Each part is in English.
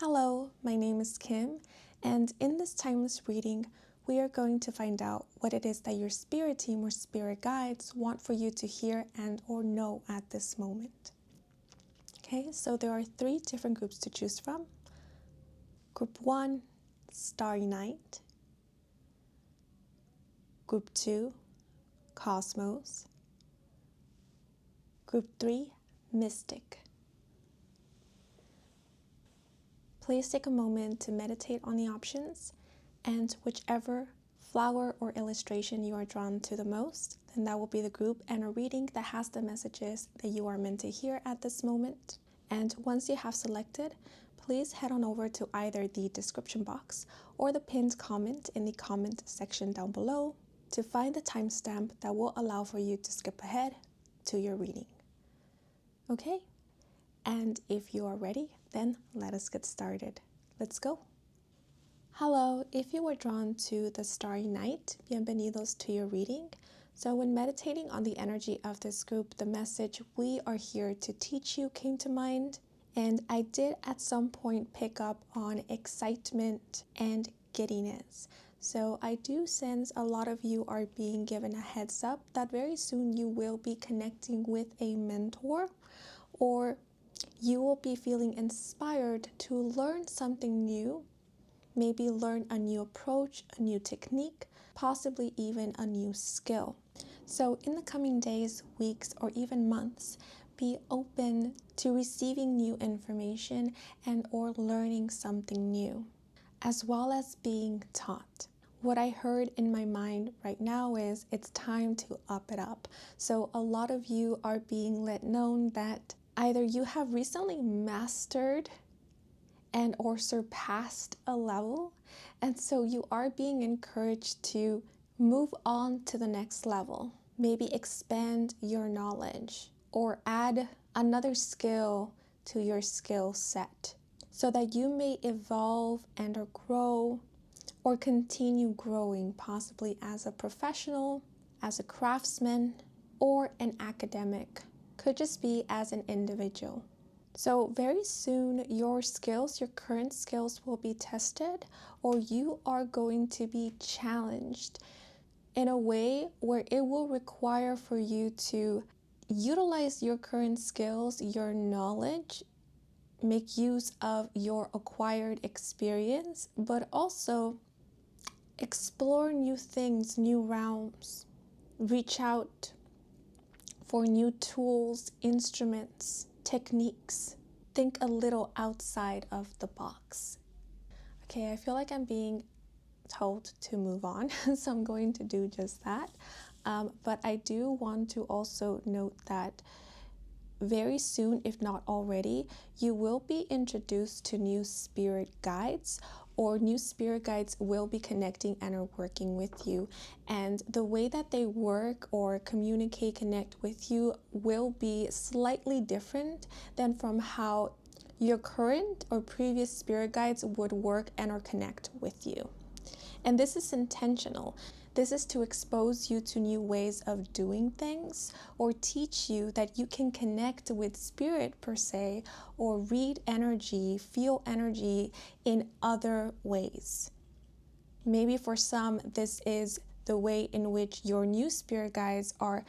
Hello, my name is Kim, and in this timeless reading, we are going to find out what it is that your spirit team or spirit guides want for you to hear and or know at this moment. Okay, so there are 3 different groups to choose from. Group 1, Starry Night. Group 2, Cosmos. Group 3, Mystique. Please take a moment to meditate on the options, and whichever flower or illustration you are drawn to the most, then that will be the group and a reading that has the messages that you are meant to hear at this moment. And once you have selected, please head on over to either the description box or the pinned comment in the comment section down below to find the timestamp that will allow for you to skip ahead to your reading. Okay? And if you are ready, then let us get started. Let's go. Hello, if you were drawn to the Starry Night, bienvenidos to your reading. So when meditating on the energy of this group, the message "we are here to teach you" came to mind. And I did at some point pick up on excitement and giddiness. So I do sense a lot of you are being given a heads up that very soon you will be connecting with a mentor, or you will be feeling inspired to learn something new, maybe learn a new approach, a new technique, possibly even a new skill. So in the coming days, weeks, or even months, be open to receiving new information and or learning something new, as well as being taught. What I heard in my mind right now is it's time to up it up. So a lot of you are being let know that either you have recently mastered and or surpassed a level, and so you are being encouraged to move on to the next level. Maybe expand your knowledge or add another skill to your skill set so that you may evolve and or grow or continue growing, possibly as a professional, as a craftsman, or an academic. Could just be as an individual. So very soon your skills, your current skills will be tested, or you are going to be challenged in a way where it will require for you to utilize your current skills, your knowledge, make use of your acquired experience, but also explore new things, new realms, reach out for new tools, instruments, techniques. Think a little outside of the box. Okay, I feel like I'm being told to move on, so I'm going to do just that. But I do want to also note that very soon, if not already, you will be introduced to new spirit guides, or new spirit guides will be connecting and are working with you. And the way that they work or communicate, connect with you will be slightly different than from how your current or previous spirit guides would work and or connect with you. And this is intentional. This is to expose you to new ways of doing things, or teach you that you can connect with spirit per se, or read energy, feel energy in other ways. Maybe for some, this is the way in which your new spirit guides are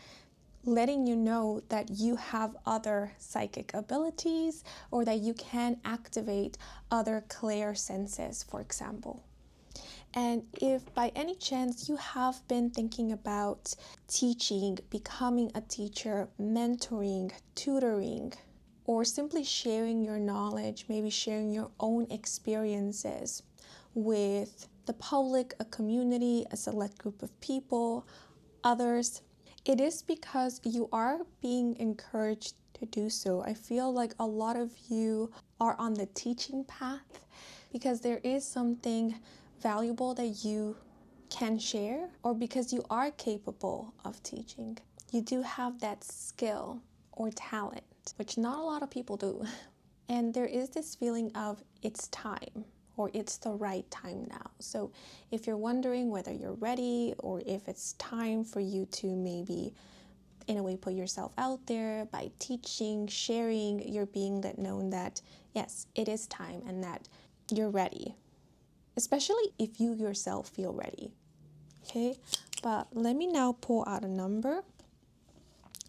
letting you know that you have other psychic abilities, or that you can activate other clear senses, for example. And if by any chance you have been thinking about teaching, becoming a teacher, mentoring, tutoring, or simply sharing your knowledge, maybe sharing your own experiences with the public, a community, a select group of people, others, it is because you are being encouraged to do so. I feel like a lot of you are on the teaching path because there is something valuable that you can share, or because you are capable of teaching. You do have that skill or talent, which not a lot of people do. And there is this feeling of it's time, or it's the right time now. So if you're wondering whether you're ready, or if it's time for you to maybe in a way put yourself out there by teaching, sharing. You're being let known that yes, it is time and that you're ready, especially if you yourself feel ready. Okay, but let me now pull out a number.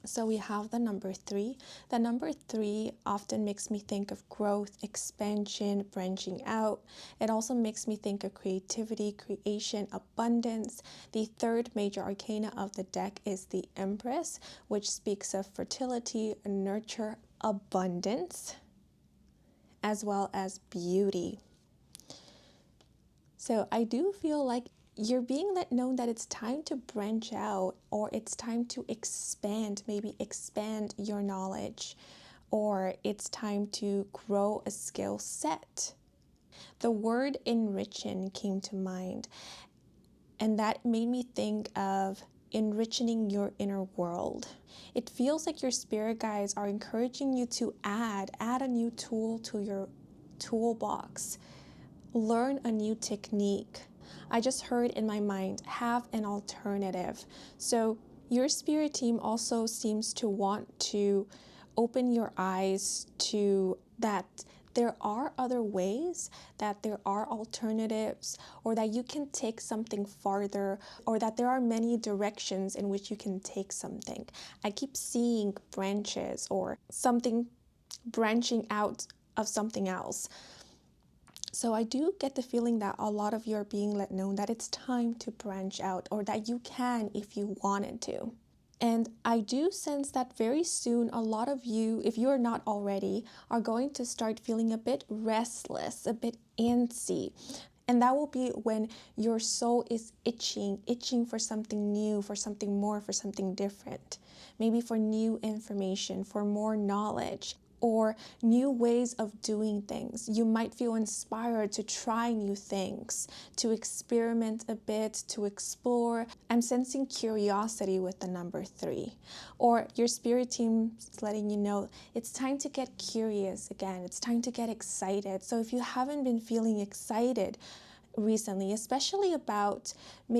So we have the number 3. The number 3 often makes me think of growth, expansion, branching out. It also makes me think of creativity, creation, abundance. The third major arcana of the deck is the Empress, which speaks of fertility, nurture, abundance, as well as beauty. So I do feel like you're being let know that it's time to branch out, or it's time to expand, maybe expand your knowledge, or it's time to grow a skill set. The word enrichen came to mind, and that made me think of enriching your inner world. It feels like your spirit guides are encouraging you to add a new tool to your toolbox, learn a new technique. I just heard in my mind, have an alternative. So your spirit team also seems to want to open your eyes to that there are other ways, that there are alternatives, or that you can take something farther, or that there are many directions in which you can take something. I keep seeing branches or something branching out of something else. So I do get the feeling that a lot of you are being let know that it's time to branch out, or that you can if you wanted to. And I do sense that very soon a lot of you, if you are not already, are going to start feeling a bit restless, a bit antsy. And that will be when your soul is itching for something new, for something more, for something different. Maybe for new information, for more knowledge, or new ways of doing things. You might feel inspired to try new things, to experiment a bit, to explore. I'm sensing curiosity with the number 3. Or your spirit team is letting you know it's time to get curious again. It's time to get excited. So if you haven't been feeling excited recently, especially about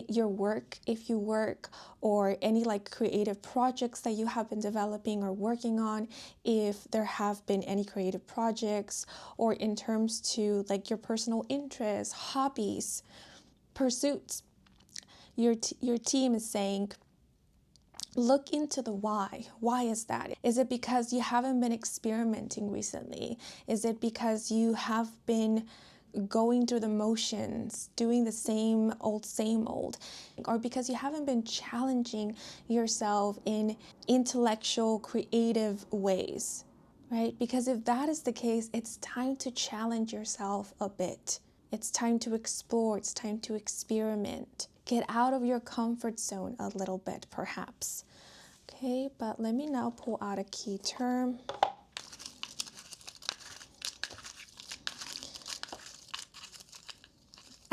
your work, if you work, or any like creative projects that you have been developing or working on, if there have been any creative projects, or in terms to like your personal interests, hobbies, pursuits, your team is saying, look into the why. Why is that? Is it because you haven't been experimenting recently? Is it because you have been going through the motions, doing the same old, or because you haven't been challenging yourself in intellectual, creative ways, right? Because if that is the case, it's time to challenge yourself a bit. It's time to explore, it's time to experiment. Get out of your comfort zone a little bit, perhaps. Okay, but let me now pull out a key term.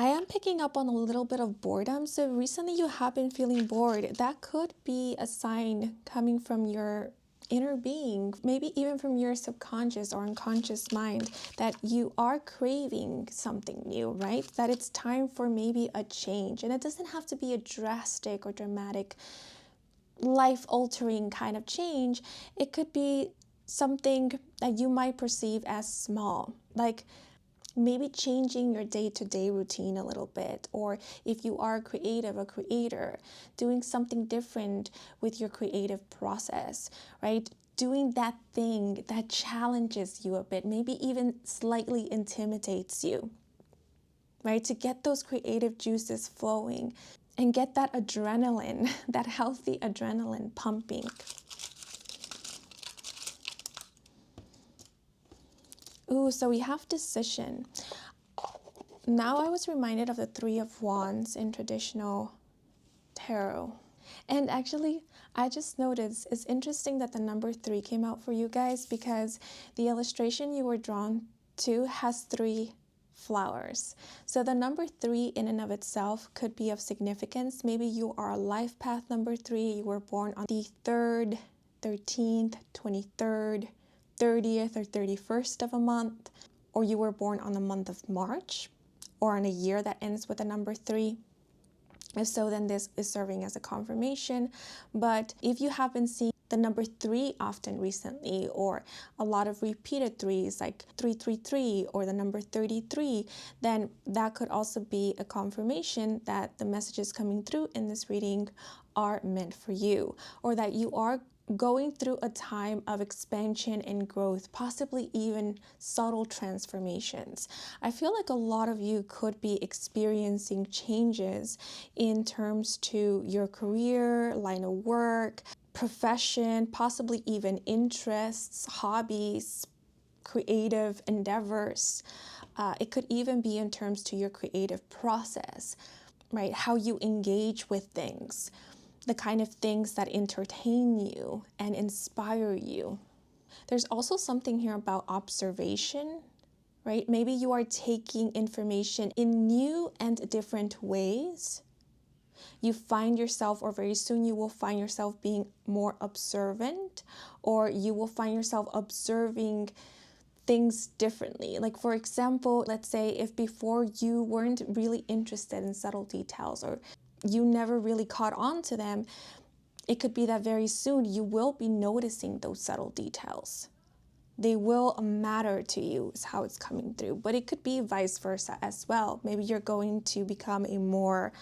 I am picking up on a little bit of boredom. So recently you have been feeling bored. That could be a sign coming from your inner being, maybe even from your subconscious or unconscious mind, that you are craving something new, right? That it's time for maybe a change. And it doesn't have to be a drastic or dramatic, life-altering kind of change. It could be something that you might perceive as small, like maybe changing your day-to-day routine a little bit, or if you are a creator, doing something different with your creative process, right? Doing that thing that challenges you a bit, maybe even slightly intimidates you, right? To get those creative juices flowing and get that adrenaline, that healthy adrenaline pumping. Ooh, so we have decision. Now I was reminded of the 3 of Wands in traditional tarot. And actually, I just noticed it's interesting that the number 3 came out for you guys, because the illustration you were drawn to has 3 flowers. So the number 3 in and of itself could be of significance. Maybe you are a life path number 3. You were born on the 3rd, 13th, 23rd, 30th, or 31st of a month, or you were born on the month of March, or on a year that ends with the number 3. If so, then this is serving as a confirmation. But if you have been seeing the number 3 often recently, or a lot of repeated 3s like 333 or the number 33, then that could also be a confirmation that the messages coming through in this reading are meant for you, or that you are going through a time of expansion and growth, possibly even subtle transformations. I feel like a lot of you could be experiencing changes in terms to your career, line of work, profession, possibly even interests, hobbies, creative endeavors. It could even be in terms to your creative process, right? How you engage with things, the kind of things that entertain you and inspire you. There's also something here about observation, right? Maybe you are taking information in new and different ways. You find yourself, or very soon you will find yourself being more observant, or you will find yourself observing things differently. Like, for example, let's say if before you weren't really interested in subtle details, or you never really caught on to them, it could be that very soon you will be noticing those subtle details. They will matter to you, is how it's coming through. But it could be vice versa as well. Maybe you're going to become a more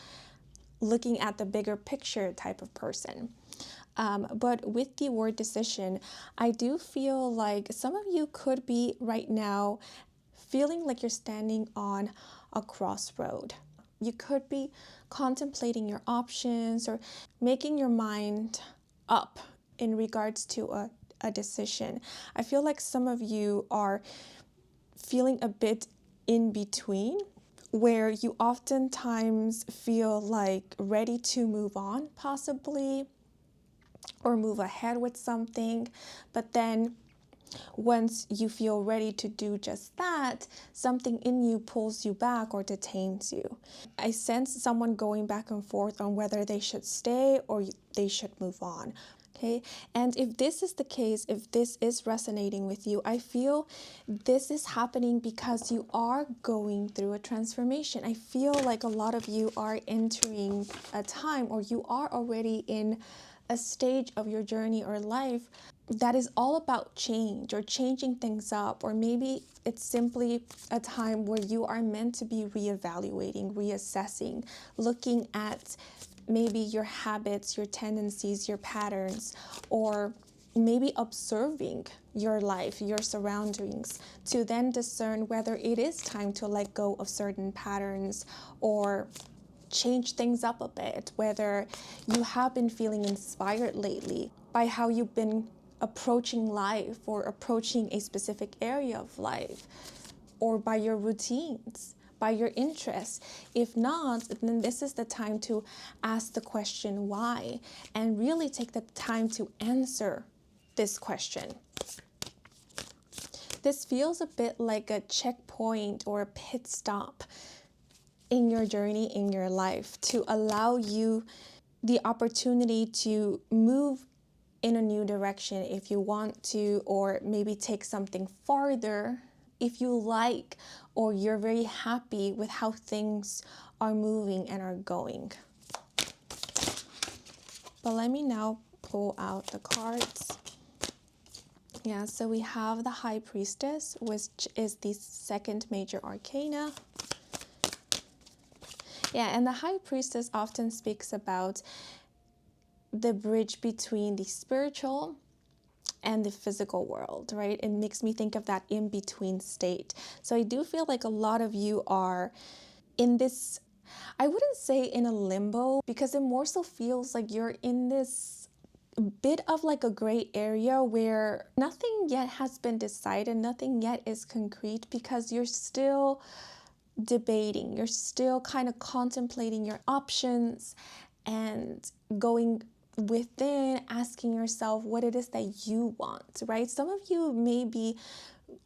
looking at the bigger picture type of person. But with the word decision, I do feel like some of you could be right now feeling like you're standing on a crossroad. You could be contemplating your options or making your mind up in regards to a decision. I feel like some of you are feeling a bit in between, where you oftentimes feel like ready to move on, possibly, or move ahead with something, but then once you feel ready to do just that, something in you pulls you back or detains you. I sense someone going back and forth on whether they should stay or they should move on. Okay, and if this is the case, if this is resonating with you, I feel this is happening because you are going through a transformation. I feel like a lot of you are entering a time, or you are already in a stage of your journey or life that is all about change, or changing things up, or maybe it's simply a time where you are meant to be reevaluating, reassessing, looking at maybe your habits, your tendencies, your patterns, or maybe observing your life, your surroundings, to then discern whether it is time to let go of certain patterns or change things up a bit, whether you have been feeling inspired lately by how you've been approaching life or approaching a specific area of life, or by your routines, by your interests. If not, then this is the time to ask the question why, and really take the time to answer this question. This feels a bit like a checkpoint or a pit stop in your journey, in your life, to allow you the opportunity to move in a new direction if you want to, or maybe take something farther if you like, or you're very happy with how things are moving and are going. But let me now pull out the cards. Yeah, so we have the High Priestess, which is the second major arcana. Yeah, and the High Priestess often speaks about the bridge between the spiritual and the physical world, right? It makes me think of that in-between state. So I do feel like a lot of you are in this, I wouldn't say in a limbo, because it more so feels like you're in this bit of like a gray area where nothing yet has been decided, nothing yet is concrete, because you're still debating, you're still kind of contemplating your options and going within, asking yourself what it is that you want, right? Some of you may be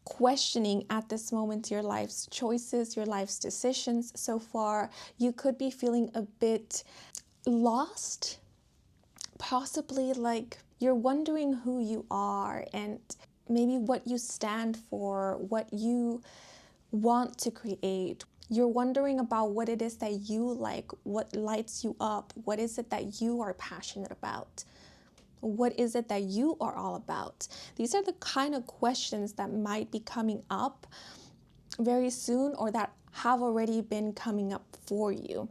questioning at this moment your life's choices, your life's decisions so far. You could be feeling a bit lost, possibly like you're wondering who you are and maybe what you stand for, what you want to create. You're wondering about what it is that you like, what lights you up, what is it that you are passionate about. What is it that you are all about? These are the kind of questions that might be coming up very soon, or that have already been coming up for you.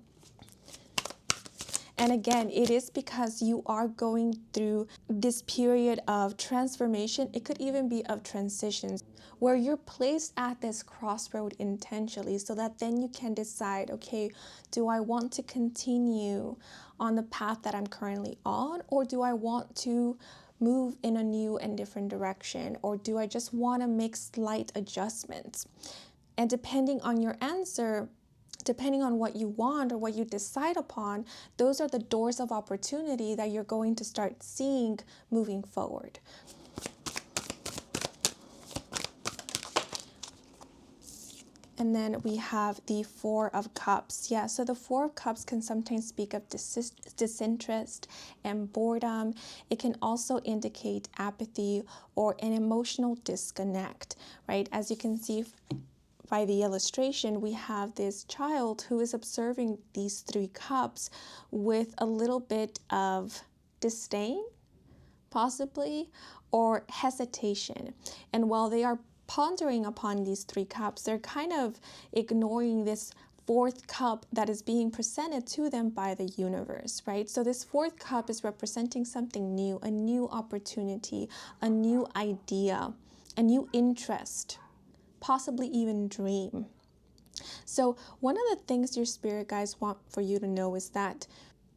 And again, it is because you are going through this period of transformation. It could even be of transitions, where you're placed at this crossroad intentionally, so that then you can decide, okay, do I want to continue on the path that I'm currently on, or do I want to move in a new and different direction, or do I just want to make slight adjustments? And depending on your answer, depending on what you want or what you decide upon, those are the doors of opportunity that you're going to start seeing moving forward. And then we have the Four of Cups. Yeah, so the Four of Cups can sometimes speak of disinterest and boredom. It can also indicate apathy or an emotional disconnect, right? As you can see by the illustration, we have this child who is observing these three cups with a little bit of disdain, possibly, or hesitation. And while they are pondering upon these three cups, they're kind of ignoring this fourth cup that is being presented to them by the universe, right? So this fourth cup is representing something new, a new opportunity, a new idea, a new interest, possibly even dream. So one of the things your spirit guides want for you to know is that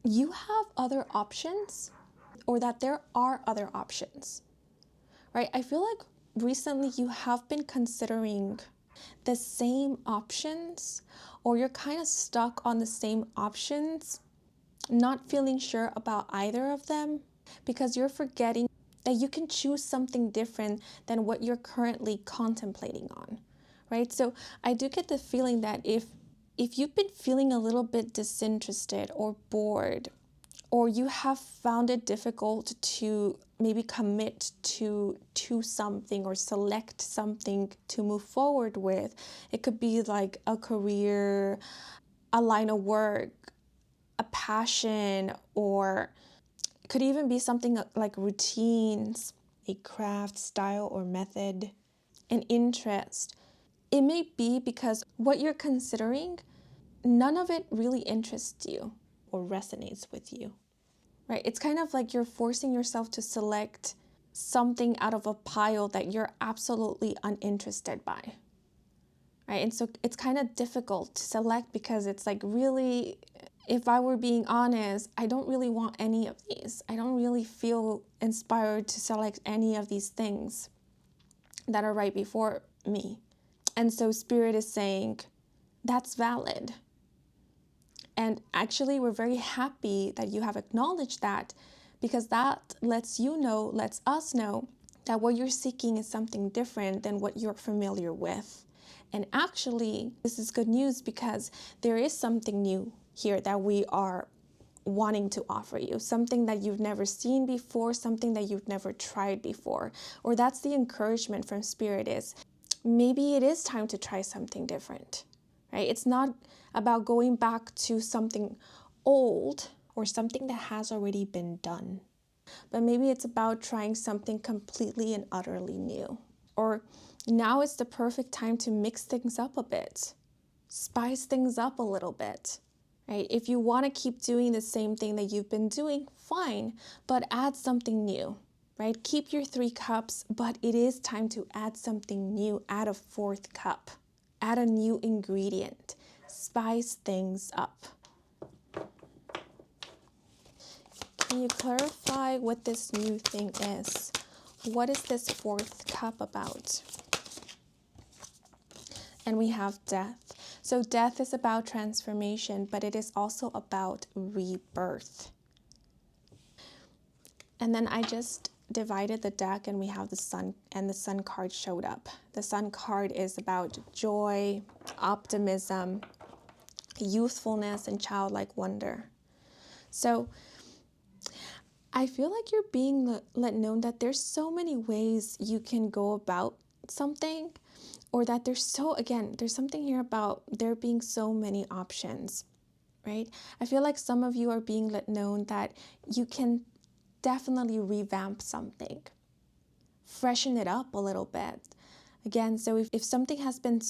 you have other options, or that there are other options, right? I feel like recently you have been considering the same options, or you're kind of stuck on the same options, not feeling sure about either of them, because you're forgetting that you can choose something different than what you're currently contemplating on, right? So I do get the feeling that if you've been feeling a little bit disinterested or bored, or you have found it difficult to maybe commit to something or select something to move forward with, it could be like a career, a line of work, a passion, or it could even be something like routines, a craft, style, or method, an interest. It may be because what you're considering, none of it really interests you or resonates with you, right? It's kind of like you're forcing yourself to select something out of a pile that you're absolutely uninterested by, right? And so it's kind of difficult to select, because it's like, really, if I were being honest, I don't really want any of these. I don't really feel inspired to select any of these things that are right before me. And so Spirit is saying, that's valid. And actually, we're very happy that you have acknowledged that, because that lets us know that what you're seeking is something different than what you're familiar with. And actually, this is good news, because there is something new here that we are wanting to offer you, something that you've never seen before, something that you've never tried before. Or that's the encouragement from Spirit, is maybe it is time to try something different, right? It's not about going back to something old or something that has already been done, but maybe it's about trying something completely and utterly new. Or now is the perfect time to mix things up a bit, spice things up a little bit, right? If you want to keep doing the same thing that you've been doing, fine, but add something new, right? Keep your three cups, but it is time to add something new. Add a fourth cup, add a new ingredient, spice things up. Can you clarify what this new thing is? What is this fourth cup about? And we have death. So death is about transformation, but it is also about rebirth. And then I just divided the deck, and we have the sun, and the sun card showed up. The sun card is about joy, optimism, youthfulness, and childlike wonder. So I feel like you're being let known that there's so many ways you can go about something, or that there's something here about there being so many options, right? I feel like some of you are being let known that you can definitely revamp something, freshen it up a little bit. Again, so if something has been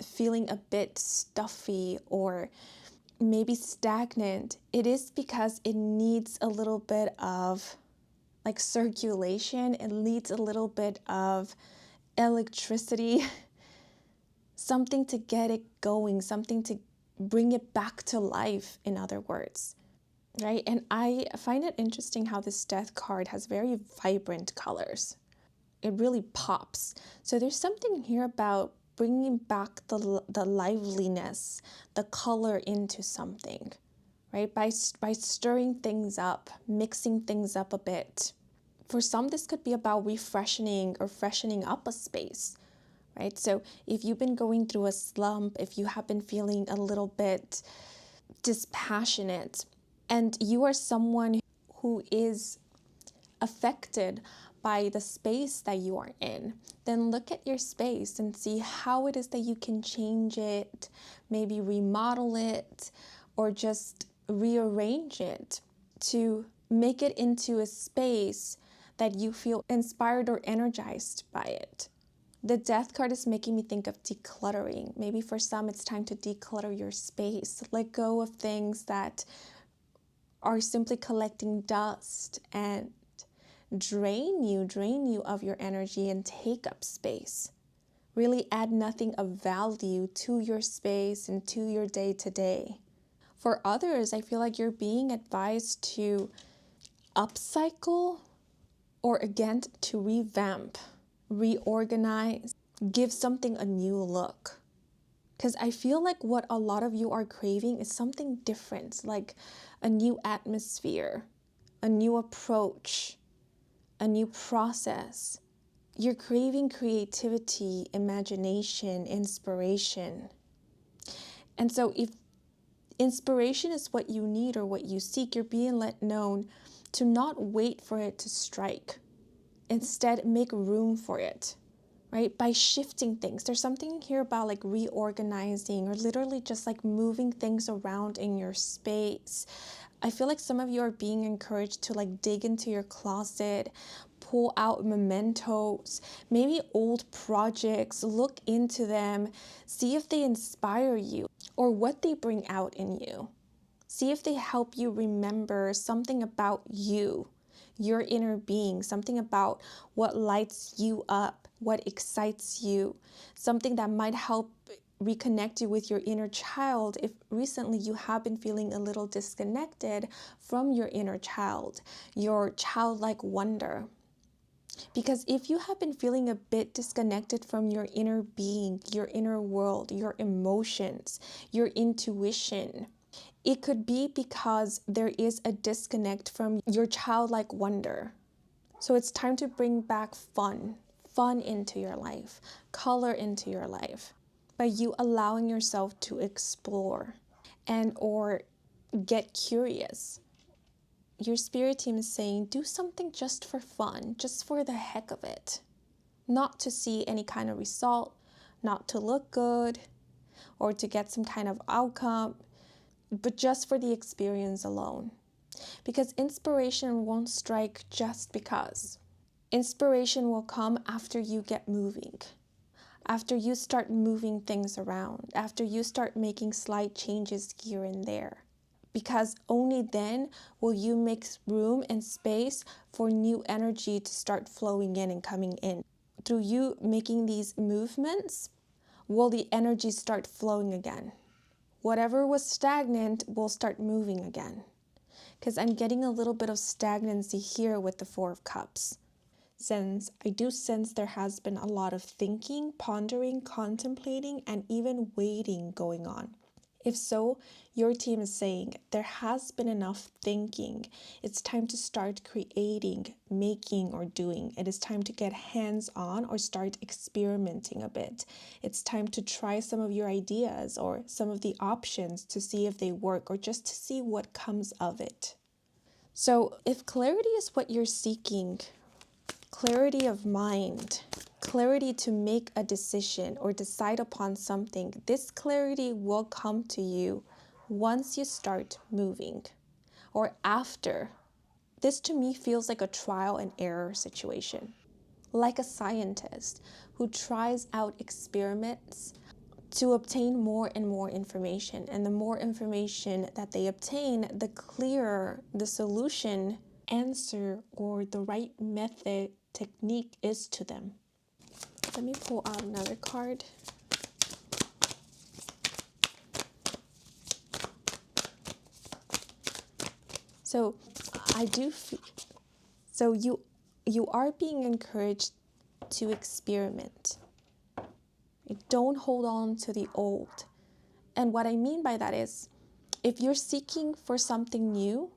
feeling a bit stuffy or maybe stagnant, it is because it needs a little bit of like circulation. It needs a little bit of electricity, something to get it going, something to bring it back to life, in other words, right? And I find it interesting how this death card has very vibrant colors. It really pops. So there's something here about bringing back the liveliness, the color into something, right? By stirring things up, mixing things up a bit. For some, this could be about refreshing or freshening up a space, right? So if you've been going through a slump, if you have been feeling a little bit dispassionate, and you are someone who is affected by the space that you are in, then look at your space and see how it is that you can change it, maybe remodel it, or just rearrange it to make it into a space that you feel inspired or energized by it. The death card is making me think of decluttering. Maybe for some, it's time to declutter your space. Let go of things that are simply collecting dust and drain you of your energy and take up space. Really add nothing of value to your space and to your day to day. For others, I feel like you're being advised to upcycle, or again, to revamp, reorganize, give something a new look. Because I feel like what a lot of you are craving is something different, like a new atmosphere, a new approach, a new process. You're craving creativity, imagination, inspiration. And so if inspiration is what you need or what you seek, you're being let known to not wait for it to strike. Instead, make room for it, right? By shifting things. There's something here about like reorganizing or literally just like moving things around in your space. I feel like some of you are being encouraged to like dig into your closet, pull out mementos, maybe old projects, look into them, see if they inspire you or what they bring out in you. See if they help you remember something about you, your inner being, something about what lights you up, what excites you, something that might help reconnect you with your inner child if recently you have been feeling a little disconnected from your inner child, your childlike wonder. Because if you have been feeling a bit disconnected from your inner being, your inner world, your emotions, your intuition, it could be because there is a disconnect from your childlike wonder. So it's time to bring back fun into your life, color into your life, by you allowing yourself to explore and or get curious. Your spirit team is saying, do something just for fun, just for the heck of it. Not to see any kind of result, not to look good, or to get some kind of outcome, but just for the experience alone. Because inspiration won't strike just because. Inspiration will come after you get moving, after you start moving things around, after you start making slight changes here and there. Because only then will you make room and space for new energy to start flowing in and coming in. Through you making these movements, will the energy start flowing again. Whatever was stagnant will start moving again. Because I'm getting a little bit of stagnancy here with the Four of Cups. Since I do sense there has been a lot of thinking, pondering, contemplating, and even waiting going on. If so, your team is saying there has been enough thinking. It's time to start creating, making, or doing. It is time to get hands-on or start experimenting a bit. It's time to try some of your ideas or some of the options to see if they work or just to see what comes of it. So if clarity is what you're seeking, clarity of mind, clarity to make a decision or decide upon something, this clarity will come to you once you start moving or after This to me feels like a trial and error situation, like a scientist who tries out experiments to obtain more and more information. And the more information that they obtain, the clearer the solution, answer, or the right method, technique is to them. Let me pull out another card. So you are being encouraged to experiment. Don't hold on to the old. And what I mean by that is, if you're seeking for something new,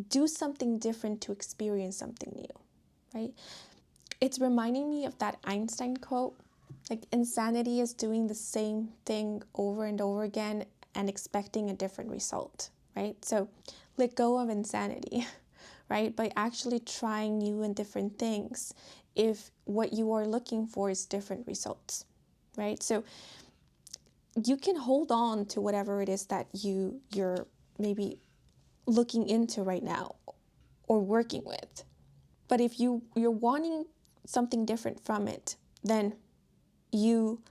do something different to experience something new, right? It's reminding me of that Einstein quote, like insanity is doing the same thing over and over again and expecting a different result, right? So let go of insanity, right? By actually trying new and different things if what you are looking for is different results, right? So you can hold on to whatever it is that you're maybe looking into right now or working with. But if you're wanting something different from it, then you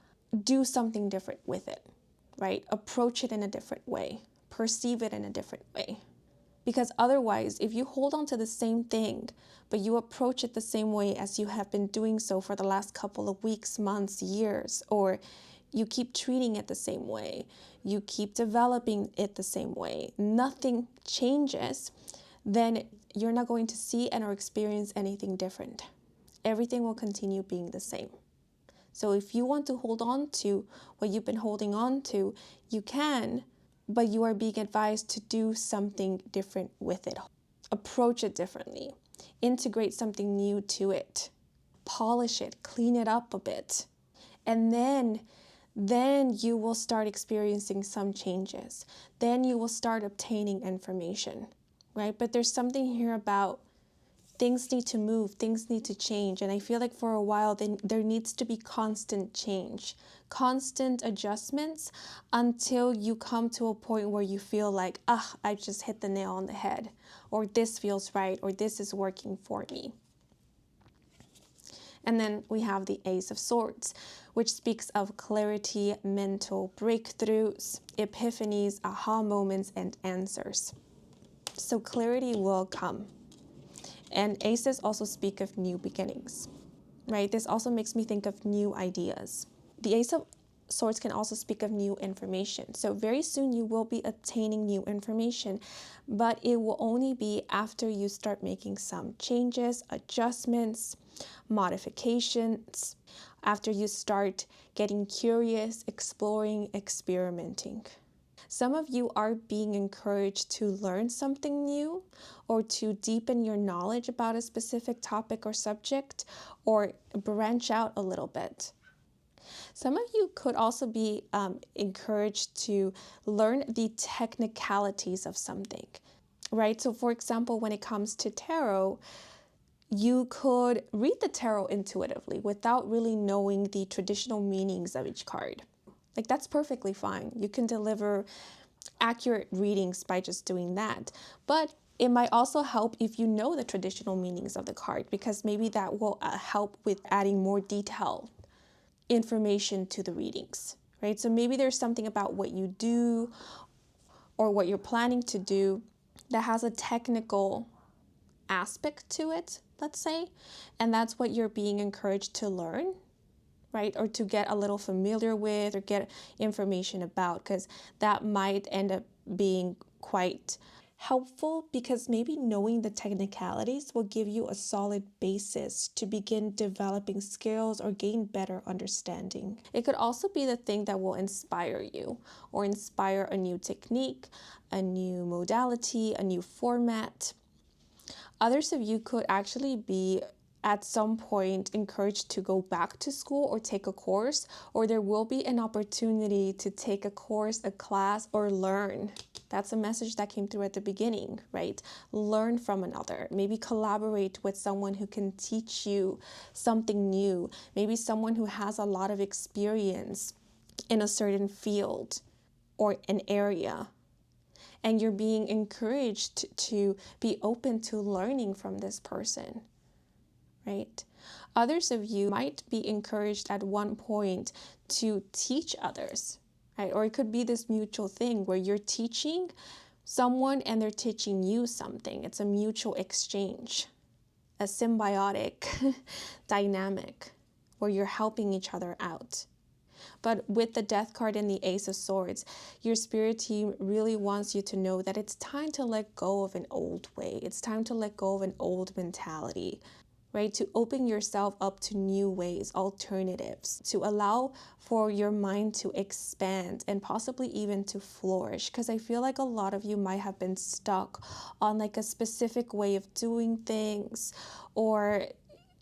do something different with it, right? Approach it in a different way, perceive it in a different way. Because otherwise, if you hold on to the same thing, but you approach it the same way as you have been doing so for the last couple of weeks, months, years, or you keep treating it the same way, you keep developing it the same way, nothing changes, then you're not going to see and or experience anything different. Everything will continue being the same. So if you want to hold on to what you've been holding on to, you can, but you are being advised to do something different with it. Approach it differently. Integrate something new to it. Polish it, clean it up a bit. And then you will start experiencing some changes. Then you will start obtaining information, right? But there's something here about things need to move, things need to change. And I feel like for a while, there needs to be constant change, constant adjustments until you come to a point where you feel like, I just hit the nail on the head, or this feels right, or this is working for me. And then we have the Ace of Swords, which speaks of clarity, mental breakthroughs, epiphanies, aha moments, and answers. So clarity will come. And aces also speak of new beginnings, right? This also makes me think of new ideas. The Ace of Swords can also speak of new information. So very soon you will be obtaining new information, but it will only be after you start making some changes, adjustments, modifications, after you start getting curious, exploring, experimenting. Some of you are being encouraged to learn something new or to deepen your knowledge about a specific topic or subject or branch out a little bit. Some of you could also be encouraged to learn the technicalities of something, right? So for example, when it comes to tarot, you could read the tarot intuitively without really knowing the traditional meanings of each card. Like, that's perfectly fine. You can deliver accurate readings by just doing that. But it might also help if you know the traditional meanings of the card, because maybe that will help with adding more detailed information to the readings, right? So maybe there's something about what you do or what you're planning to do that has a technical aspect to it, let's say, and that's what you're being encouraged to learn, right? Or to get a little familiar with or get information about, because that might end up being quite helpful, because maybe knowing the technicalities will give you a solid basis to begin developing skills or gain better understanding. It could also be the thing that will inspire you or inspire a new technique, a new modality, a new format. Others of you could actually be at some point encouraged to go back to school or take a course, or there will be an opportunity to take a course, a class, or learn. That's a message that came through at the beginning, right? Learn from another. Maybe collaborate with someone who can teach you something new. Maybe someone who has a lot of experience in a certain field or an area. and you're being encouraged to be open to learning from this person, right? Others of you might be encouraged at one point to teach others, right? Or it could be this mutual thing where you're teaching someone and they're teaching you something. It's a mutual exchange, a symbiotic dynamic where you're helping each other out. But with the Death card and the Ace of Swords, your spirit team really wants you to know that it's time to let go of an old way. It's time to let go of an old mentality, right? To open yourself up to new ways, alternatives, to allow for your mind to expand and possibly even to flourish. Because I feel like a lot of you might have been stuck on like a specific way of doing things, or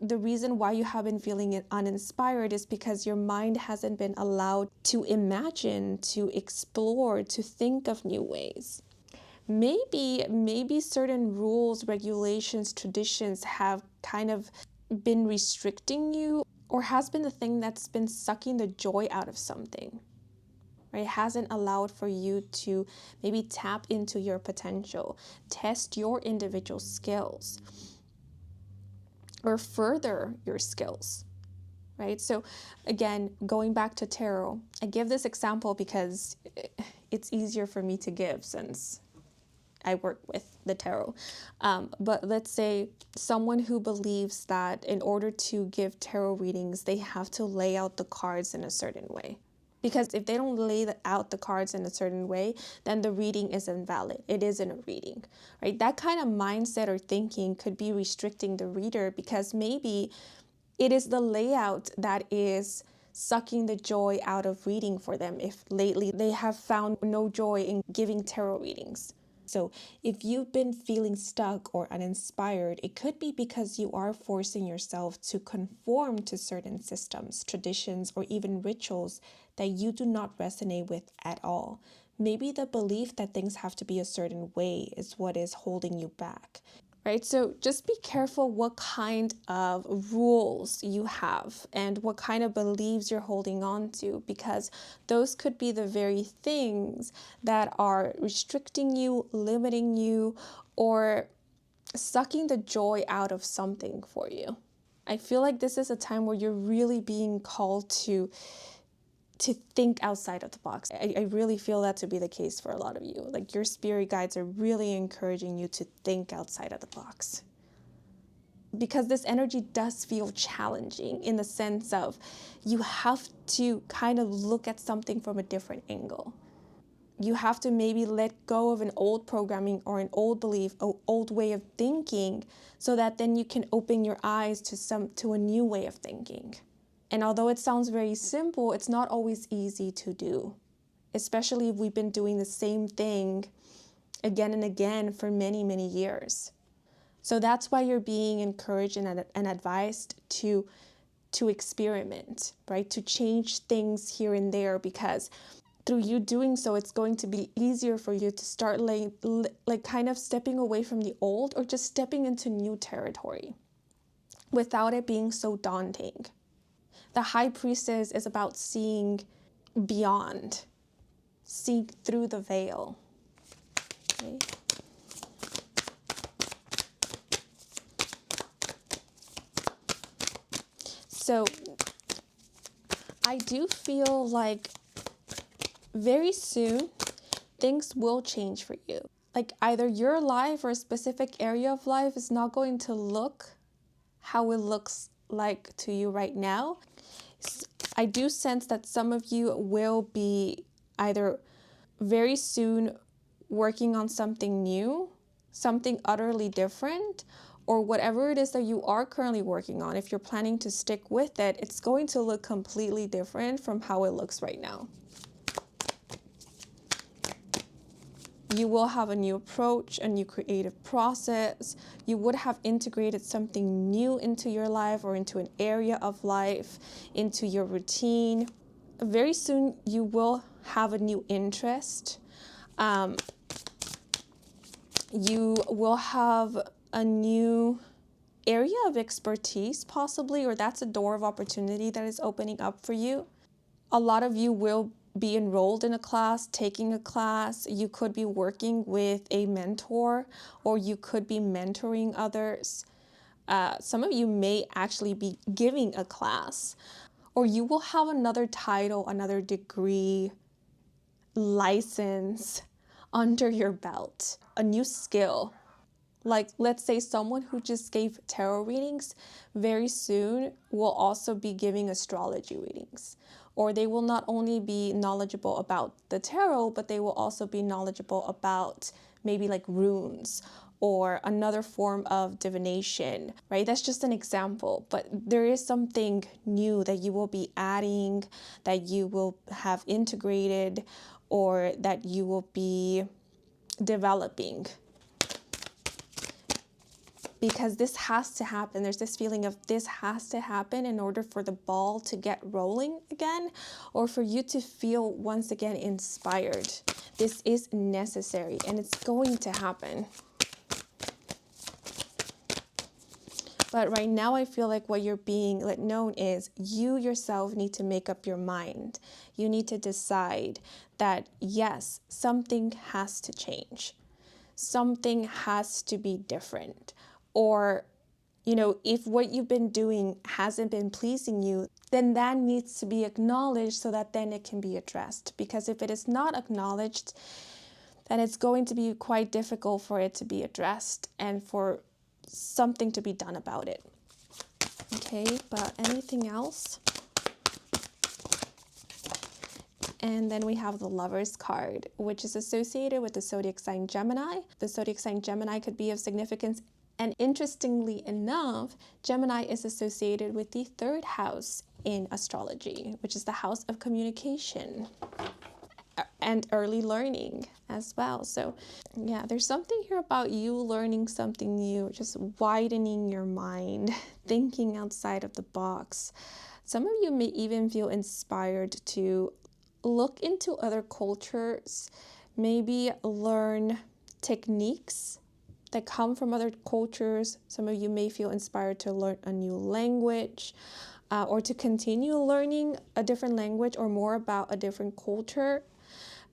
the reason why you have been feeling uninspired is because your mind hasn't been allowed to imagine, to explore, to think of new ways. Maybe certain rules, regulations, traditions have kind of been restricting you, or has been the thing that's been sucking the joy out of something, right? It hasn't allowed for you to maybe tap into your potential, test your individual skills, or further your skills, right? So again, going back to tarot, I give this example because it's easier for me to give since I work with the tarot. But let's say someone who believes that in order to give tarot readings, they have to lay out the cards in a certain way. Because if they don't lay out the cards in a certain way, then the reading is invalid. It isn't a reading, right? That kind of mindset or thinking could be restricting the reader, because maybe it is the layout that is sucking the joy out of reading for them if lately they have found no joy in giving tarot readings. So if you've been feeling stuck or uninspired, it could be because you are forcing yourself to conform to certain systems, traditions, or even rituals that you do not resonate with at all. Maybe the belief that things have to be a certain way is what is holding you back. Right? So just be careful what kind of rules you have and what kind of beliefs you're holding on to, because those could be the very things that are restricting you, limiting you, or sucking the joy out of something for you. I feel like this is a time where you're really being called to think outside of the box. I really feel that to be the case for a lot of you. Like, your spirit guides are really encouraging you to think outside of the box. Because this energy does feel challenging in the sense of you have to kind of look at something from a different angle. You have to maybe let go of an old programming or an old belief, an old way of thinking, so that then you can open your eyes to a new way of thinking. And although it sounds very simple, it's not always easy to do, especially if we've been doing the same thing again and again for many, many years. So that's why you're being encouraged and advised to experiment, right? To change things here and there, because through you doing so, it's going to be easier for you to start like kind of stepping away from the old, or just stepping into new territory without it being so daunting. The High Priestess is about seeing beyond, seeing through the veil. Okay? So I do feel like very soon things will change for you. Like, either your life or a specific area of life is not going to look how it looks like to you right now. I do sense that some of you will be either very soon working on something new, something utterly different, or whatever it is that you are currently working on. If you're planning to stick with it, it's going to look completely different from how it looks right now. You will have a new approach, a new creative process. You would have integrated something new into your life, or into an area of life, into your routine. Very soon, you will have a new interest. You will have a new area of expertise, possibly, or that's a door of opportunity that is opening up for you. A lot of you will be enrolled in a class, taking a class. You could be working with a mentor, or you could be mentoring others. Some of you may actually be giving a class, or you will have another title, another degree, license under your belt, a new skill. Like, let's say someone who just gave tarot readings very soon will also be giving astrology readings. Or they will not only be knowledgeable about the tarot, but they will also be knowledgeable about maybe like runes or another form of divination, right? That's just an example, but there is something new that you will be adding, that you will have integrated, or that you will be developing. Because this has to happen. There's this feeling of this has to happen in order for the ball to get rolling again, or for you to feel once again inspired. This is necessary, and it's going to happen. But right now, I feel like what you're being let known is you yourself need to make up your mind. You need to decide that, yes, something has to change. Something has to be different. Or, if what you've been doing hasn't been pleasing you, then that needs to be acknowledged so that then it can be addressed. Because if it is not acknowledged, then it's going to be quite difficult for it to be addressed and for something to be done about it. Okay, but anything else? And then we have the Lovers card, which is associated with the zodiac sign Gemini. The zodiac sign Gemini could be of significance. And interestingly enough, Gemini is associated with the 3rd house in astrology, which is the house of communication and early learning as well. So yeah, there's something here about you learning something new, just widening your mind, thinking outside of the box. Some of you may even feel inspired to look into other cultures, maybe learn techniques that come from other cultures. Some of you may feel inspired to learn a new language, or to continue learning a different language or more about a different culture.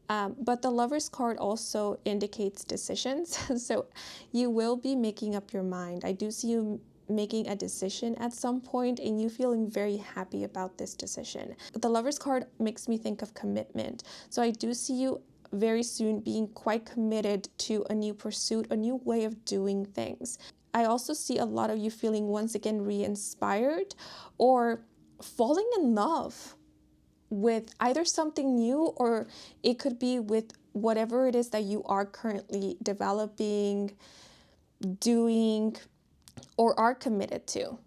But the Lovers card also indicates decisions. So you will be making up your mind. I do see you making a decision at some point and you feeling very happy about this decision. The Lovers card makes me think of commitment. So I do see you very soon being quite committed to a new pursuit, a new way of doing things. I also see a lot of you feeling once again re-inspired or falling in love with either something new, or it could be with whatever it is that you are currently developing, doing, or are committed to,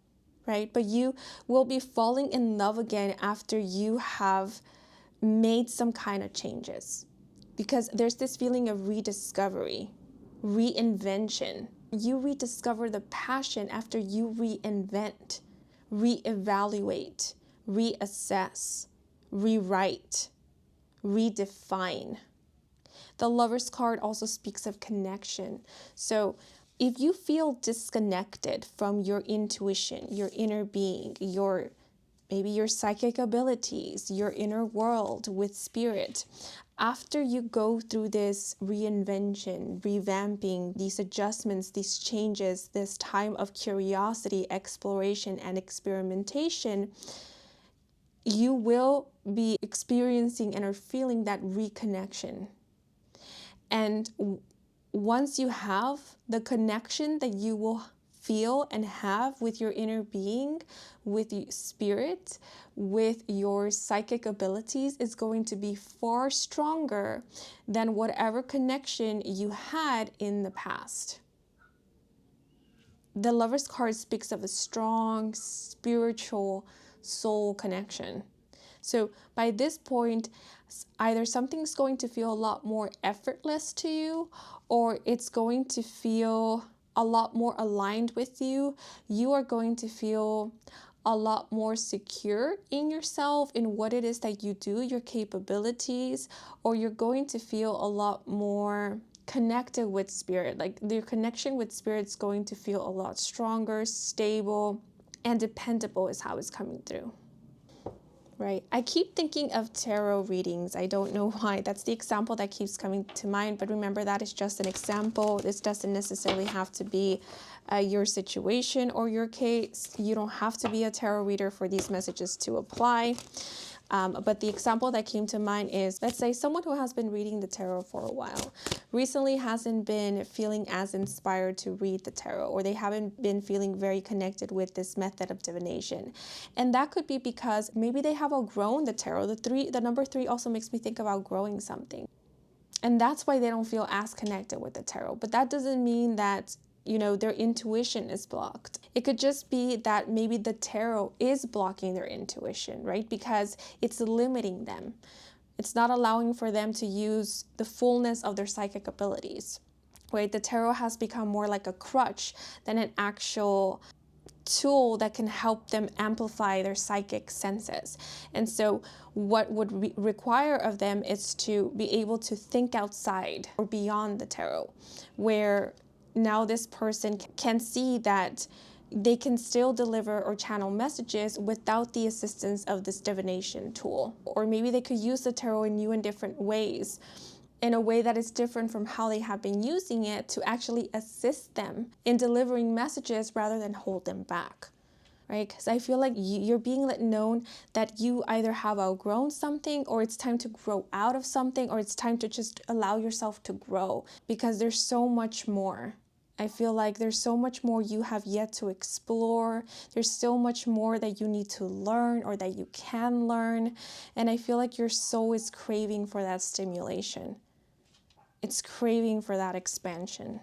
right? But you will be falling in love again after you have made some kind of changes, because there's this feeling of rediscovery, reinvention. You rediscover the passion after you reinvent, reevaluate, reassess, rewrite, redefine. The Lovers card also speaks of connection. So if you feel disconnected from your intuition, your inner being, maybe your psychic abilities, your inner world with spirit, after you go through this reinvention, revamping, these adjustments, these changes, this time of curiosity, exploration, and experimentation, you will be experiencing and are feeling that reconnection. And once you have the connection that you will feel and have with your inner being, with your spirit, with your psychic abilities, is going to be far stronger than whatever connection you had in the past. The Lovers card speaks of a strong spiritual soul connection. So by this point, either something's going to feel a lot more effortless to you, or it's going to feel a lot more aligned with you. You are going to feel a lot more secure in yourself, in what it is that you do, your capabilities, or you're going to feel a lot more connected with spirit. Like your connection with spirit's going to feel a lot stronger, stable, and dependable is how it's coming through. right? I keep thinking of tarot readings. I don't know why. That's the example that keeps coming to mind. But remember, that is just an example. This doesn't necessarily have to be your situation or your case. You don't have to be a tarot reader for these messages to apply. But the example that came to mind is, let's say someone who has been reading the tarot for a while recently hasn't been feeling as inspired to read the tarot, or they haven't been feeling very connected with this method of divination. And that could be because maybe they have outgrown the tarot. The number 3 also makes me think of outgrowing something. And that's why they don't feel as connected with the tarot. But that doesn't mean that, you know, their intuition is blocked. It could just be that maybe the tarot is blocking their intuition, right? Because it's limiting them. It's not allowing for them to use the fullness of their psychic abilities, right? The tarot has become more like a crutch than an actual tool that can help them amplify their psychic senses. And so what would require of them is to be able to think outside or beyond the tarot, where now this person can see that they can still deliver or channel messages without the assistance of this divination tool. Or maybe they could use the tarot in new and different ways, in a way that is different from how they have been using it, to actually assist them in delivering messages rather than hold them back, right? Because I feel like you're being let known that you either have outgrown something, or it's time to grow out of something, or it's time to just allow yourself to grow, because there's so much more. I feel like there's so much more you have yet to explore. There's so much more that you need to learn, or that you can learn. And I feel like your soul is craving for that stimulation. It's craving for that expansion.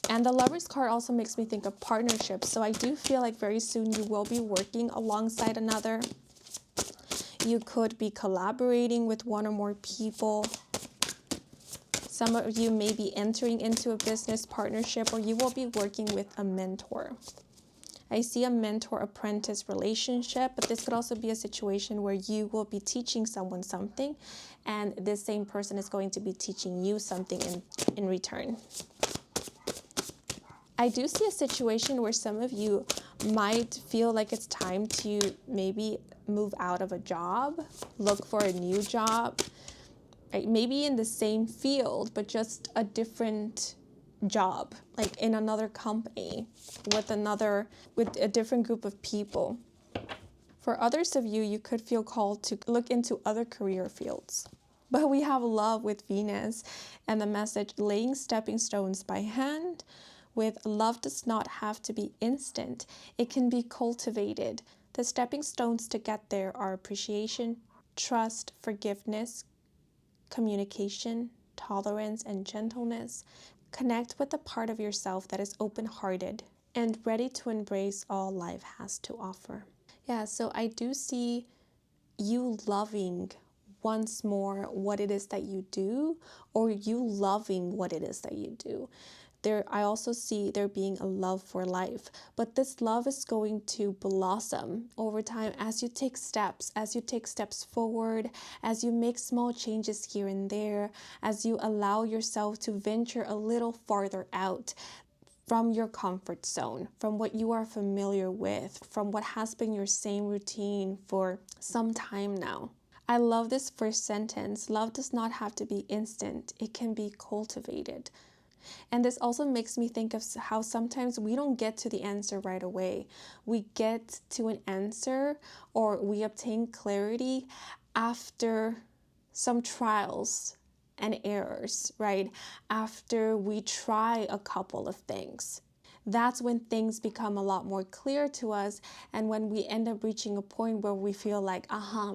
And the Lover's card also makes me think of partnerships. So I do feel like very soon you will be working alongside another. You could be collaborating with one or more people. Some of you may be entering into a business partnership, or you will be working with a mentor. I see a mentor-apprentice relationship, but this could also be a situation where you will be teaching someone something, and this same person is going to be teaching you something in return. I do see a situation where some of you might feel like it's time to maybe move out of a job, look for a new job, right? Maybe in the same field, but just a different job, like in another company with a different group of people. For others of you, you could feel called to look into other career fields. But we have love with Venus, and the message, laying stepping stones by hand. With love does not have to be instant. It can be cultivated. The stepping stones to get there are appreciation, trust, forgiveness, communication, tolerance, and gentleness. Connect with the part of yourself that is open-hearted and ready to embrace all life has to offer. Yeah, so I do see you loving once more what it is that you do, or you loving what it is that you do. I also see there being a love for life, but this love is going to blossom over time as you take steps forward, as you make small changes here and there, as you allow yourself to venture a little farther out from your comfort zone, from what you are familiar with, from what has been your same routine for some time now. I love this first sentence. Love does not have to be instant. It can be cultivated. And this also makes me think of how sometimes we don't get to the answer right away. We get to an answer, or we obtain clarity after some trials and errors, right? After we try a couple of things. That's when things become a lot more clear to us, and when we end up reaching a point where we feel like,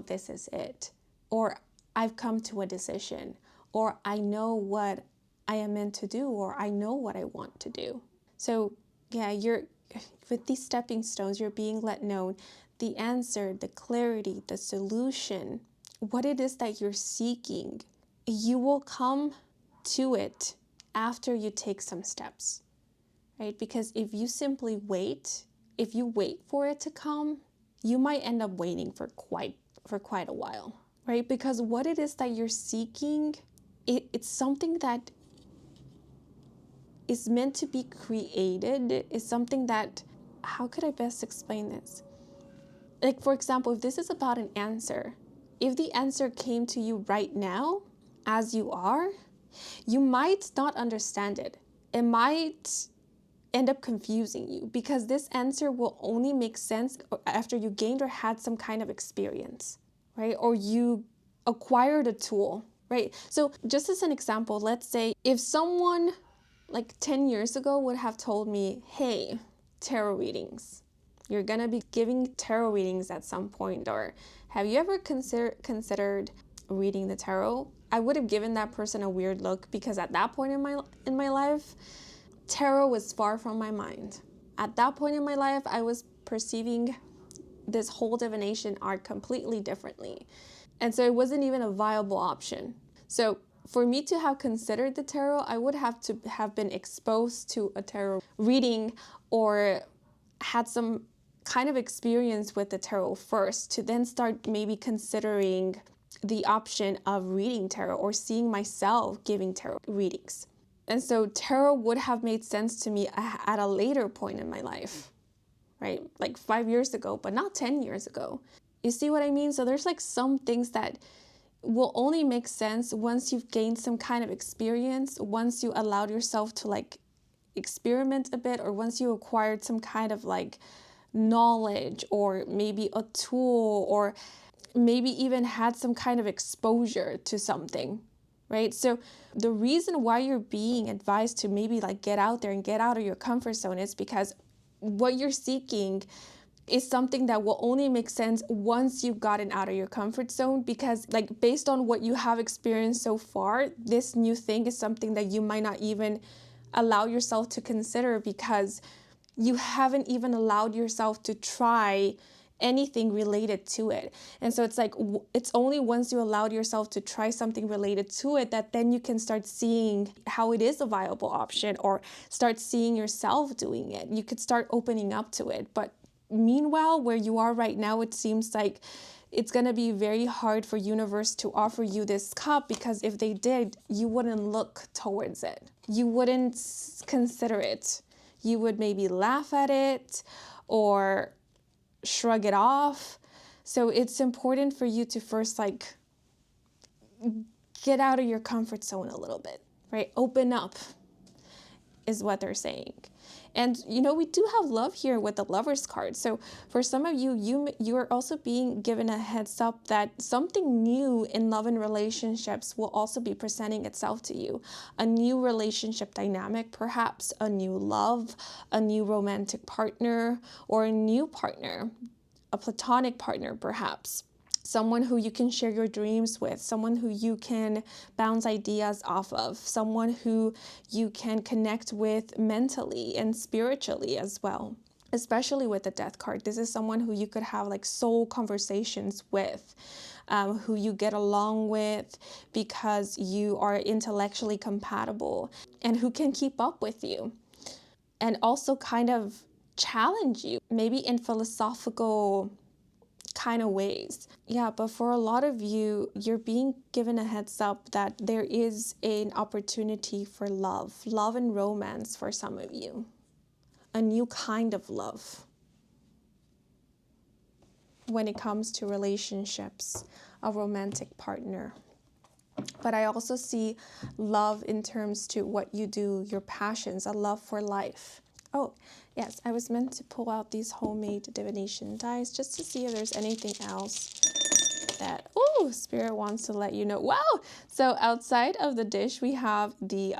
this is it. Or I've come to a decision, or I know what I am meant to do, or I know what I want to do. So yeah, with these stepping stones, you're being let know the answer, the clarity, the solution, what it is that you're seeking. You will come to it after you take some steps, right? Because if you simply wait, if you wait for it to come, you might end up waiting for quite a while, right? Because what it is that you're seeking, it's something that is meant to be created is something that, how could I best explain this? Like, for example, if this is about an answer, if the answer came to you right now, as you are, you might not understand it. It might end up confusing you because this answer will only make sense after you gained or had some kind of experience, right? Or you acquired a tool, right? So just as an example, let's say if someone like 10 years ago would have told me, hey, tarot readings, you're going to be giving tarot readings at some point, or have you ever considered reading the tarot? I would have given that person a weird look because at that point in my life, tarot was far from my mind. At that point in my life, I was perceiving this whole divination art completely differently. And so it wasn't even a viable option. So for me to have considered the tarot, I would have to have been exposed to a tarot reading or had some kind of experience with the tarot first to then start maybe considering the option of reading tarot or seeing myself giving tarot readings. And so tarot would have made sense to me at a later point in my life, right? Like 5 years ago, but not 10 years ago. You see what I mean? So there's like some things that will only make sense once you've gained some kind of experience, once you allowed yourself to like experiment a bit, or once you acquired some kind of like knowledge or maybe a tool, or maybe even had some kind of exposure to something, right? So the reason why you're being advised to maybe like get out there and get out of your comfort zone is because what you're seeking is something that will only make sense once you've gotten out of your comfort zone, because like based on what you have experienced so far, this new thing is something that you might not even allow yourself to consider because you haven't even allowed yourself to try anything related to it. And so it's like, it's only once you allowed yourself to try something related to it that then you can start seeing how it is a viable option, or start seeing yourself doing it. You could start opening up to it. But meanwhile, where you are right now, it seems like it's going to be very hard for universe to offer you this cup, because if they did, you wouldn't look towards it. You wouldn't consider it. You would maybe laugh at it or shrug it off. So it's important for you to first like get out of your comfort zone a little bit, right? Open up is what they're saying. And you know, we do have love here with the Lovers card. So for some of you, you are also being given a heads up that something new in love and relationships will also be presenting itself to you. A new relationship dynamic, perhaps a new love, a new romantic partner, or a new partner, a platonic partner perhaps. Someone who you can share your dreams with, someone who you can bounce ideas off of, someone who you can connect with mentally and spiritually as well. Especially with the Death card, this is someone who you could have like soul conversations with, who you get along with because you are intellectually compatible, and who can keep up with you and also kind of challenge you, maybe in philosophical kind of ways. Yeah, but for a lot of you, you're being given a heads up that there is an opportunity for love and romance for some of you. A new kind of love when it comes to relationships, a romantic partner. But I also see love in terms to what you do, your passions, a love for life. Oh, yes, I was meant to pull out these homemade divination dice just to see if there's anything else that, oh, Spirit wants to let you know. Wow! So outside of the dish, we have the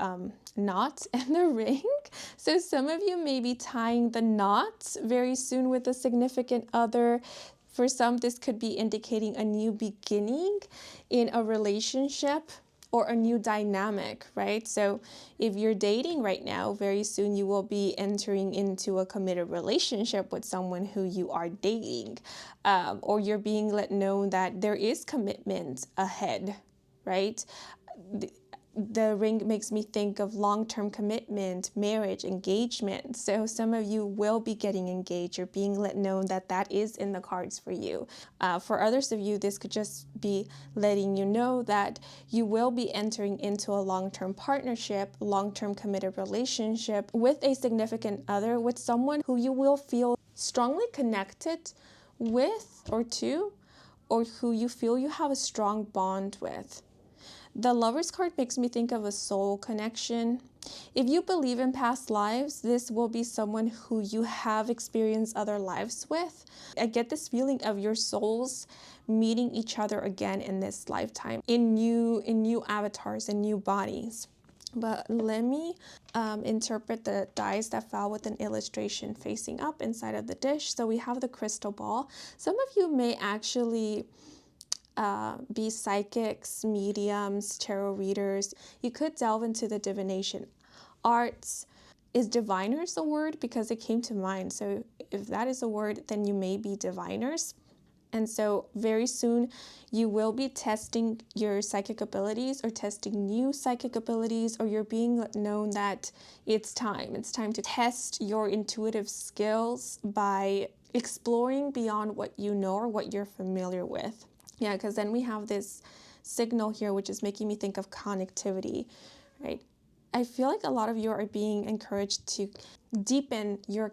knot and the ring. So some of you may be tying the knot very soon with a significant other. For some, this could be indicating a new beginning in a relationship or a new dynamic, right? So if you're dating right now, very soon you will be entering into a committed relationship with someone who you are dating, or you're being let know that there is commitment ahead, right? The ring makes me think of long-term commitment, marriage, engagement. So some of you will be getting engaged or being let know that that is in the cards for you. For others of you, this could just be letting you know that you will be entering into a long-term partnership, long-term committed relationship with a significant other, with someone who you will feel strongly connected with or to, or who you feel you have a strong bond with. The Lover's card makes me think of a soul connection. If you believe in past lives, this will be someone who you have experienced other lives with. I get this feeling of your souls meeting each other again in this lifetime, in new avatars and new bodies. But let me interpret the dice that fell with an illustration facing up inside of the dish. So we have the crystal ball. Some of you may actually be psychics, mediums, tarot readers. You could delve into the divination arts. Is diviners a word? Because it came to mind. So if that is a word, then you may be diviners. And so very soon you will be testing your psychic abilities or testing new psychic abilities, or you're being known that it's time. It's time to test your intuitive skills by exploring beyond what you know or what you're familiar with. Yeah, because then we have this signal here, which is making me think of connectivity, right? I feel like a lot of you are being encouraged to deepen your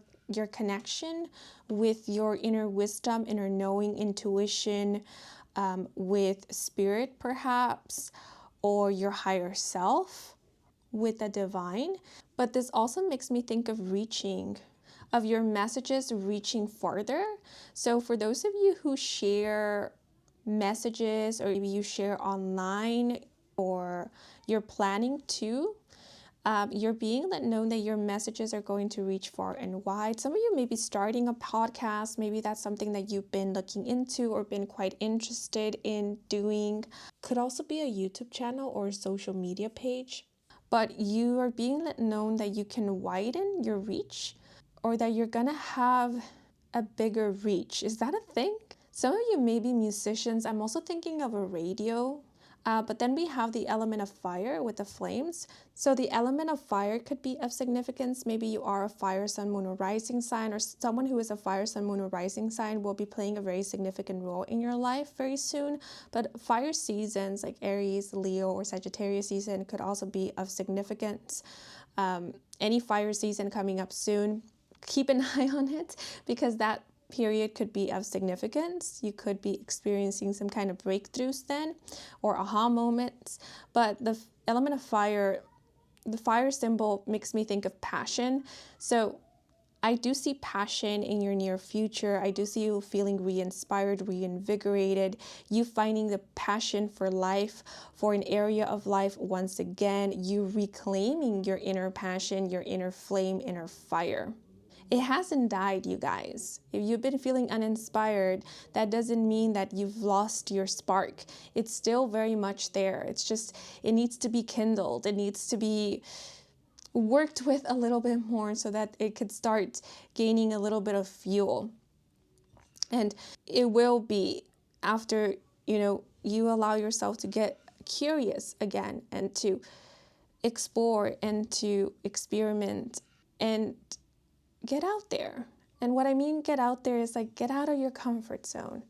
connection with your inner wisdom, inner knowing, intuition, with spirit perhaps, or your higher self, with the divine. But this also makes me think of reaching, of your messages reaching farther. So for those of you who share messages, or maybe you share online, or you're planning to, you're being let know that your messages are going to reach far and wide. Some of you may be starting a podcast. Maybe that's something that you've been looking into or been quite interested in doing. Could also be a YouTube channel or a social media page. But you are being let know that you can widen your reach, or that you're gonna have a bigger reach. Is that a thing? Some of you may be musicians. I'm also thinking of a radio. But then we have the element of fire with the flames. So the element of fire could be of significance. Maybe you are a fire, sun, moon, or rising sign, or someone who is a fire, sun, moon, or rising sign will be playing a very significant role in your life very soon. But fire seasons like Aries, Leo, or Sagittarius season could also be of significance. Any fire season coming up soon, keep an eye on it, because that period could be of significance. You could be experiencing some kind of breakthroughs then, or aha moments. But the element of fire, the fire symbol makes me think of passion. So I do see passion in your near future. I do see you feeling re-inspired, reinvigorated, you finding the passion for life, for an area of life once again, you reclaiming your inner passion, your inner flame, inner fire. It hasn't died, you guys. If you've been feeling uninspired, that doesn't mean that you've lost your spark. It's still very much there. It's just, it needs to be kindled. It needs to be worked with a little bit more so that it could start gaining a little bit of fuel. And it will be after, you allow yourself to get curious again and to explore and to experiment and get out there. And what I mean get out there is like, get out of your comfort zone.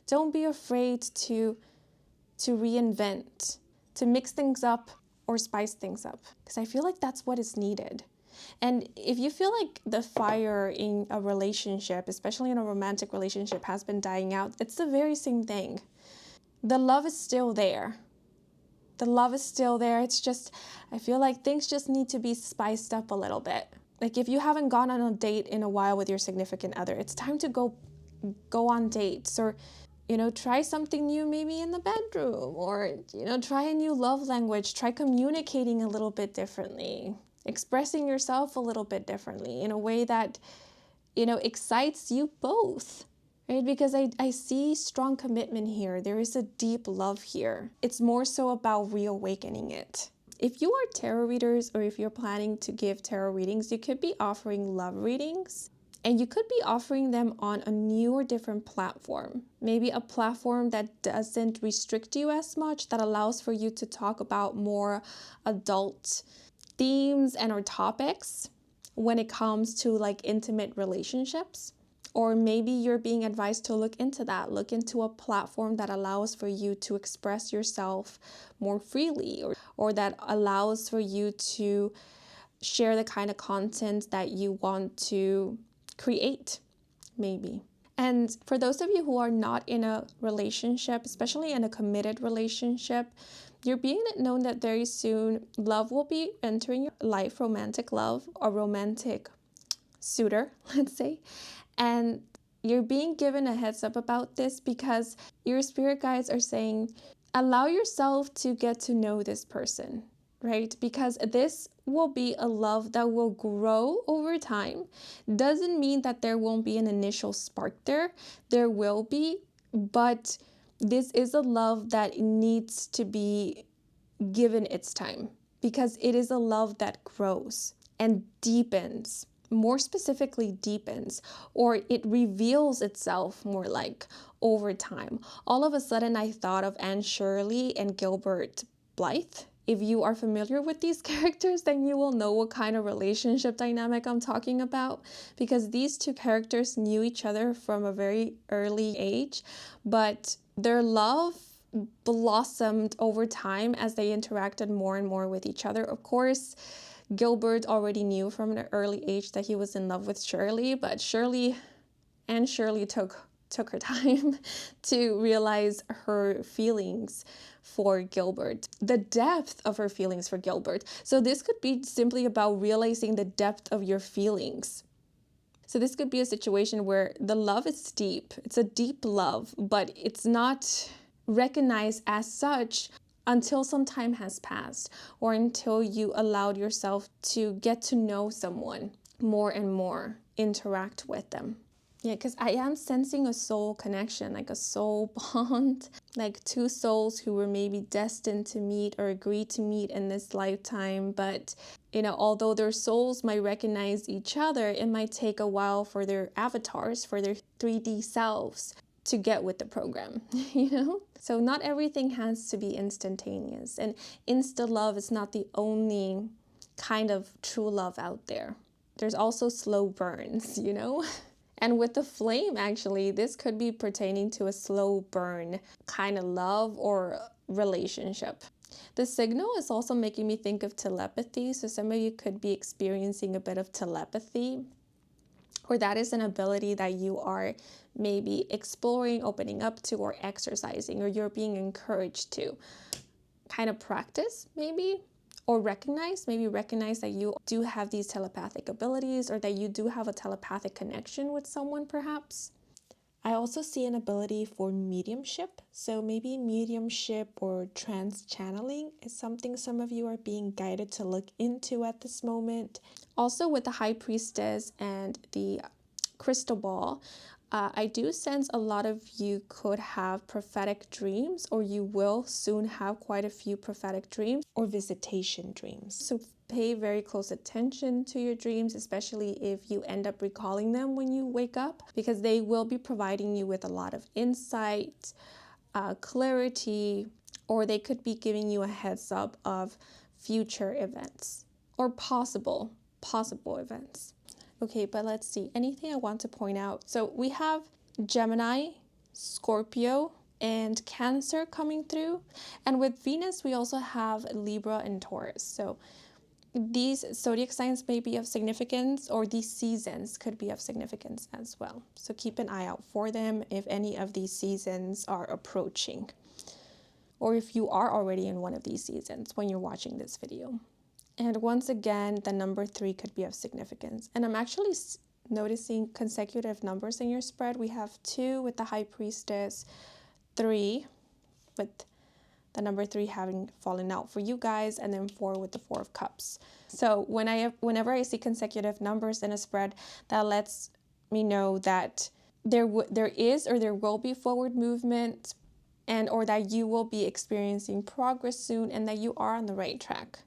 Don't be afraid to reinvent, to mix things up or spice things up, because I feel like that's what is needed. And if you feel like the fire in a relationship, especially in a romantic relationship, has been dying out, it's the very same thing. The love is still there. The love is still there. It's just, I feel like things just need to be spiced up a little bit. Like if you haven't gone on a date in a while with your significant other, it's time to go on dates, or, try something new maybe in the bedroom, or, try a new love language, try communicating a little bit differently, expressing yourself a little bit differently in a way that, excites you both. Right? Because I see strong commitment here. There is a deep love here. It's more so about reawakening it. If you are tarot readers, or if you're planning to give tarot readings, you could be offering love readings. And you could be offering them on a new or different platform, maybe a platform that doesn't restrict you as much, that allows for you to talk about more adult themes and or topics when it comes to like intimate relationships. Or maybe you're being advised to look into that, look into a platform that allows for you to express yourself more freely, or that allows for you to share the kind of content that you want to create, maybe. And for those of you who are not in a relationship, especially in a committed relationship, you're being known that very soon love will be entering your life, romantic love, or romantic suitor, let's say. And you're being given a heads up about this because your spirit guides are saying, allow yourself to get to know this person, right? Because this will be a love that will grow over time. Doesn't mean that there won't be an initial spark there. There will be, but this is a love that needs to be given its time, because it is a love that grows and deepens, more specifically deepens, or it reveals itself more like over time. All of a sudden, I thought of Anne Shirley and Gilbert Blythe. If you are familiar with these characters, then you will know what kind of relationship dynamic I'm talking about, because these two characters knew each other from a very early age, but their love blossomed over time as they interacted more and more with each other. Of course, Gilbert already knew from an early age that he was in love with Shirley, but Shirley took her time to realize her feelings for Gilbert, the depth of her feelings for Gilbert. So this could be simply about realizing the depth of your feelings. So this could be a situation where the love is deep. It's a deep love, but it's not recognized as such until some time has passed, or until you allowed yourself to get to know someone more and more, interact with them. Yeah, because I am sensing a soul connection, like a soul bond, like two souls who were maybe destined to meet or agreed to meet in this lifetime. But, although their souls might recognize each other, it might take a while for their avatars, for their 3D selves to get with the program, So not everything has to be instantaneous. And insta love is not the only kind of true love out there. There's also slow burns, And with the flame, actually, this could be pertaining to a slow burn kind of love or relationship. The signal is also making me think of telepathy. So some of you could be experiencing a bit of telepathy, or that is an ability that you are maybe exploring, opening up to, or exercising, or you're being encouraged to kind of practice maybe, or recognize that you do have these telepathic abilities, or that you do have a telepathic connection with someone perhaps. I also see an ability for mediumship. So maybe mediumship or trance channeling is something some of you are being guided to look into at this moment. Also with the High Priestess and the crystal ball, I do sense a lot of you could have prophetic dreams, or you will soon have quite a few prophetic dreams or visitation dreams. So pay very close attention to your dreams, especially if you end up recalling them when you wake up, because they will be providing you with a lot of insight, clarity, or they could be giving you a heads up of future events or possible events. Okay, but let's see. Anything I want to point out? So we have Gemini, Scorpio, and Cancer coming through. And with Venus, we also have Libra and Taurus. So these zodiac signs may be of significance, or these seasons could be of significance as well. So keep an eye out for them if any of these seasons are approaching, or if you are already in one of these seasons when you're watching this video. And once again, the number 3 could be of significance. And I'm actually noticing consecutive numbers in your spread. We have 2 with the High Priestess, 3 with the number 3 having fallen out for you guys, and then 4 with the 4 of Cups. So whenever I see consecutive numbers in a spread, that lets me know that there is or there will be forward movement, and or that you will be experiencing progress soon, and that you are on the right track.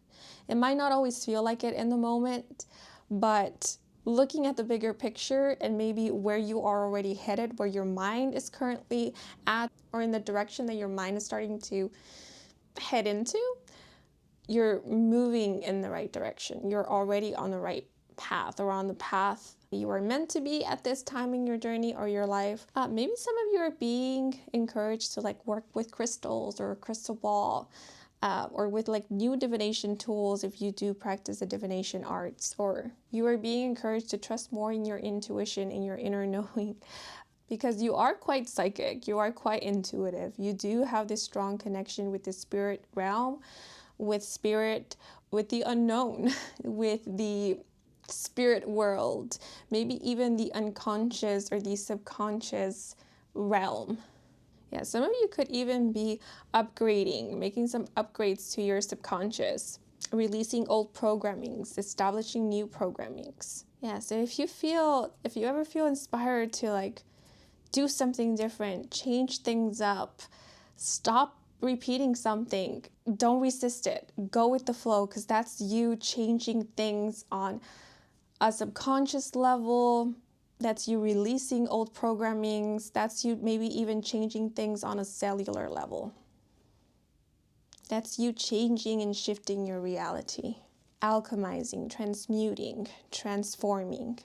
It might not always feel like it in the moment, but looking at the bigger picture and maybe where you are already headed, where your mind is currently at, or in the direction that your mind is starting to head into, you're moving in the right direction. You're already on the right path, or on the path you are meant to be at this time in your journey or your life. Maybe some of you are being encouraged to like work with crystals or a crystal ball, or with like new divination tools if you do practice the divination arts, or you are being encouraged to trust more in your intuition, in your inner knowing, because you are quite psychic, you are quite intuitive. You do have this strong connection with the spirit realm, with spirit, with the unknown, with the spirit world, maybe even the unconscious or the subconscious realm. Yeah, some of you could even be upgrading, making some upgrades to your subconscious, releasing old programmings, establishing new programmings. Yeah, so if you ever feel inspired to like do something different, change things up, stop repeating something, don't resist it. Go with the flow, because that's you changing things on a subconscious level. That's you releasing old programmings. That's you maybe even changing things on a cellular level. That's you changing and shifting your reality. Alchemizing, transmuting, transforming.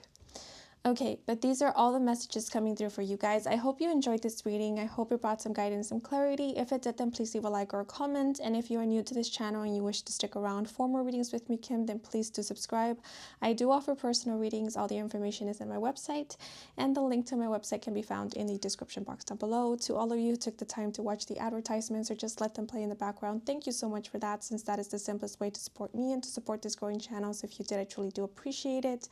Okay, but these are all the messages coming through for you guys. I hope you enjoyed this reading. I hope it brought some guidance and clarity. If it did, then please leave a like or a comment. And if you are new to this channel and you wish to stick around for more readings with me, Kim, then please do subscribe. I do offer personal readings. All the information is on my website, and the link to my website can be found in the description box down below. To all of you who took the time to watch the advertisements or just let them play in the background, thank you so much for that, since that is the simplest way to support me and to support this growing channel. So if you did, I truly do appreciate it.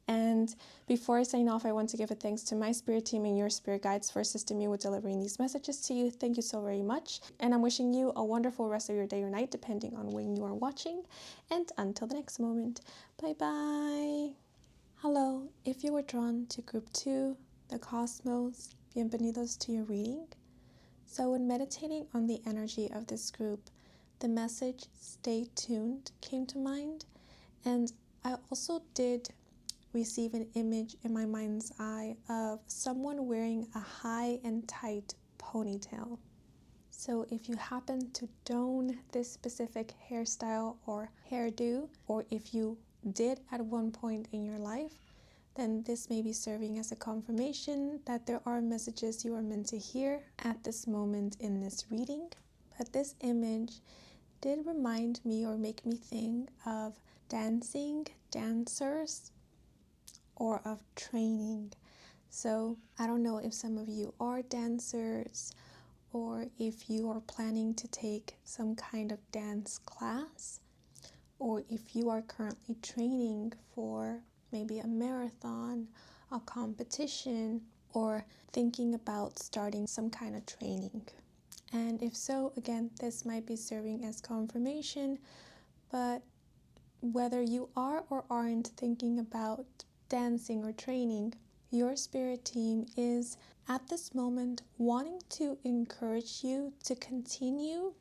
And before I sign off, I want to give a thanks to my spirit team and your spirit guides for assisting me with delivering these messages to you. Thank you so very much. And I'm wishing you a wonderful rest of your day or night, depending on when you are watching. And until the next moment, bye-bye. Hello, if you were drawn to group 2, the cosmos, bienvenidos to your reading. So when meditating on the energy of this group, the message "stay tuned" came to mind. And I also did receive an image in my mind's eye of someone wearing a high and tight ponytail. So if you happen to don this specific hairstyle or hairdo, or if you did at one point in your life, then this may be serving as a confirmation that there are messages you are meant to hear at this moment in this reading. But this image did remind me or make me think of dancing, dancers, or of training. So I don't know if some of you are dancers, or if you are planning to take some kind of dance class, or if you are currently training for maybe a marathon, a competition, or thinking about starting some kind of training. And if so, again, this might be serving as confirmation. But whether you are or aren't thinking about dancing or training, your spirit team is at this moment wanting to encourage you to continue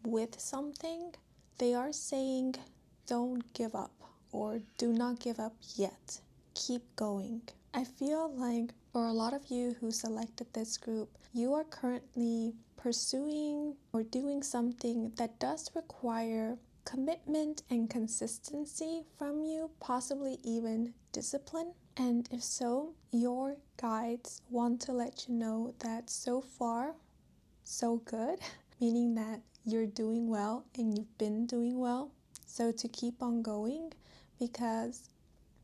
with something. They are saying, don't give up, or do not give up yet. Keep going. I feel like for a lot of you who selected this group, you are currently pursuing or doing something that does require commitment and consistency from you, possibly even discipline. And if so, your guides want to let you know that so far, so good, meaning that you're doing well and you've been doing well. So to keep on going, because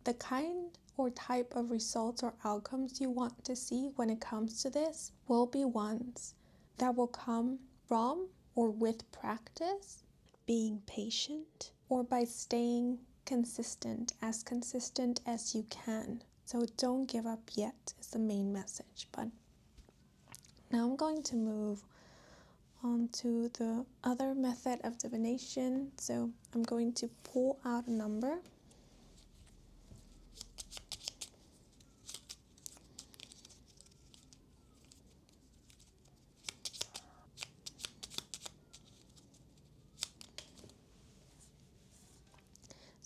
the kind or type of results or outcomes you want to see when it comes to this will be ones that will come from or with practice, being patient, or by staying consistent as you can. So don't give up yet is the main message. But now I'm going to move on to the other method of divination. So I'm going to pull out a number.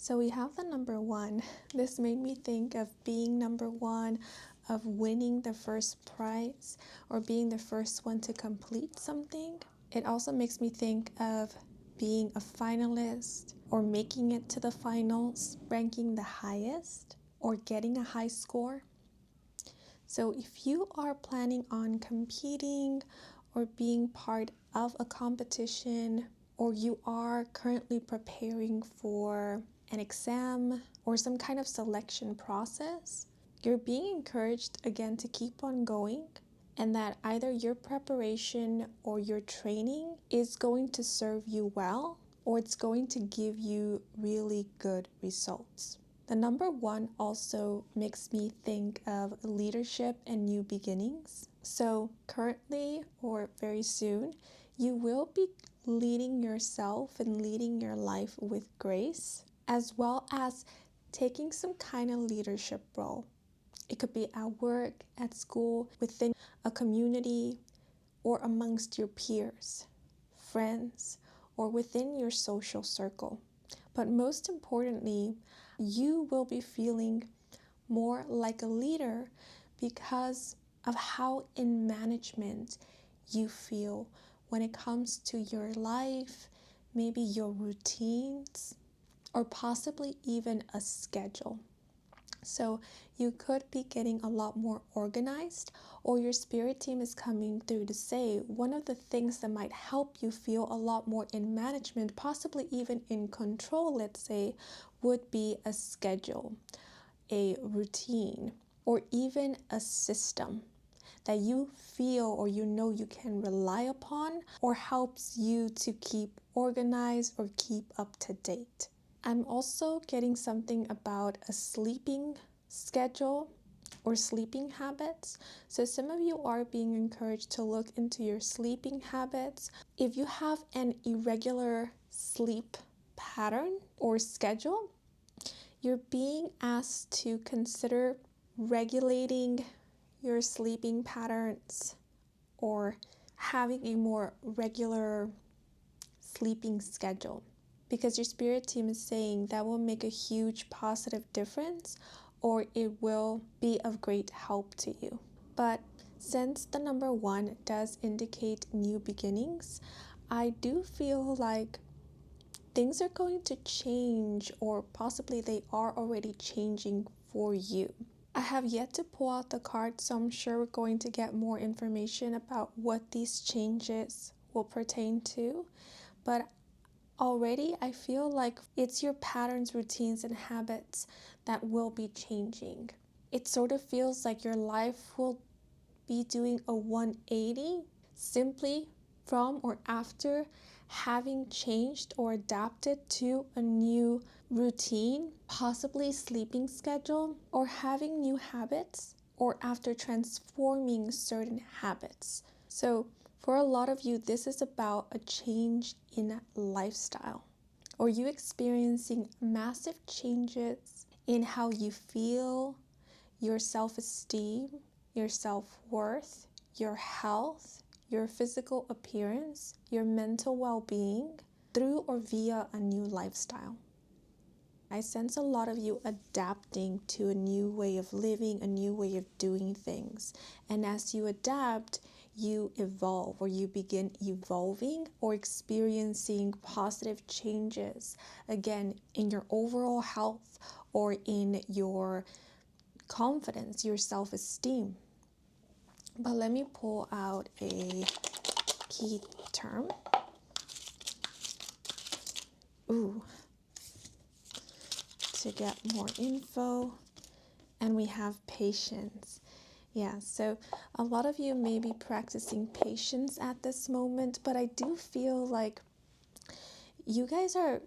So we have the number one. This made me think of being number one, of winning the first prize, or being the first one to complete something. It also makes me think of being a finalist, or making it to the finals, ranking the highest, or getting a high score. So if you are planning on competing or being part of a competition, or you are currently preparing for an exam or some kind of selection process, you're being encouraged again to keep on going, and that either your preparation or your training is going to serve you well, or it's going to give you really good results. The number one also makes me think of leadership and new beginnings. So currently, or very soon, you will be leading yourself and leading your life with grace, as well as taking some kind of leadership role. It could be at work, at school, within a community, or amongst your peers, friends, or within your social circle. But most importantly, you will be feeling more like a leader because of how in management you feel when it comes to your life, maybe your routines, or possibly even a schedule. So you could be getting a lot more organized, or your spirit team is coming through to say one of the things that might help you feel a lot more in management, possibly even in control, let's say, would be a schedule, a routine, or even a system that you feel or you know you can rely upon, or helps you to keep organized or keep up to date. I'm also getting something about a sleeping schedule or sleeping habits. So some of you are being encouraged to look into your sleeping habits. If you have an irregular sleep pattern or schedule, you're being asked to consider regulating your sleeping patterns, or having a more regular sleeping schedule, because your spirit team is saying that will make a huge positive difference, or it will be of great help to you. But since the number one does indicate new beginnings, I do feel like things are going to change, or possibly they are already changing for you. I have yet to pull out the card, so I'm sure we're going to get more information about what these changes will pertain to. But already I feel like it's your patterns, routines, and habits that will be changing. It sort of feels like your life will be doing a 180 simply from or after having changed or adapted to a new routine, possibly sleeping schedule, or having new habits, or after transforming certain habits. So for a lot of you, this is about a change in lifestyle, or you experiencing massive changes in how you feel, your self-esteem, your self-worth, your health, your physical appearance, your mental well-being, through or via a new lifestyle. I sense a lot of you adapting to a new way of living, a new way of doing things. And as you adapt, you evolve, or you begin evolving or experiencing positive changes, again, in your overall health, or in your confidence, your self-esteem. But let me pull out a key term. To get more info. And we have patience. Yeah, so a lot of you may be practicing patience at this moment, but I do feel like you guys are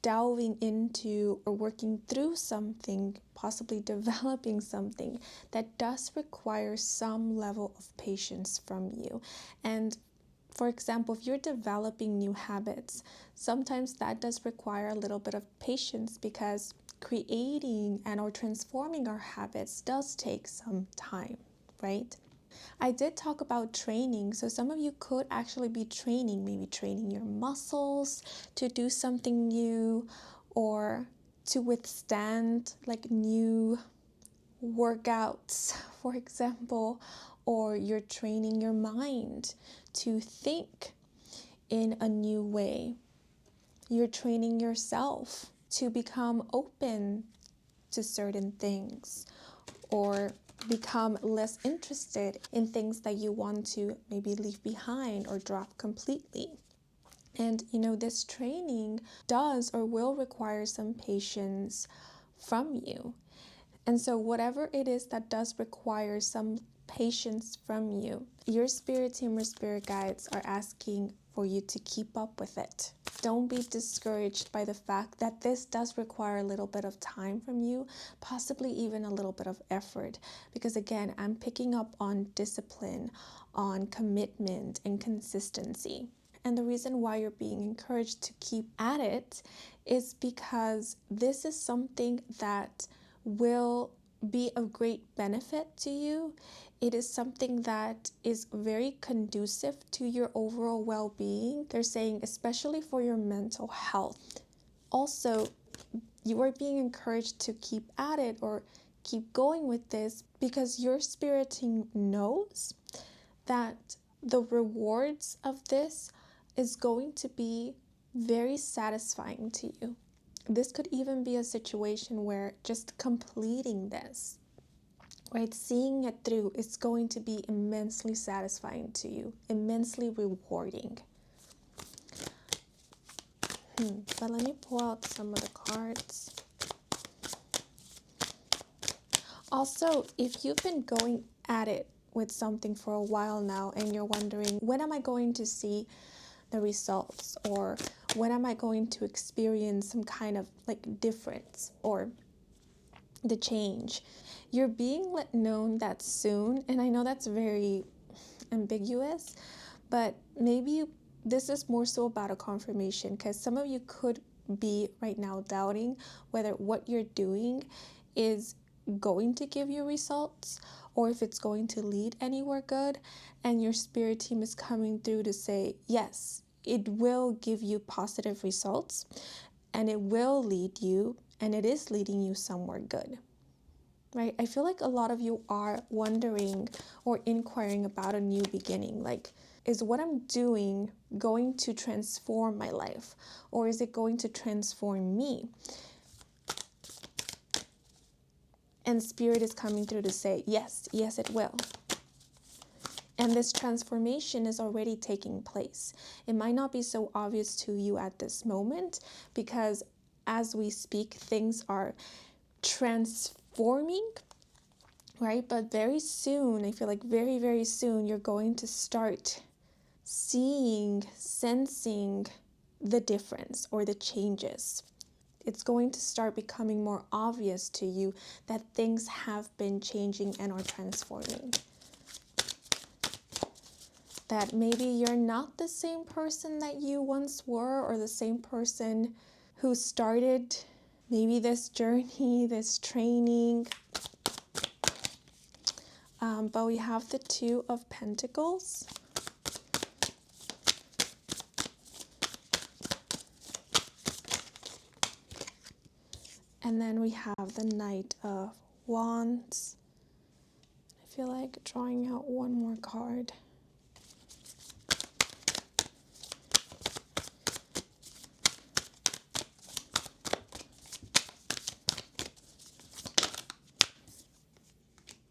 delving into or working through something, possibly developing something that does require some level of patience from you. And for example, if you're developing new habits, sometimes that does require a little bit of patience, because creating and or transforming our habits does take some time, right? I did talk about training, so some of you could actually be training, maybe training your muscles to do something new, or to withstand like new workouts, for example, or you're training your mind to think in a new way. You're training yourself to become open to certain things or become less interested in things that you want to maybe leave behind or drop completely. And this training does or will require some patience from you. And so whatever it is that does require some patience from you, your spirit team or spirit guides are asking for you to keep up with it. Don't be discouraged by the fact that this does require a little bit of time from you, possibly even a little bit of effort. Because again, I'm picking up on discipline, on commitment and consistency. And the reason why you're being encouraged to keep at it is because this is something that will be of great benefit to you. It is something that is very conducive to your overall well-being. They're saying especially for your mental health. Also, you are being encouraged to keep at it or keep going with this because your spirit team knows that the rewards of this is going to be very satisfying to you. This could even be a situation where just completing this, right, seeing it through is going to be immensely satisfying to you, immensely rewarding. But let me pull out some of the cards. Also, if you've been going at it with something for a while now and you're wondering, when am I going to see the results, or when am I going to experience some kind of like difference or the change, you're being let known that soon. And I know that's very ambiguous, but maybe this is more so about a confirmation, because some of you could be right now doubting whether what you're doing is going to give you results or if it's going to lead anywhere good. And your spirit team is coming through to say, yes, it will give you positive results and it will lead you, and it is leading you somewhere good. Right? I feel like a lot of you are wondering or inquiring about a new beginning. Like, is what I'm doing going to transform my life, or is it going to transform me? And Spirit is coming through to say, yes, yes, it will. And this transformation is already taking place. It might not be so obvious to you at this moment because as we speak, things are transforming, right? But very soon, I feel like very, very soon, you're going to start seeing, sensing the difference or the changes. It's going to start becoming more obvious to you that things have been changing and are transforming. That maybe you're not the same person that you once were, or the same person who started maybe this journey, this training. But we have the Two of Pentacles. And then we have the Knight of Wands. I feel like drawing out one more card.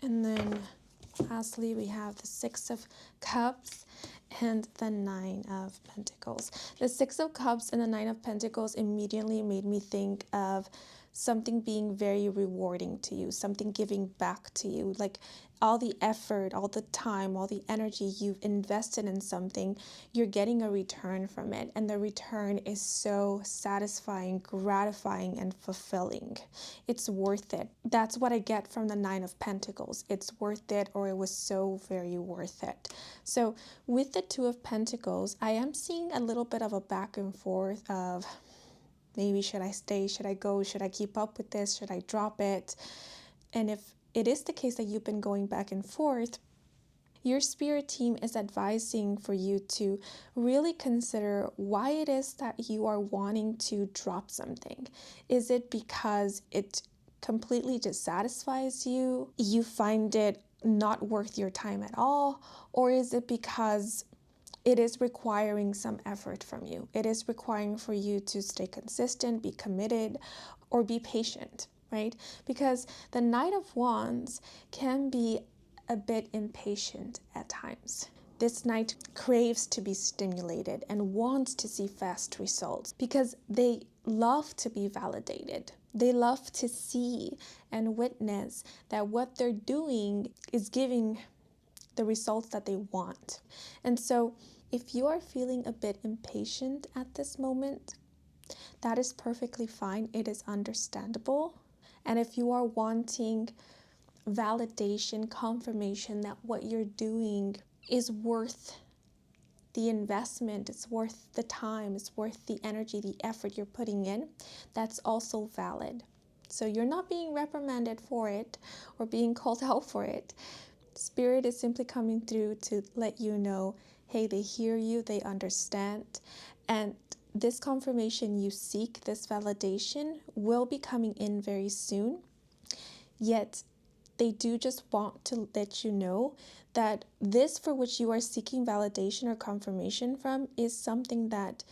And then lastly, we have the Six of Cups and the Nine of Pentacles. The Six of Cups and the Nine of Pentacles immediately made me think of something being very rewarding to you, something giving back to you, like all the effort, all the time, all the energy you've invested in something, you're getting a return from it. And the return is so satisfying, gratifying, and fulfilling. It's worth it. That's what I get from the Nine of Pentacles. It's worth it, or it was so very worth it. So with the Two of Pentacles, I am seeing a little bit of a back and forth of maybe should I stay, should I go, should I keep up with this, should I drop it? And if it is the case that you've been going back and forth, Your spirit team is advising for you to really consider why it is that you are wanting to drop something. Is it because it completely dissatisfies you? You find it not worth your time at all? Or is it because it is requiring some effort from you? It is requiring for you to stay consistent, be committed, or be patient, right? Because the Knight of Wands can be a bit impatient at times. This knight craves to be stimulated and wants to see fast results because they love to be validated. They love to see and witness that what they're doing is giving the results that they want. And so if you are feeling a bit impatient at this moment, that is perfectly fine. It is understandable. And if you are wanting validation, confirmation that what you're doing is worth the investment, it's worth the time, it's worth the energy, the effort you're putting in, that's also valid. So you're not being reprimanded for it or being called out for it. Spirit is simply coming through to let you know, hey, they hear you, they understand, and this confirmation you seek, this validation, will be coming in very soon. Yet they do just want to let you know that this for which you are seeking validation or confirmation from is something that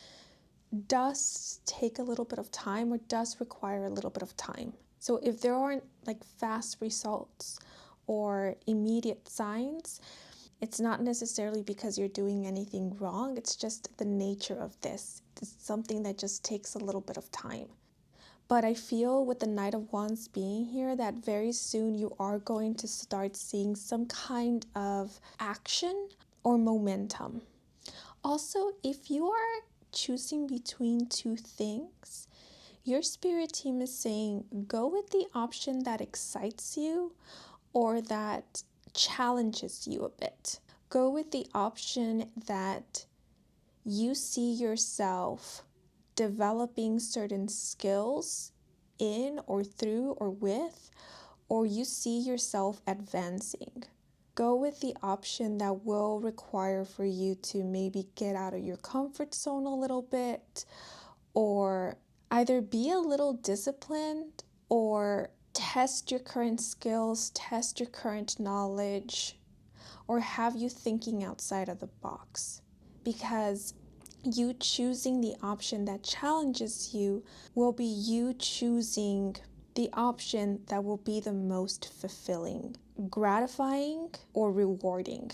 does take a little bit of time or does require a little bit of time. So if there aren't like fast results or immediate signs, it's not necessarily because you're doing anything wrong. It's just the nature of this. It's something that just takes a little bit of time. But I feel with the Knight of Wands being here that very soon you are going to start seeing some kind of action or momentum. Also, if you are choosing between two things, your spirit team is saying go with the option that excites you or that challenges you a bit. Go with the option that you see yourself developing certain skills in or through or with, or you see yourself advancing. Go with the option that will require for you to maybe get out of your comfort zone a little bit, or either be a little disciplined or test your current skills, test your current knowledge, or have you thinking outside of the box. Because you choosing the option that challenges you will be you choosing the option that will be the most fulfilling, gratifying, or rewarding.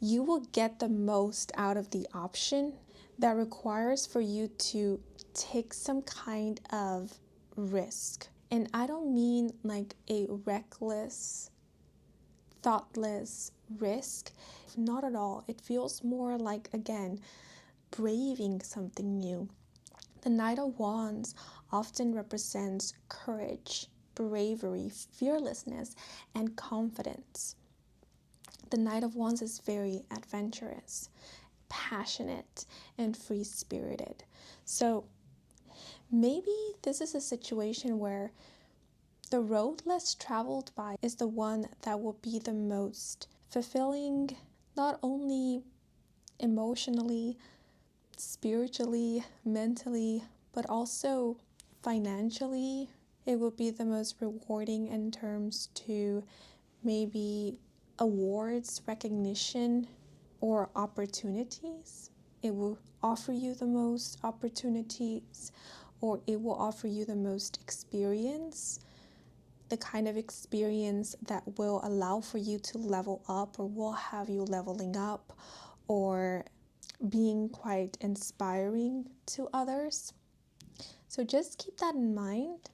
You will get the most out of the option that requires for you to take some kind of risk. And I don't mean like a reckless, thoughtless risk. Not at all. It feels more like, again, braving something new. The Knight of Wands often represents courage, bravery, fearlessness, and confidence. The Knight of Wands is very adventurous, passionate, and free-spirited. So maybe this is a situation where the road less traveled by is the one that will be the most fulfilling, not only emotionally, spiritually, mentally, but also financially. It will be the most rewarding in terms to maybe awards, recognition, or opportunities. It will offer you the most opportunities, or it will offer you the most experience, the kind of experience that will allow for you to level up or will have you leveling up or being quite inspiring to others. So just keep that in mind,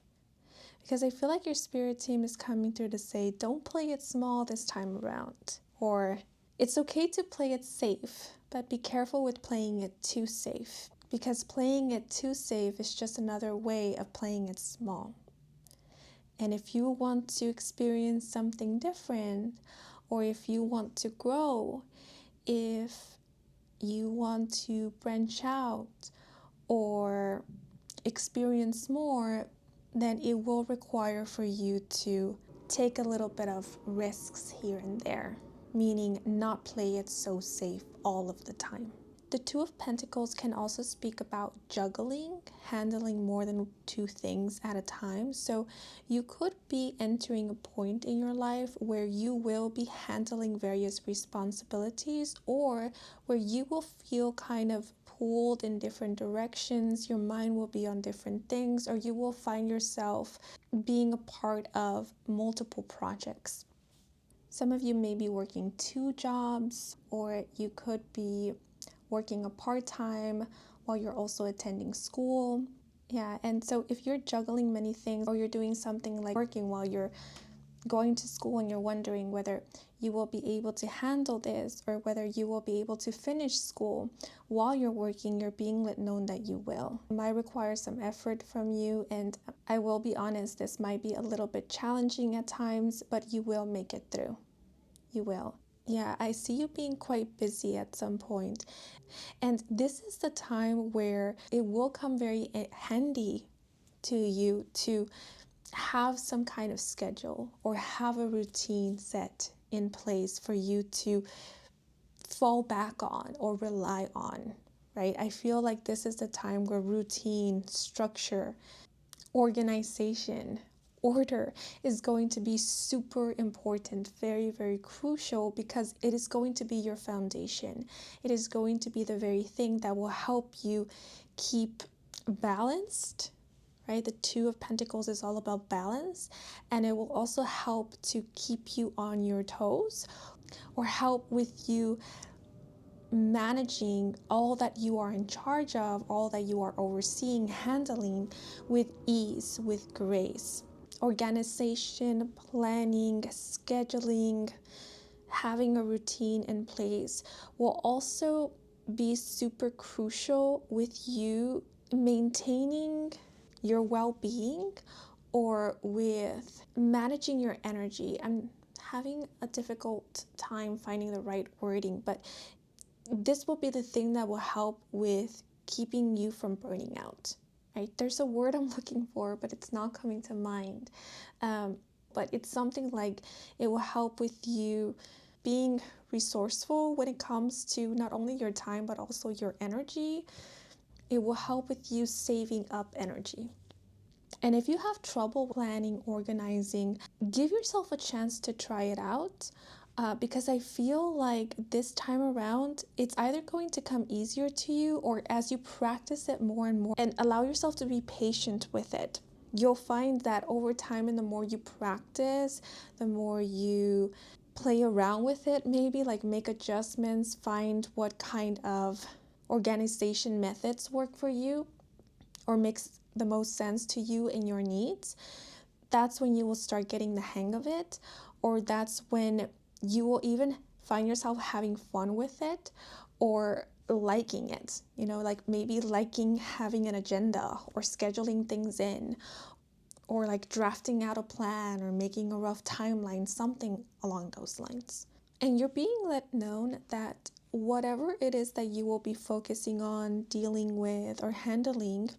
because I feel like your spirit team is coming through to say, don't play it small this time around. Or it's okay to play it safe, but be careful with playing it too safe, because playing it too safe is just another way of playing it small. And if you want to experience something different, or if you want to grow, if you want to branch out or experience more, then it will require for you to take a little bit of risks here and there. meaning not play it so safe all of the time. The Two of Pentacles can also speak about juggling, handling more than two things at a time. So you could be entering a point in your life where you will be handling various responsibilities, or where you will feel kind of pulled in different directions. Your mind will be on different things, or you will find yourself being a part of multiple projects. Some of you may be working 2 jobs, or you could be working a part-time while you're also attending school. Yeah, and so if you're juggling many things, or you're doing something like working while you're going to school and you're wondering whether you will be able to handle this, or whether you will be able to finish school while you're working, you're being let know that you will. It might require some effort from you, and I will be honest, this might be a little bit challenging at times, but you will make it through. You will. Yeah, I see you being quite busy at some point. And this is the time where it will come very handy to you to have some kind of schedule, or have a routine set in place for you to fall back on or rely on, right? I feel like this is the time where routine, structure, organization, order is going to be super important, very, very crucial, because it is going to be your foundation. It is going to be the very thing that will help you keep balanced, right? The Two of Pentacles is all about balance, and it will also help to keep you on your toes, or help with you managing all that you are in charge of, all that you are overseeing, handling with ease, with grace. Organization, planning, scheduling, having a routine in place will also be super crucial with you maintaining your well-being, or with managing your energy. I'm having a difficult time finding the right wording, but this will be the thing that will help with keeping you from burning out, right? There's a word I'm looking for, but it's not coming to mind. But it's something like it will help with you being resourceful when it comes to not only your time, but also your energy. It will help with you saving up energy. And if you have trouble planning, organizing, give yourself a chance to try it out. Because I feel like this time around, it's either going to come easier to you, or as you practice it more and more and allow yourself to be patient with it, you'll find that over time, and the more you practice, the more you play around with it, maybe like make adjustments, find what kind of organization methods work for you, or makes the most sense to you and your needs. That's when you will start getting the hang of it, or that's when you will even find yourself having fun with it, or liking it, like maybe liking having an agenda, or scheduling things in, or like drafting out a plan, or making a rough timeline, something along those lines. And you're being let know that whatever it is that you will be focusing on, dealing with, or handling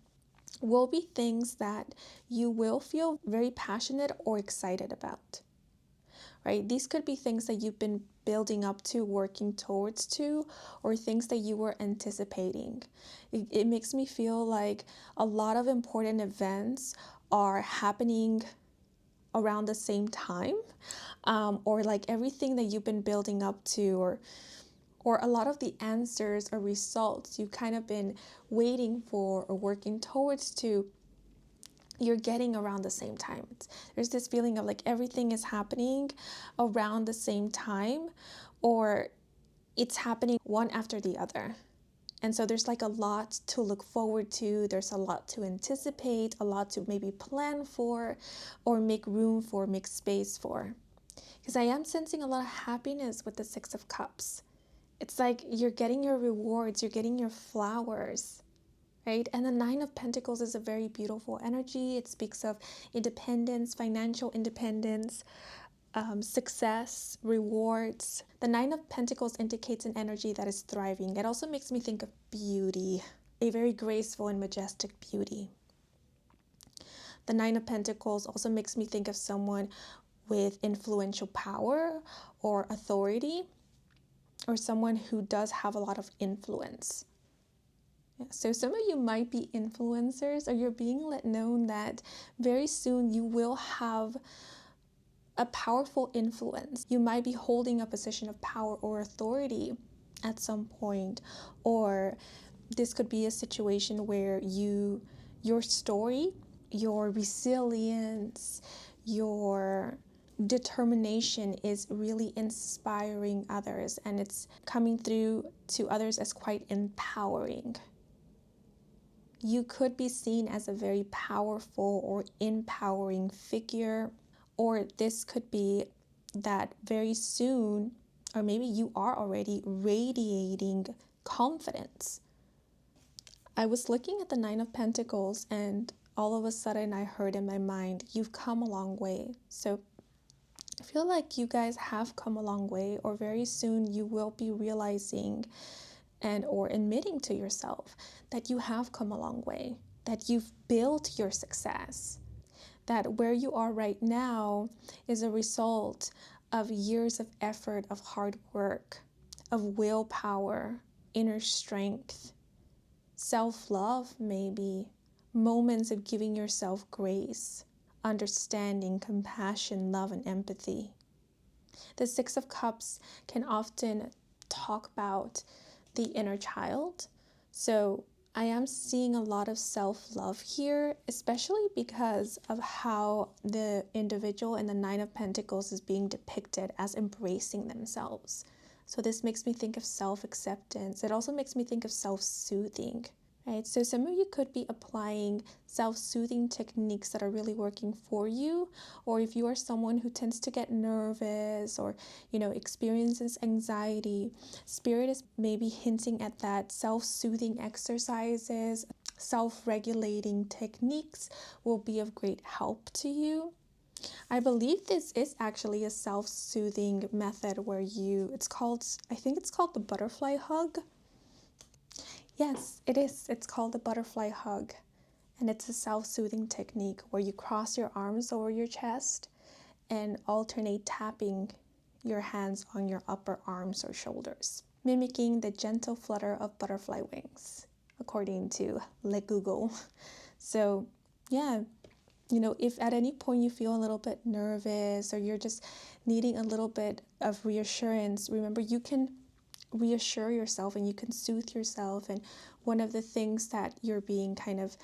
will be things that you will feel very passionate or excited about, right? These could be things that you've been building up to, working towards to, or things that you were anticipating. It makes me feel like a lot of important events are happening around the same time, or like everything that you've been building up to, or a lot of the answers or results you've kind of been waiting for or working towards to, you're getting around the same time. There's this feeling of like everything is happening around the same time, or it's happening one after the other. And so there's like a lot to look forward to. There's a lot to anticipate, a lot to maybe plan for, or make room for, make space for. Because I am sensing a lot of happiness with the Six of Cups. It's like you're getting your rewards, you're getting your flowers, right? And the Nine of Pentacles is a very beautiful energy. It speaks of independence, financial independence, success, rewards. The Nine of Pentacles indicates an energy that is thriving. It also makes me think of beauty, a very graceful and majestic beauty. The Nine of Pentacles also makes me think of someone with influential power or authority, or someone who does have a lot of influence. Yeah, so some of you might be influencers, or you're being let know that very soon you will have a powerful influence. You might be holding a position of power or authority at some point, or this could be a situation where your story, your resilience, your determination is really inspiring others, and it's coming through to others as quite empowering. You could be seen as a very powerful or empowering figure, or this could be that very soon, or maybe you are already radiating confidence. I was looking at the Nine of Pentacles, and all of a sudden I heard in my mind, you've come a long way. So I feel like you guys have come a long way, or very soon you will be realizing and or admitting to yourself that you have come a long way, that you've built your success, that where you are right now is a result of years of effort, of hard work, of willpower, inner strength, self-love, maybe moments of giving yourself grace, understanding, compassion, love, and empathy. The Six of Cups can often talk about the inner child. So I am seeing a lot of self-love here, especially because of how the individual in the Nine of Pentacles is being depicted as embracing themselves. So this makes me think of self-acceptance. It also makes me think of self-soothing, right? So some of you could be applying self-soothing techniques that are really working for you, or if you are someone who tends to get nervous or, experiences anxiety, Spirit is maybe hinting at that self-soothing exercises, self-regulating techniques will be of great help to you. I believe this is actually a self-soothing method where I think it's called the butterfly hug. Yes, it is. It's called the butterfly hug. And it's a self-soothing technique where you cross your arms over your chest and alternate tapping your hands on your upper arms or shoulders, mimicking the gentle flutter of butterfly wings, according to Google. So, yeah. If at any point you feel a little bit nervous or you're just needing a little bit of reassurance, remember you can reassure yourself and you can soothe yourself. And one of the things that you're being kind of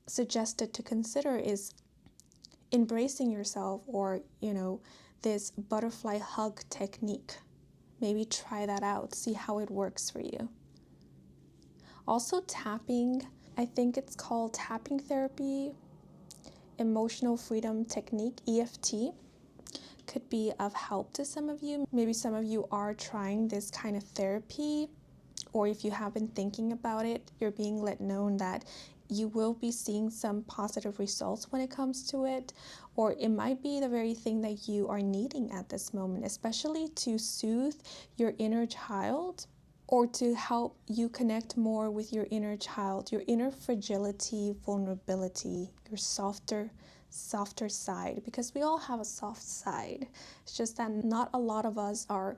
suggested to consider is embracing yourself, or, this butterfly hug technique. Maybe try that out, see how it works for you. Also tapping, I think it's called tapping therapy, emotional freedom technique, EFT, could be of help to some of you. Maybe some of you are trying this kind of therapy, or if you have been thinking about it, you're being let know that you will be seeing some positive results when it comes to it, or it might be the very thing that you are needing at this moment, especially to soothe your inner child, or to help you connect more with your inner child, your inner fragility, vulnerability, your softer side, because we all have a soft side. It's just that not a lot of us are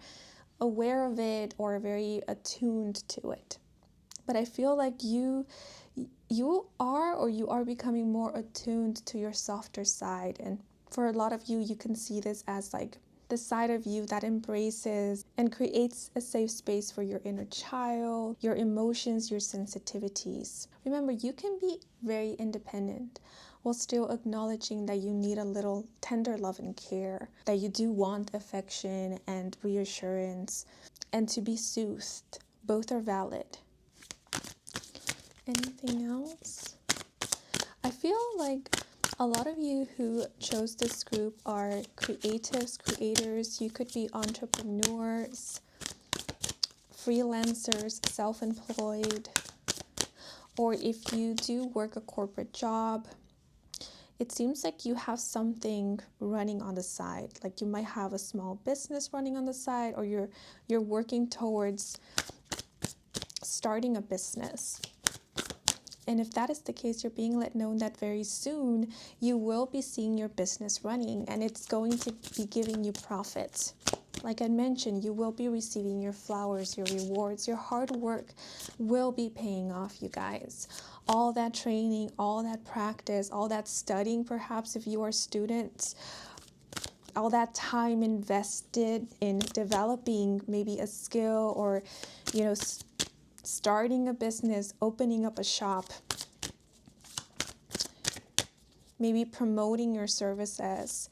aware of it or very attuned to it. But I feel like you are becoming more attuned to your softer side. And for a lot of you, you can see this as like the side of you that embraces and creates a safe space for your inner child, your emotions, your sensitivities. Remember, you can be very independent while still acknowledging that you need a little tender love and care, that you do want affection and reassurance, and to be soothed. Both are valid. Anything else? I feel like a lot of you who chose this group are creatives, creators. You could be entrepreneurs, freelancers, self-employed, or if you do work a corporate job, it seems like you have something running on the side. Like you might have a small business running on the side, or you're working towards starting a business. And if that is the case, you're being let know that very soon you will be seeing your business running and it's going to be giving you profits. Like I mentioned, you will be receiving your flowers, your rewards, your hard work will be paying off, you guys. All that training, all that practice, all that studying, perhaps if you are students, all that time invested in developing maybe a skill or, starting a business, opening up a shop, maybe promoting your services,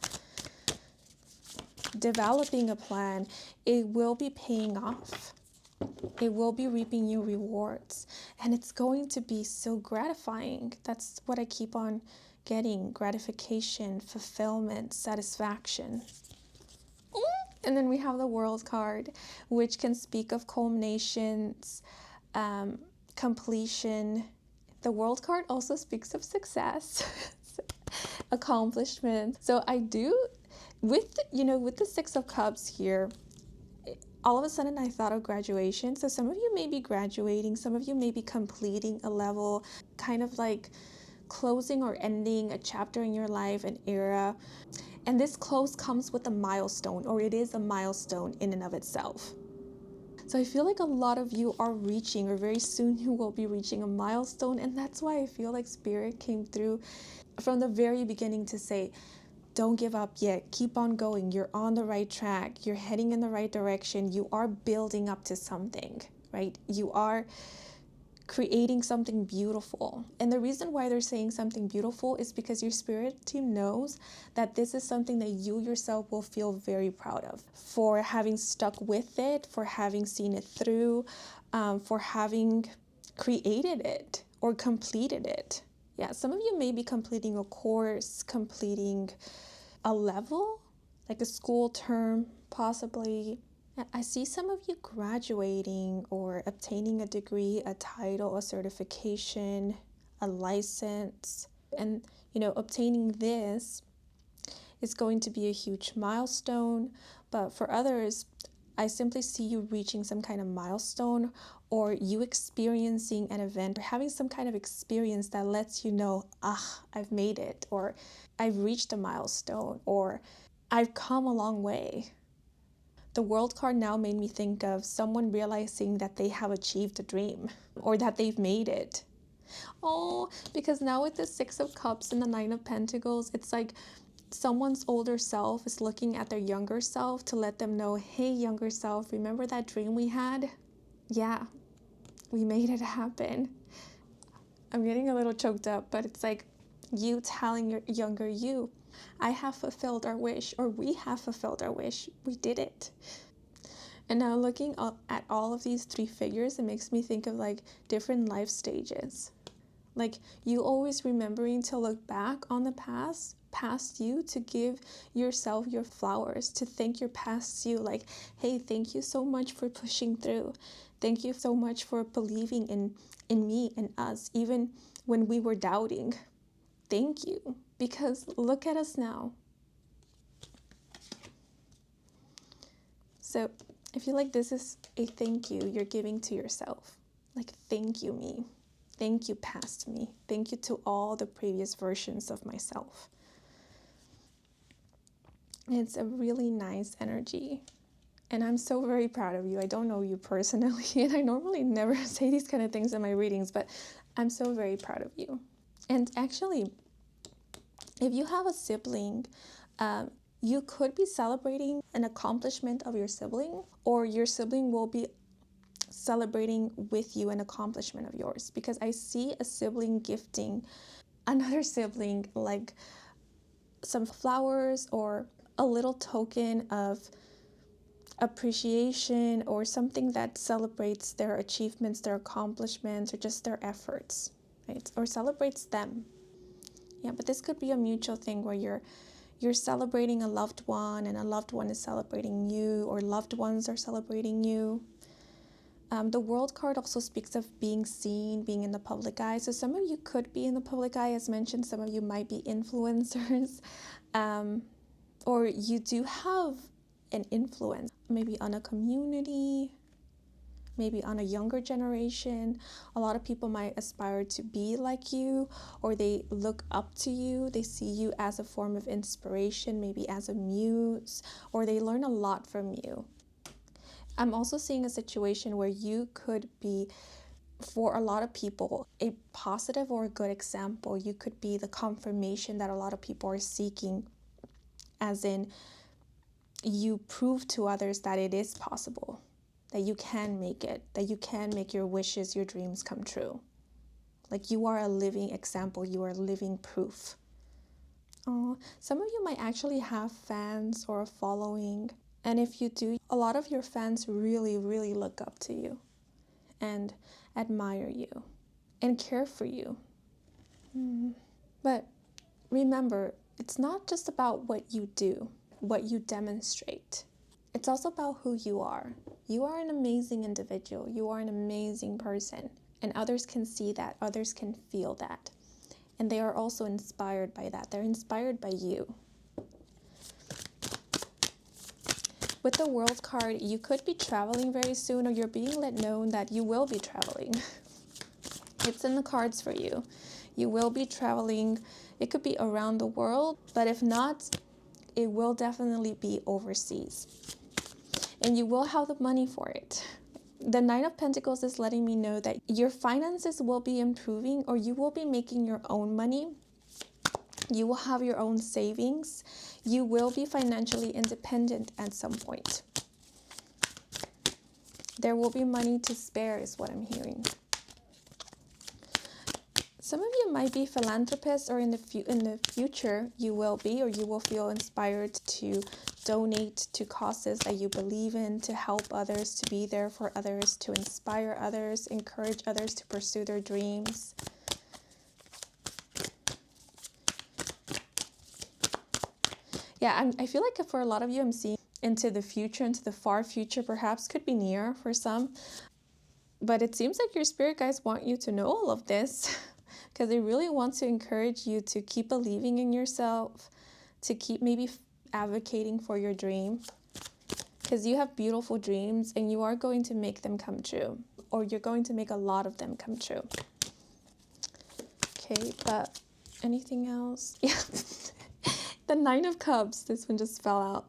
developing a plan, it will be paying off. It will be reaping you rewards. And it's going to be so gratifying. That's what I keep on getting: gratification, fulfillment, satisfaction. And then we have the World card, which can speak of culminations, completion. The World card also speaks of success, accomplishment. So I do, with the Six of Cups here, all of a sudden I thought of graduation. So some of you may be graduating, some of you may be completing a level, kind of like closing or ending a chapter in your life, an era. And this close comes with a milestone, or it is a milestone in and of itself. So I feel like a lot of you are reaching, or very soon you will be reaching, a milestone. And that's why I feel like Spirit came through from the very beginning to say, don't give up yet. Keep on going. You're on the right track. You're heading in the right direction. You are building up to something, right? You are creating something beautiful. And the reason why they're saying something beautiful is because your spirit team knows that this is something that you yourself will feel very proud of, for having stuck with it, for having seen it through, for having created it or completed it. Yeah, some of you may be completing a course, completing a level, like a school term, possibly. I see some of you graduating or obtaining a degree, a title, a certification, a license. And, obtaining this is going to be a huge milestone. But for others, I simply see you reaching some kind of milestone, or you experiencing an event, or having some kind of experience that lets you know, I've made it, or I've reached a milestone, or I've come a long way. The World card now made me think of someone realizing that they have achieved a dream, or that they've made it. Oh, because now with the Six of Cups and the Nine of Pentacles, it's like someone's older self is looking at their younger self to let them know, hey, younger self, remember that dream we had? Yeah, we made it happen. I'm getting a little choked up, but it's like you telling your younger you, I have fulfilled our wish, or we have fulfilled our wish. We did it. And now looking at all of these three figures, it makes me think of like different life stages. Like you always remembering to look back on the past you, to give yourself your flowers, to thank your past you, like, hey, thank you so much for pushing through. Thank you so much for believing in me and us, even when we were doubting. Thank you, because look at us now. So I feel like this is a thank you you're giving to yourself. Like, thank you, me. Thank you, past me. Thank you to all the previous versions of myself. It's a really nice energy. And I'm so very proud of you. I don't know you personally, and I normally never say these kind of things in my readings, but I'm so very proud of you. And actually, if you have a sibling, you could be celebrating an accomplishment of your sibling, or your sibling will be celebrating with you an accomplishment of yours, because I see a sibling gifting another sibling like some flowers or a little token of appreciation, or something that celebrates their achievements, their accomplishments, or just their efforts, right? Or celebrates them. Yeah, but this could be a mutual thing where you're celebrating a loved one, and a loved one is celebrating you, or loved ones are celebrating you. The World card also speaks of being seen, being in the public eye. So some of you could be in the public eye, as mentioned. Some of you might be influencers, or you do have an influence, maybe on a community, maybe on a younger generation. A lot of people might aspire to be like you, or they look up to you. They see you as a form of inspiration, maybe as a muse, or they learn a lot from you. I'm also seeing a situation where you could be, for a lot of people, a positive or a good example. You could be the confirmation that a lot of people are seeking, as in you prove to others that it is possible, that you can make it, that you can make your wishes, your dreams come true. Like, you are a living example, you are living proof. Some of you might actually have fans or a following, and if you do, a lot of your fans really, really look up to you and admire you and care for you. But remember, it's not just about what you do, what you demonstrate. It's also about who you are. You are an amazing individual. You are an amazing person. And others can see that. Others can feel that. And they are also inspired by that. They're inspired by you. With the World card, you could be traveling very soon, or you're being let know that you will be traveling. It's in the cards for you. You will be traveling. It could be around the world, but if not, it will definitely be overseas. And you will have the money for it. The Nine of Pentacles is letting me know that your finances will be improving, or you will be making your own money. You will have your own savings. You will be financially independent at some point. There will be money to spare is what I'm hearing. Some of you might be philanthropists, or in the future you will be, or you will feel inspired to donate to causes that you believe in, to help others, to be there for others, to inspire others, encourage others to pursue their dreams. Yeah, I feel like for a lot of you, I'm seeing into the future, into the far future, perhaps could be near for some. But it seems like your spirit guides want you to know all of this, because they really want to encourage you to keep believing in yourself, to keep maybe advocating for your dream, because you have beautiful dreams and you are going to make them come true, or you're going to make a lot of them come true. Okay, but anything else? Yeah. The Nine of Cups, this one just fell out.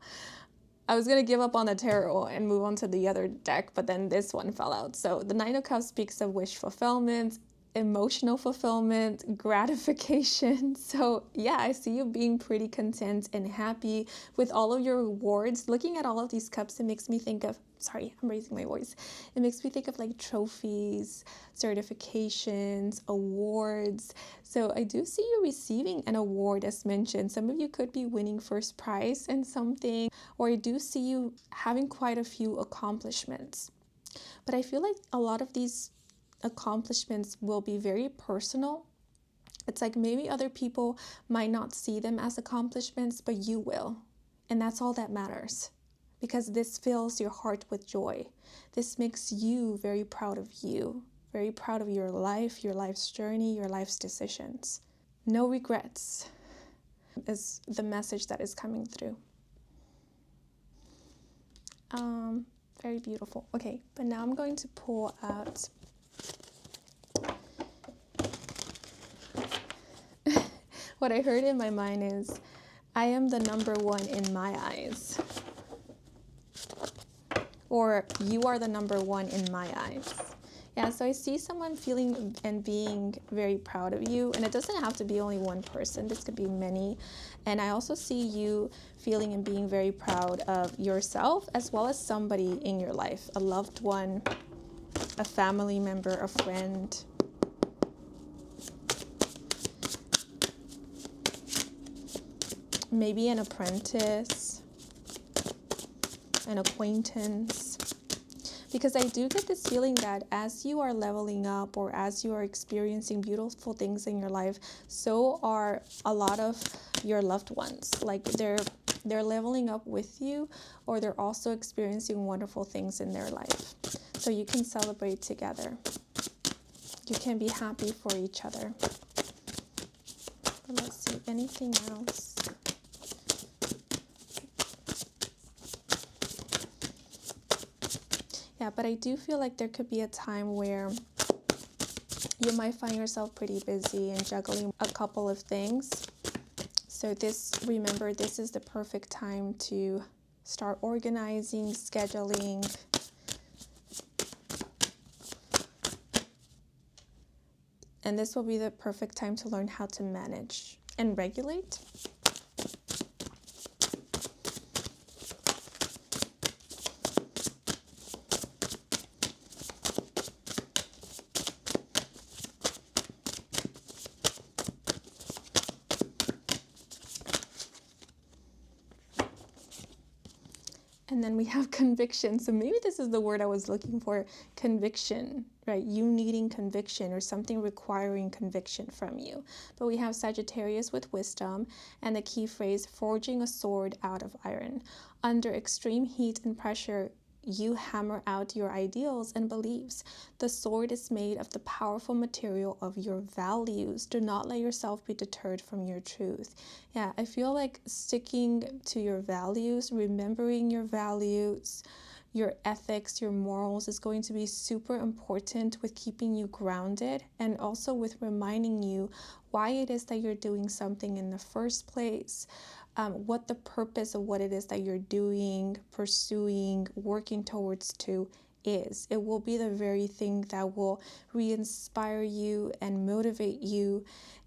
I was going to give up on the tarot and move on to the other deck, but then this one fell out. So the Nine of Cups speaks of wish fulfillment, emotional fulfillment, gratification. So yeah, I see you being pretty content and happy with all of your rewards. Looking at all of these cups, it makes me think of, sorry, I'm raising my voice. It makes me think of like trophies, certifications, awards. So I do see you receiving an award, as mentioned. Some of you could be winning first prize in something, or I do see you having quite a few accomplishments. But I feel like a lot of these accomplishments will be very personal. It's like maybe other people might not see them as accomplishments, but you will. And that's all that matters, because this fills your heart with joy. This makes you very proud of you, very proud of your life, your life's journey, your life's decisions. No regrets is the message that is coming through. Very beautiful. Okay, but now I'm going to pull out what I heard in my mind is, I am the number one in my eyes. Or you are the number one in my eyes. Yeah, so I see someone feeling and being very proud of you. And it doesn't have to be only one person. This could be many. And I also see you feeling and being very proud of yourself, as well as somebody in your life. A loved one, a family member, a friend. Maybe an apprentice, an acquaintance. Because I do get this feeling that as you are leveling up, or as you are experiencing beautiful things in your life, so are a lot of your loved ones. Like they're leveling up with you, or they're also experiencing wonderful things in their life. So you can celebrate together. You can be happy for each other. But let's see, anything else? Yeah, but I do feel like there could be a time where you might find yourself pretty busy and juggling a couple of things. So remember, this is the perfect time to start organizing, scheduling. And this will be the perfect time to learn how to manage and regulate. And then we have conviction. So maybe this is the word I was looking for, conviction, right? You needing conviction or something requiring conviction from you. But we have Sagittarius with wisdom and the key phrase, forging a sword out of iron. Under extreme heat and pressure, you hammer out your ideals and beliefs. The sword is made of the powerful material of your values. Do not let yourself be deterred from your truth. Yeah, I feel like sticking to your values, remembering your values, your ethics, your morals is going to be super important with keeping you grounded and also with reminding you why it is that you're doing something in the first place. What the purpose of what it is that you're doing, pursuing, working towards to is. It will be the very thing that will re-inspire you and motivate you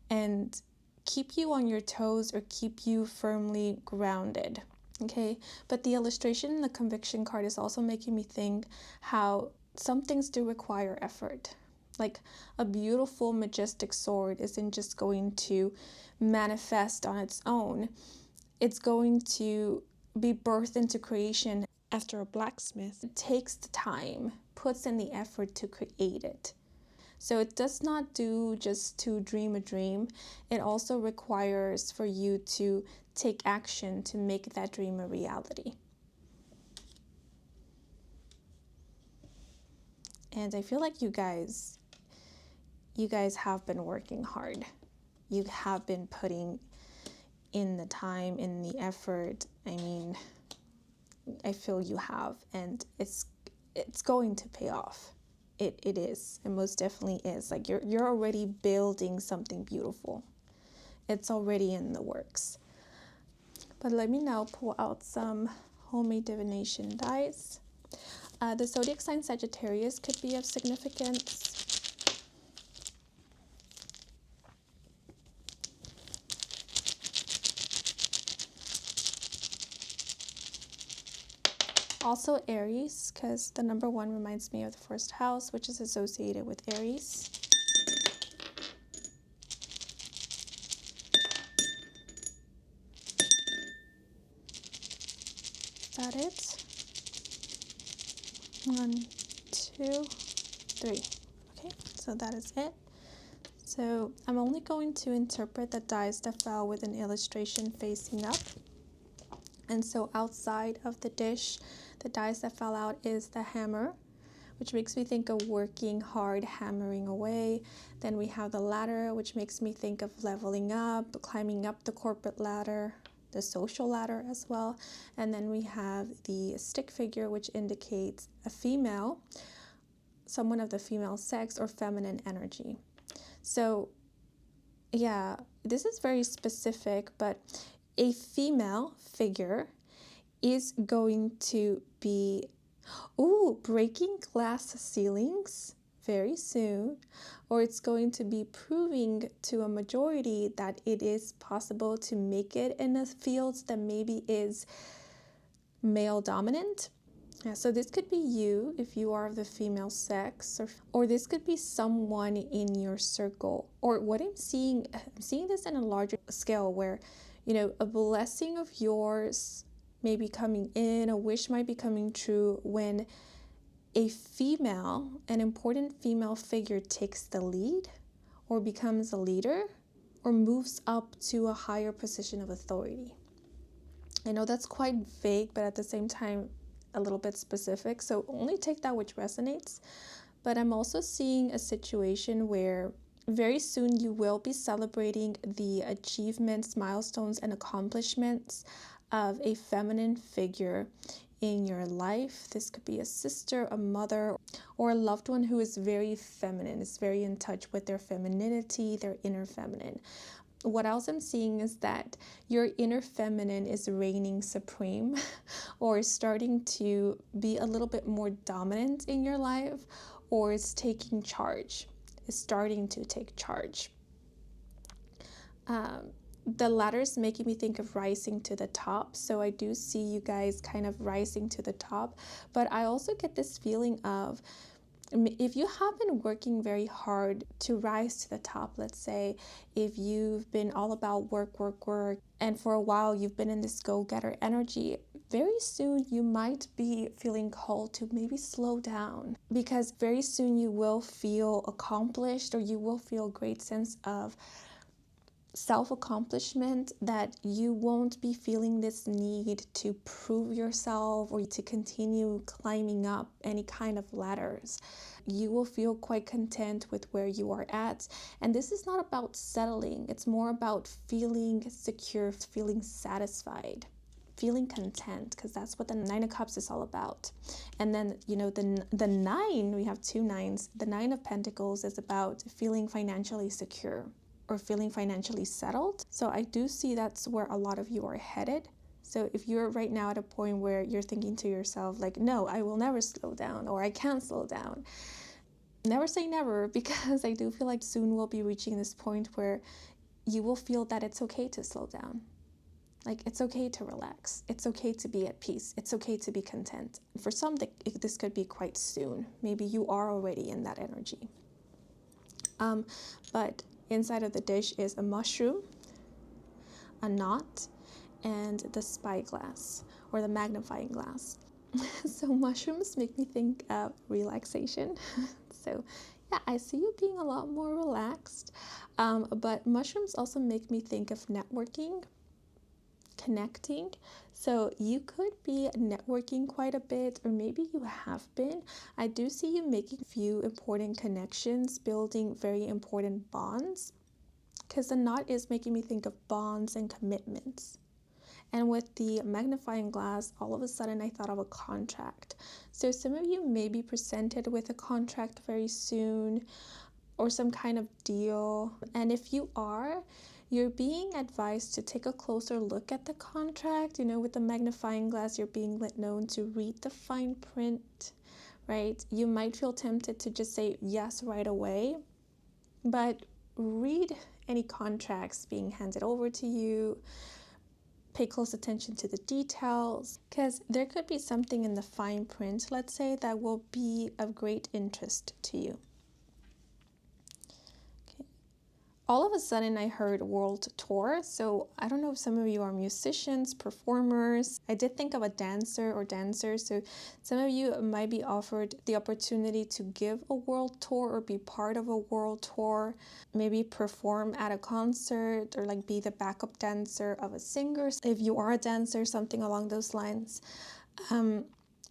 and keep you on your toes or keep you firmly grounded. Okay, but the illustration in the conviction card is also making me think how some things do require effort. Like a beautiful, majestic sword isn't just going to manifest on its own. It's going to be birthed into creation after a blacksmith. It takes the time, puts in the effort to create it. So it does not do just to dream a dream. It also requires for you to take action to make that dream a reality. And I feel like you guys have been working hard. You have been putting in the time, in the effort. I mean, I feel you have, and it's going to pay off. It is. It most definitely is. Like you're already building something beautiful. It's already in the works. But let me now pull out some homemade divination dice. The zodiac sign Sagittarius could be of significance. Also Aries, because the number 1 reminds me of the first house, which is associated with Aries. Is that it? 1, 2, 3. Okay, so that is it. So I'm only going to interpret the dice that fell with an illustration facing up. And so outside of the dish, the dice that fell out is the hammer, which makes me think of working hard, hammering away. Then we have the ladder, which makes me think of leveling up, climbing up the corporate ladder, the social ladder as well. And then we have the stick figure, which indicates a female, someone of the female sex or feminine energy. So yeah, this is very specific, but a female figure is going to be breaking glass ceilings very soon, or it's going to be proving to a majority that it is possible to make it in a field that maybe is male dominant. Yeah, so this could be you if you are of the female sex, or this could be someone in your circle. Or what I'm seeing this in a larger scale where, a blessing of yours may be coming in, a wish might be coming true when a female, an important female figure takes the lead or becomes a leader or moves up to a higher position of authority. I know that's quite vague, but at the same time, a little bit specific. So only take that which resonates. But I'm also seeing a situation where very soon you will be celebrating the achievements, milestones, and accomplishments of a feminine figure in your life. This could be a sister, a mother, or a loved one who is very feminine, is very in touch with their femininity, their inner feminine. What else I'm seeing is that your inner feminine is reigning supreme or starting to be a little bit more dominant in your life, or is taking charge, is starting to take charge. The latter is making me think of rising to the top. So I do see you guys kind of rising to the top, but I also get this feeling of, if you have been working very hard to rise to the top, let's say if you've been all about work, and for a while you've been in this go-getter energy, very soon you might be feeling called to maybe slow down, because very soon you will feel accomplished, or you will feel a great sense of self-accomplishment, that you won't be feeling this need to prove yourself or to continue climbing up any kind of ladders. You will feel quite content with where you are at. And this is not about settling. It's more about feeling secure, feeling satisfied, feeling content, because that's what the Nine of Cups is all about. And then, the nine, we have two nines. The Nine of Pentacles is about feeling financially secure or feeling financially settled. So I do see that's where a lot of you are headed. So if you're right now at a point where you're thinking to yourself, like, no, I will never slow down, or I can't slow down. Never say never, because I do feel like soon we'll be reaching this point where you will feel that it's okay to slow down. Like, it's okay to relax. It's okay to be at peace. It's okay to be content. For some, this could be quite soon. Maybe you are already in that energy. But inside of the dish is a mushroom, a knot, and the spyglass, or the magnifying glass. So mushrooms make me think of relaxation. So yeah, I see you being a lot more relaxed. But mushrooms also make me think of networking, connecting. So you could be networking quite a bit, or maybe you have been. I do see you making a few important connections, building very important bonds, because the knot is making me think of bonds and commitments. And with the magnifying glass, all of a sudden I thought of a contract. So some of you may be presented with a contract very soon, or some kind of deal. And if you are, you're being advised to take a closer look at the contract. With the magnifying glass, you're being let known to read the fine print, right? You might feel tempted to just say yes right away, but read any contracts being handed over to you. Pay close attention to the details, because there could be something in the fine print, let's say, that will be of great interest to you. All of a sudden I heard world tour. So I don't know if some of you are musicians, performers. I did think of a dancer or dancers. So some of you might be offered the opportunity to give a world tour or be part of a world tour. Maybe perform at a concert, or like be the backup dancer of a singer. If you are a dancer, something along those lines. And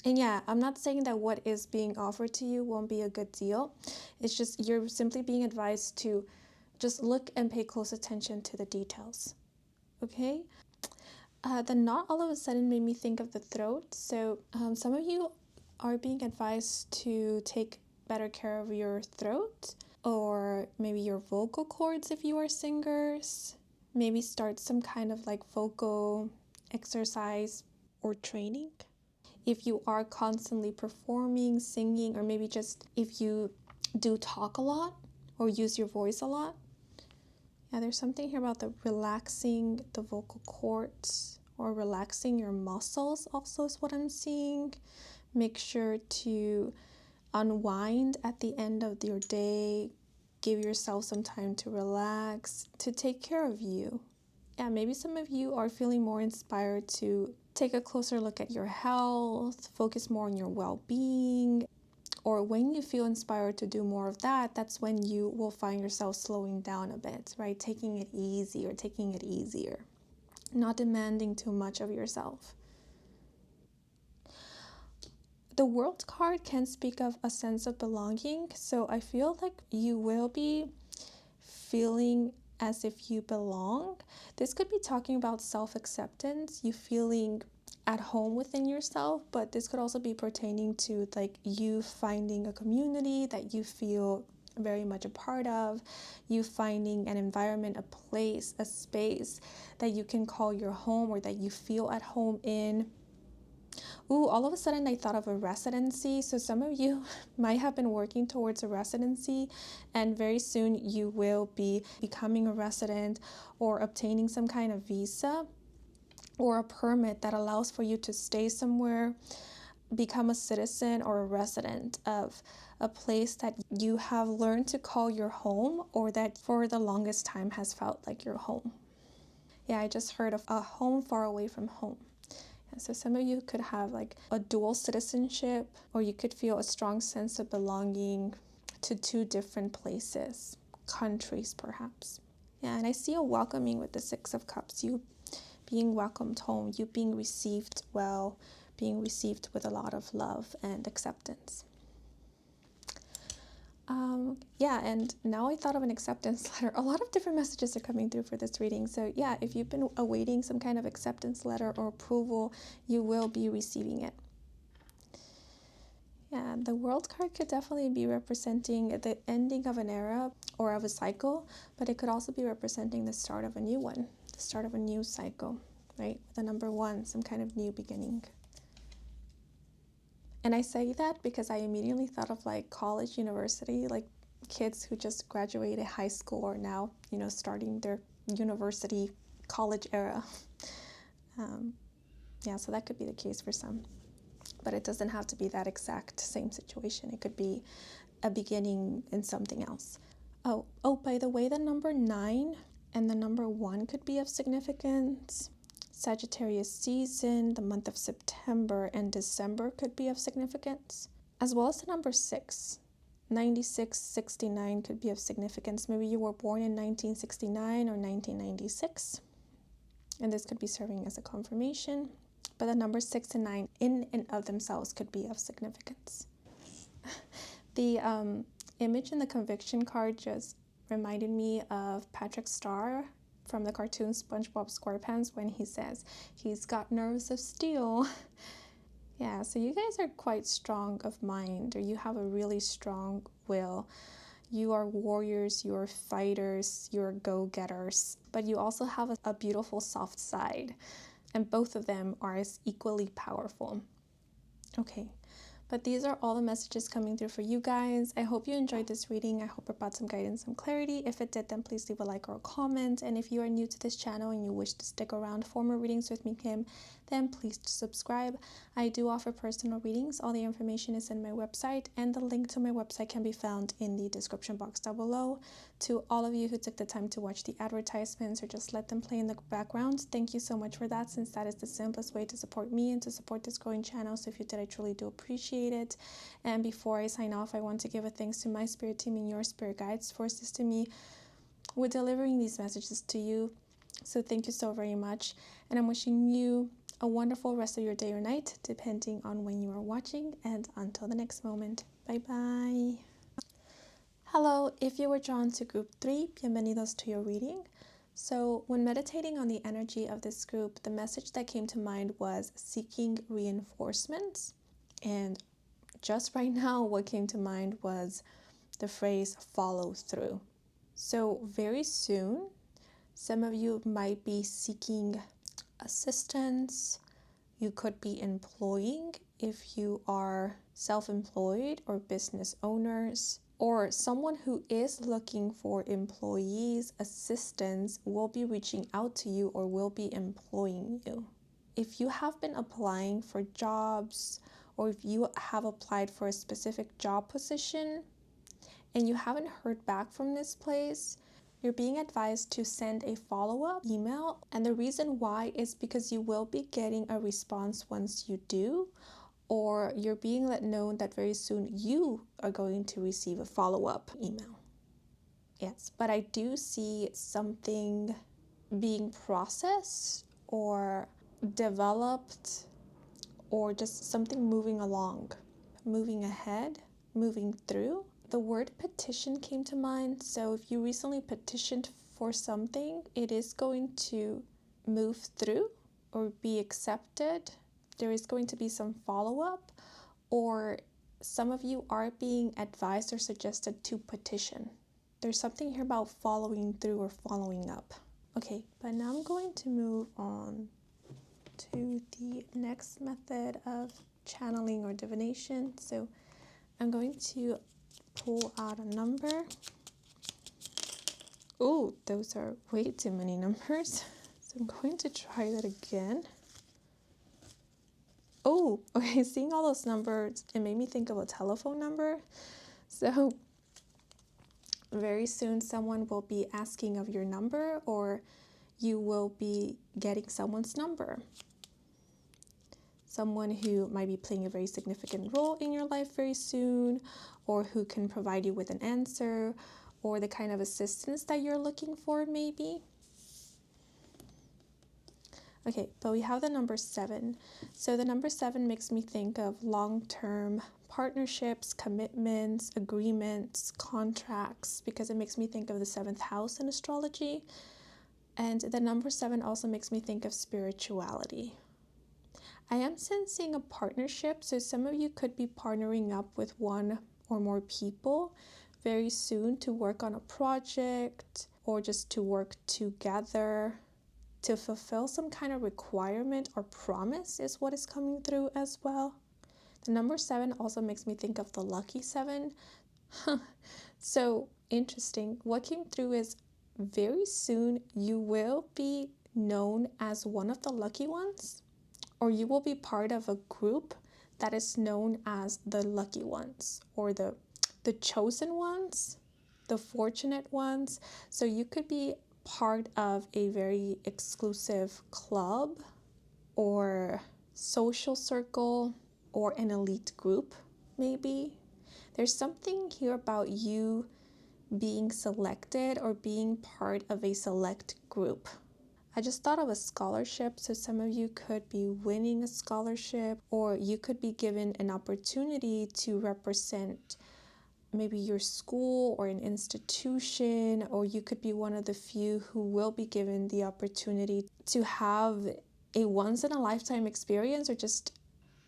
yeah, I'm not saying that what is being offered to you won't be a good deal. It's just you're simply being advised to just look and pay close attention to the details, okay? The knot all of a sudden made me think of the throat. So some of you are being advised to take better care of your throat, or maybe your vocal cords if you are singers. Maybe start some kind of like vocal exercise or training. If you are constantly performing, singing, or maybe just if you do talk a lot or use your voice a lot. Yeah, there's something here about the relaxing the vocal cords, or relaxing your muscles also is what I'm seeing. Make sure to unwind at the end of your day. Give yourself some time to relax, to take care of you. Yeah, maybe some of you are feeling more inspired to take a closer look at your health, focus more on your well-being. Or when you feel inspired to do more of that, that's when you will find yourself slowing down a bit, right? Taking it easy, or taking it easier. Not demanding too much of yourself. The World card can speak of a sense of belonging. So I feel like you will be feeling as if you belong. This could be talking about self-acceptance, you feeling at home within yourself, but this could also be pertaining to like you finding a community that you feel very much a part of, you finding an environment, a place, a space that you can call your home or that you feel at home in. Ooh, all of a sudden I thought of a residency. So some of you might have been working towards a residency, and very soon you will be becoming a resident or obtaining some kind of visa or a permit that allows for you to stay somewhere, become a citizen or a resident of a place that you have learned to call your home, or that for the longest time has felt like your home. Yeah, I just heard of a home far away from home. And so some of you could have like a dual citizenship, or you could feel a strong sense of belonging to two different places, countries perhaps. Yeah, and I see a welcoming with the Six of Cups, you being welcomed home, you being received well, being received with a lot of love and acceptance. Yeah, and now I thought of an acceptance letter. A lot of different messages are coming through for this reading. So yeah, if you've been awaiting some kind of acceptance letter or approval, you will be receiving it. Yeah, the World card could definitely be representing the ending of an era or of a cycle, but it could also be representing the start of a new one, the start of a new cycle, right? The number 1, some kind of new beginning. And I say that because I immediately thought of like college, university, like kids who just graduated high school or now, starting their university college era. Yeah, so that could be the case for some. But it doesn't have to be that exact same situation. It could be a beginning in something else. Oh, by the way, the number 9 and the number 1 could be of significance. Sagittarius season, the month of September and December could be of significance, as well as the number 6. 96, 69 could be of significance. Maybe you were born in 1969 or 1996, and this could be serving as a confirmation. But the number 6 and 9 in and of themselves could be of significance. The image in the conviction card just reminded me of Patrick Star from the cartoon SpongeBob SquarePants when he says he's got nerves of steel. Yeah, so you guys are quite strong of mind, or you have a really strong will. You are warriors, you are fighters, you are go-getters, but you also have a beautiful soft side, and both of them are as equally powerful. Okay. But these are all the messages coming through for you guys. I hope you enjoyed this reading. I hope it brought some guidance, some clarity. If it did, then please leave a like or a comment. And if you are new to this channel and you wish to stick around for more readings with me, Kim, then please subscribe. I do offer personal readings. All the information is in my website, and the link to my website can be found in the description box down below. To all of you who took the time to watch the advertisements or just let them play in the background, thank you so much for that, since that is the simplest way to support me and to support this growing channel. So if you did, I truly do appreciate it. And before I sign off, I want to give a thanks to my spirit team and your spirit guides for assisting me with delivering these messages to you. So thank you so very much, and I'm wishing you a wonderful rest of your day or night, depending on when you are watching, and until the next moment, bye bye. Hello, if you were drawn to group 3, bienvenidos to your reading. So when meditating on the energy of this group, the message that came to mind was seeking reinforcements. And just right now, what came to mind was the phrase follow through. So very soon, some of you might be seeking assistance. You could be employing if you are self-employed or business owners, or someone who is looking for employees, assistance will be reaching out to you or will be employing you. If you have been applying for jobs, or if you have applied for a specific job position and you haven't heard back from this place, you're being advised to send a follow-up email. And the reason why is because you will be getting a response once you do, or you're being let know that very soon you are going to receive a follow-up email. Yes, but I do see something being processed or developed, or just something moving along, moving ahead, moving through. The word petition came to mind. So if you recently petitioned for something, it is going to move through or be accepted there is going to be some follow-up, or some of you are being advised or suggested to petition. There's something here about following through or following up. Okay, but now I'm going to move on to the next method of channeling or divination. So I'm going to pull out a number. Oh, those are way too many numbers. So I'm going to try that again. Oh, okay, seeing all those numbers, it made me think of a telephone number. So very soon someone will be asking of your number, or you will be getting someone's number. Someone who might be playing a very significant role in your life very soon, or who can provide you with an answer, or the kind of assistance that you're looking for maybe. Okay, but we have the number 7. So the number 7 makes me think of long-term partnerships, commitments, agreements, contracts, because it makes me think of the 7th house in astrology. And the number 7 also makes me think of spirituality. I am sensing a partnership, so some of you could be partnering up with one or more people very soon to work on a project, or just to work together to fulfill some kind of requirement or promise is what is coming through as well. The number 7 also makes me think of the lucky 7. So interesting. What came through is very soon you will be known as one of the lucky ones, or you will be part of a group that is known as the lucky ones, or the chosen ones, the fortunate ones. So you could be part of a very exclusive club or social circle or an elite group maybe. There's something here about you being selected or being part of a select group. I just thought of a scholarship, so some of you could be winning a scholarship, or you could be given an opportunity to represent maybe your school or an institution, or you could be one of the few who will be given the opportunity to have a once-in-a-lifetime experience, or just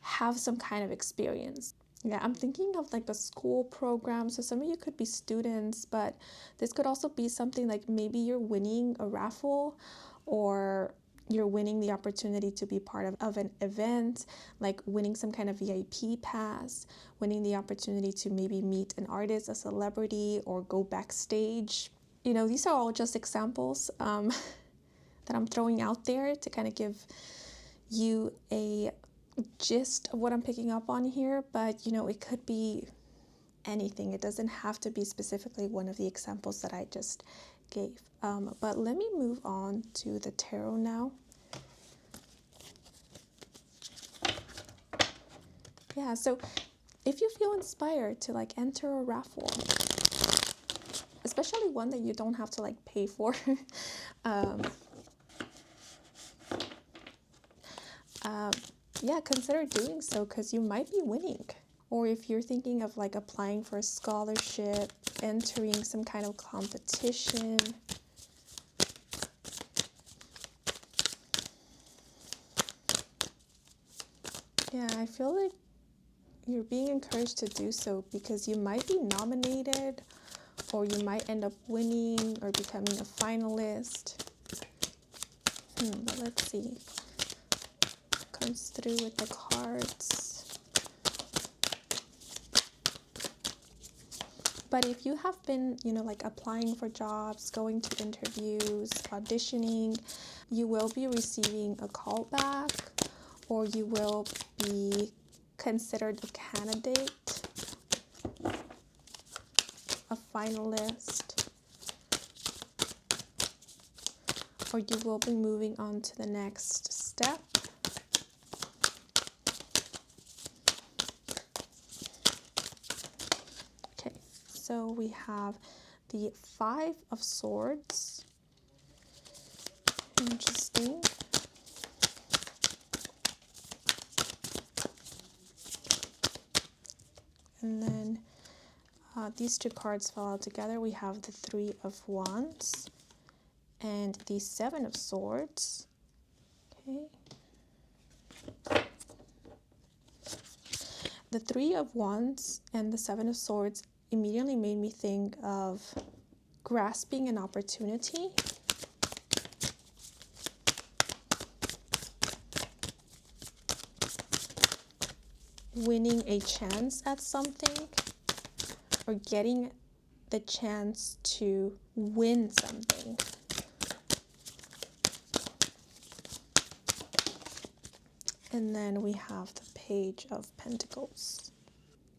have some kind of experience. Yeah, I'm thinking of like a school program, so some of you could be students, but this could also be something like maybe you're winning a raffle, or you're winning the opportunity to be part of an event, like winning some kind of VIP pass, winning the opportunity to maybe meet an artist, a celebrity, or go backstage. You know, these are all just examples that I'm throwing out there to kind of give you a gist of what I'm picking up on here. But, you know, it could be anything. It doesn't have to be specifically one of the examples that I just gave. But let me move on to the tarot now. Yeah, so if you feel inspired to like enter a raffle, especially one that you don't have to like pay for, yeah, consider doing so, because you might be winning. Or if you're thinking of like applying for a scholarship, entering some kind of competition. Yeah, I feel like you're being encouraged to do so, because you might be nominated, or you might end up winning or becoming a finalist. But let's see. Comes through with the cards. But if you have been, you know, like applying for jobs, going to interviews, auditioning, you will be receiving a call back, or you will be considered a candidate, a finalist, or you will be moving on to the next step. Okay, so we have the 5 of Swords. Interesting. And then these 2 cards fall out together. We have the 3 of Wands and the 7 of Swords. Okay. The Three of Wands and the Seven of Swords immediately made me think of grasping an opportunity. Winning a chance at something, or getting the chance to win something. And then we have the Page of Pentacles.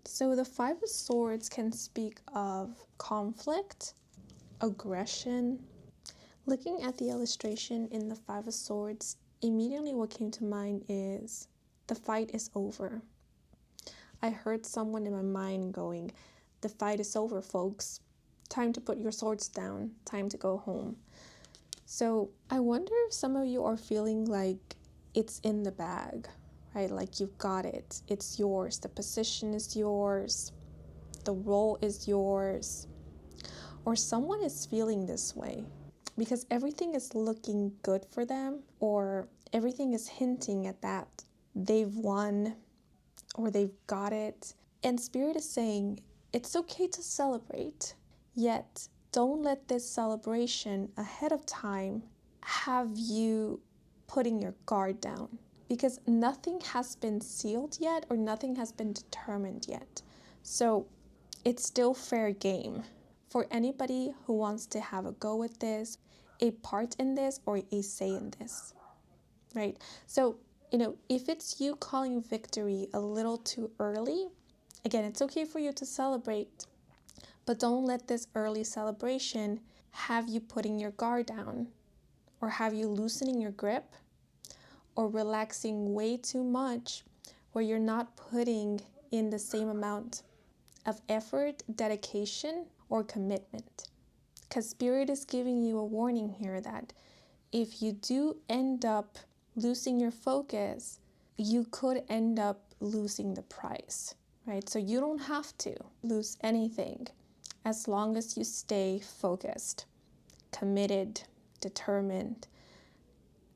So the Five of Swords can speak of conflict, aggression. Looking at the illustration in the Five of Swords, immediately what came to mind is the fight is over. I heard someone in my mind going, the fight is over, folks. Time to put your swords down. Time to go home. So I wonder if some of you are feeling like it's in the bag, right? Like you've got it. It's yours. The position is yours. The role is yours. Or someone is feeling this way because everything is looking good for them, or everything is hinting at that they've won or they've got it. And Spirit is saying it's okay to celebrate, yet don't let this celebration ahead of time have you putting your guard down, because nothing has been sealed yet or nothing has been determined yet. So it's still fair game for anybody who wants to have a go at this, a part in this, or a say in this, right? So, if it's you calling victory a little too early, again, it's okay for you to celebrate, but don't let this early celebration have you putting your guard down, or have you loosening your grip, or relaxing way too much where you're not putting in the same amount of effort, dedication, or commitment. Because Spirit is giving you a warning here that if you do end up losing your focus, you could end up losing the prize, right? So you don't have to lose anything as long as you stay focused, committed, determined,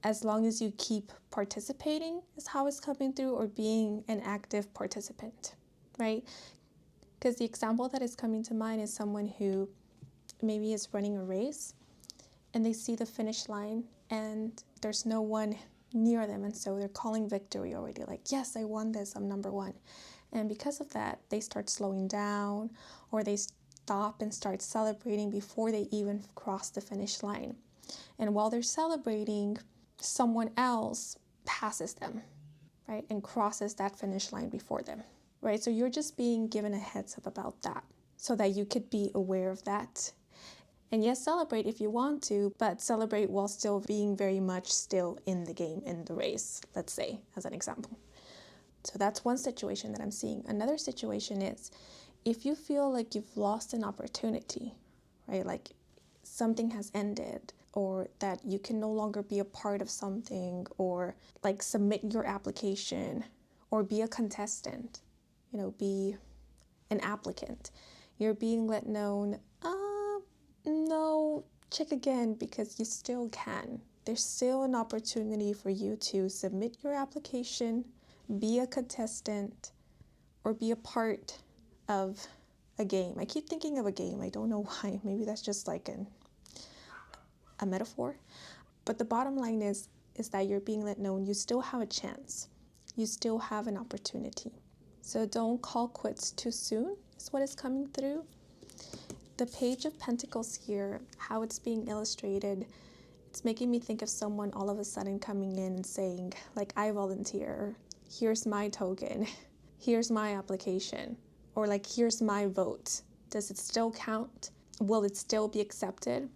as long as you keep participating is how it's coming through, or being an active participant, right? Because the example that is coming to mind is someone who maybe is running a race and they see the finish line and there's no one near them, and so they're calling victory already, like, yes, I won this, I'm number one. And because of that, they start slowing down, or they stop and start celebrating before they even cross the finish line. And while they're celebrating, someone else passes them, right, and crosses that finish line before them, right? So you're just being given a heads up about that so that you could be aware of that. And yes, celebrate if you want to, but celebrate while still being very much still in the game, in the race, let's say, as an example. So that's one situation that I'm seeing. Another situation is if you feel like you've lost an opportunity, right? Like something has ended, or that you can no longer be a part of something, or like submit your application, or be a contestant, be an applicant. You're being let known, no, check again, because you still can. There's still an opportunity for you to submit your application, be a contestant, or be a part of a game. I keep thinking of a game. I don't know why. Maybe that's just like a metaphor. But the bottom line is that you're being let know you still have a chance. You still have an opportunity. So don't call quits too soon is what is coming through. The Page of Pentacles here, how it's being illustrated, it's making me think of someone all of a sudden coming in and saying, like, I volunteer, here's my token, here's my application, or like, here's my vote. Does it still count? Will it still be accepted?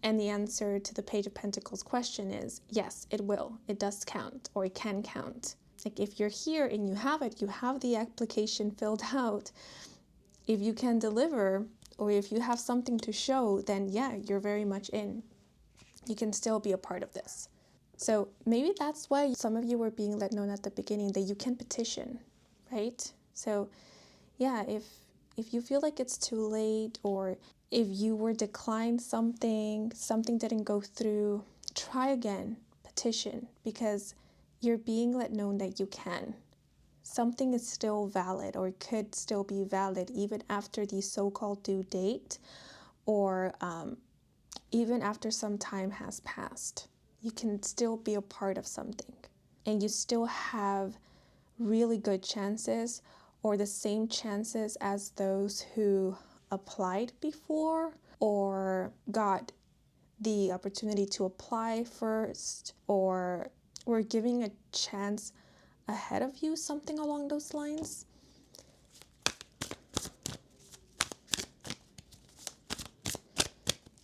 And the answer to the Page of Pentacles question is, yes, it will. It does count, or it can count. Like if you're here and you have it, you have the application filled out. If you can deliver, or if you have something to show, then yeah, you're very much in. You can still be a part of this. So maybe that's why some of you were being let know at the beginning that you can petition, right? So yeah, if you feel like it's too late, or if you were declined something didn't go through, try again, petition, because you're being let know that you can. something is still valid or could still be valid even after the so-called due date, or even after some time has passed. You can still be a part of something, and you still have really good chances, or the same chances as those who applied before or got the opportunity to apply first, or were giving a chance ahead of you, something along those lines.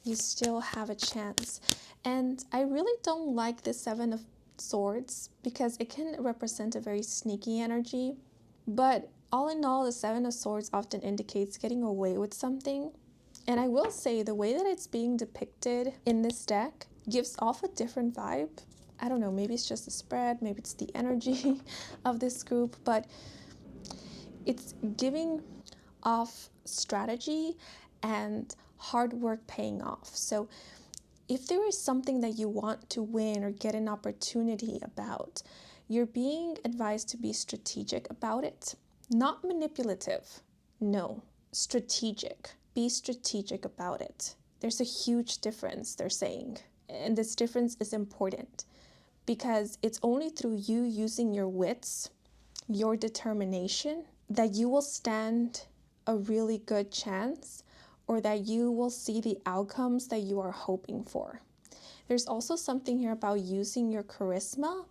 You still have a chance. And I really don't like the Seven of Swords because it can represent a very sneaky energy. But all in all, the Seven of Swords often indicates getting away with something. And I will say the way that it's being depicted in this deck gives off a different vibe. I don't know, maybe it's just the spread, maybe it's the energy of this group, but it's giving off strategy and hard work paying off. So if there is something that you want to win or get an opportunity about, you're being advised to be strategic about it. Not manipulative. No, strategic. Be strategic about it. There's a huge difference, they're saying. And this difference is important because it's only through you using your wits, your determination, that you will stand a really good chance, or that you will see the outcomes that you are hoping for. There's also something here about using your charisma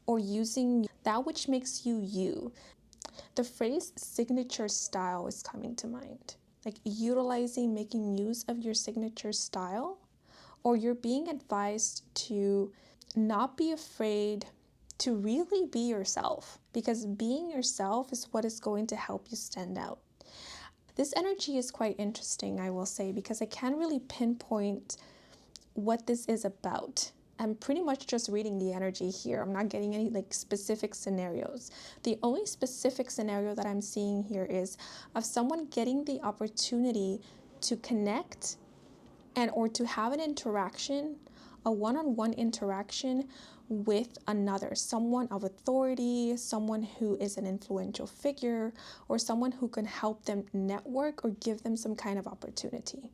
or using that which makes you you. The phrase signature style is coming to mind. Like utilizing, making use of your signature style, or you're being advised to not be afraid to really be yourself, because being yourself is what is going to help you stand out. This energy is quite interesting, I will say, because I can't really pinpoint what this is about. I'm pretty much just reading the energy here. I'm not getting any specific scenarios. The only specific scenario that I'm seeing here is of someone getting the opportunity to connect and or to have an interaction, a one-on-one interaction with another, someone of authority, someone who is an influential figure, or someone who can help them network or give them some kind of opportunity.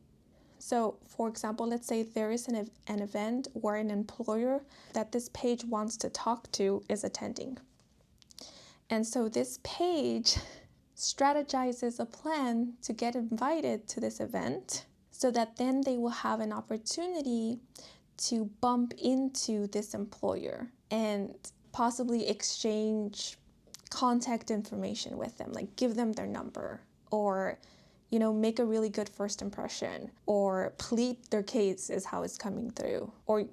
So, for example, let's say there is an event where an employer that this page wants to talk to is attending. And so this page strategizes a plan to get invited to this event so that then they will have an opportunity to bump into this employer and possibly exchange contact information with them, like give them their number, or make a really good first impression, or plead their case is how it's coming through, or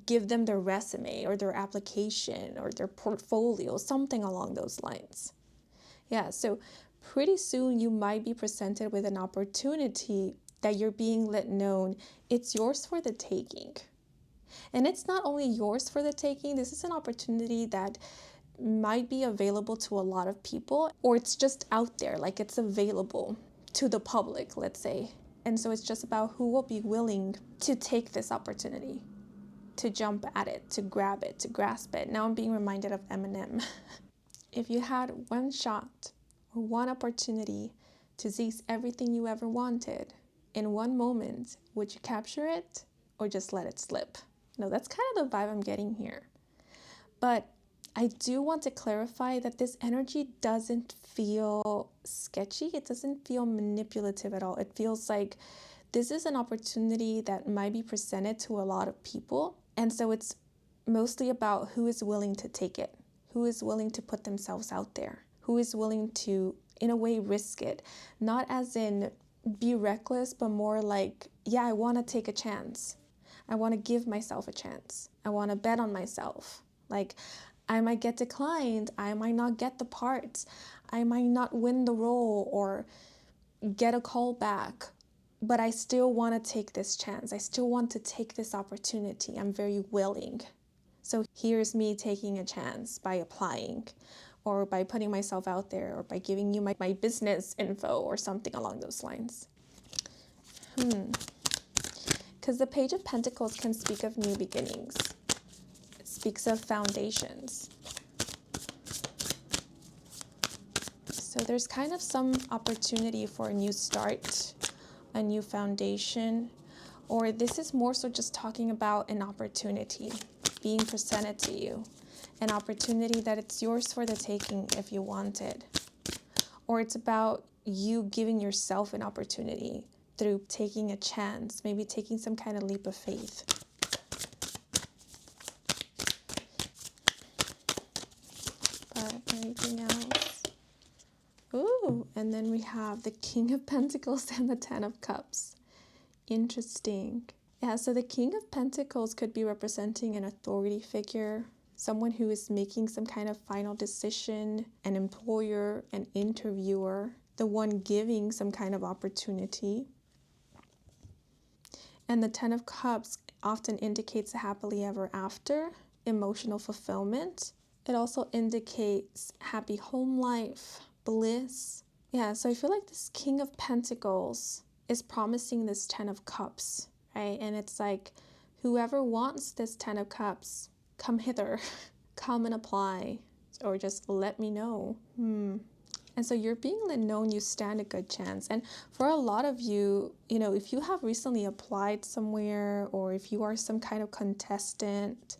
give them their resume or their application or their portfolio, something along those lines. Yeah, so pretty soon you might be presented with an opportunity that you're being let known it's yours for the taking. And it's not only yours for the taking, this is an opportunity that might be available to a lot of people, or it's just out there, like it's available to the public, let's say. And so it's just about who will be willing to take this opportunity, to jump at it, to grab it, to grasp it. Now I'm being reminded of Eminem. If you had one shot or one opportunity to seize everything you ever wanted in one moment, would you capture it or just let it slip? No, that's kind of the vibe I'm getting here. But I do want to clarify that this energy doesn't feel sketchy. It doesn't feel manipulative at all. It feels like this is an opportunity that might be presented to a lot of people. And so it's mostly about who is willing to take it, who is willing to put themselves out there, who is willing to, in a way, risk it. Not as in be reckless, but more like, yeah, I want to take a chance. I want to give myself a chance. I want to bet on myself. Like, I might get declined. I might not get the part. I might not win the role or get a call back. But I still want to take this chance. I still want to take this opportunity. I'm very willing. So here's me taking a chance by applying, or by putting myself out there, or by giving you my business info or something along those lines. Because the Page of Pentacles can speak of new beginnings. It speaks of foundations. there's kind of some opportunity for a new start, a new foundation, or this is more so just talking about an opportunity being presented to you, an opportunity that it's yours for the taking if you want it, or it's about you giving yourself an opportunity through taking a chance, maybe taking some kind of leap of faith. But anything else? Ooh, and then we have the King of Pentacles and the Ten of Cups. Interesting. Yeah, so the King of Pentacles could be representing an authority figure, someone who is making some kind of final decision, an employer, an interviewer, the one giving some kind of opportunity. And the Ten of Cups often indicates a happily ever after, emotional fulfillment. It also indicates happy home life, bliss. Yeah, so I feel like this King of Pentacles is promising this Ten of Cups, right? And it's like, whoever wants this Ten of Cups, come hither, come and apply, or just let me know. And so you're being let known you stand a good chance. And for a lot of you, you know, if you have recently applied somewhere, or if you are some kind of contestant,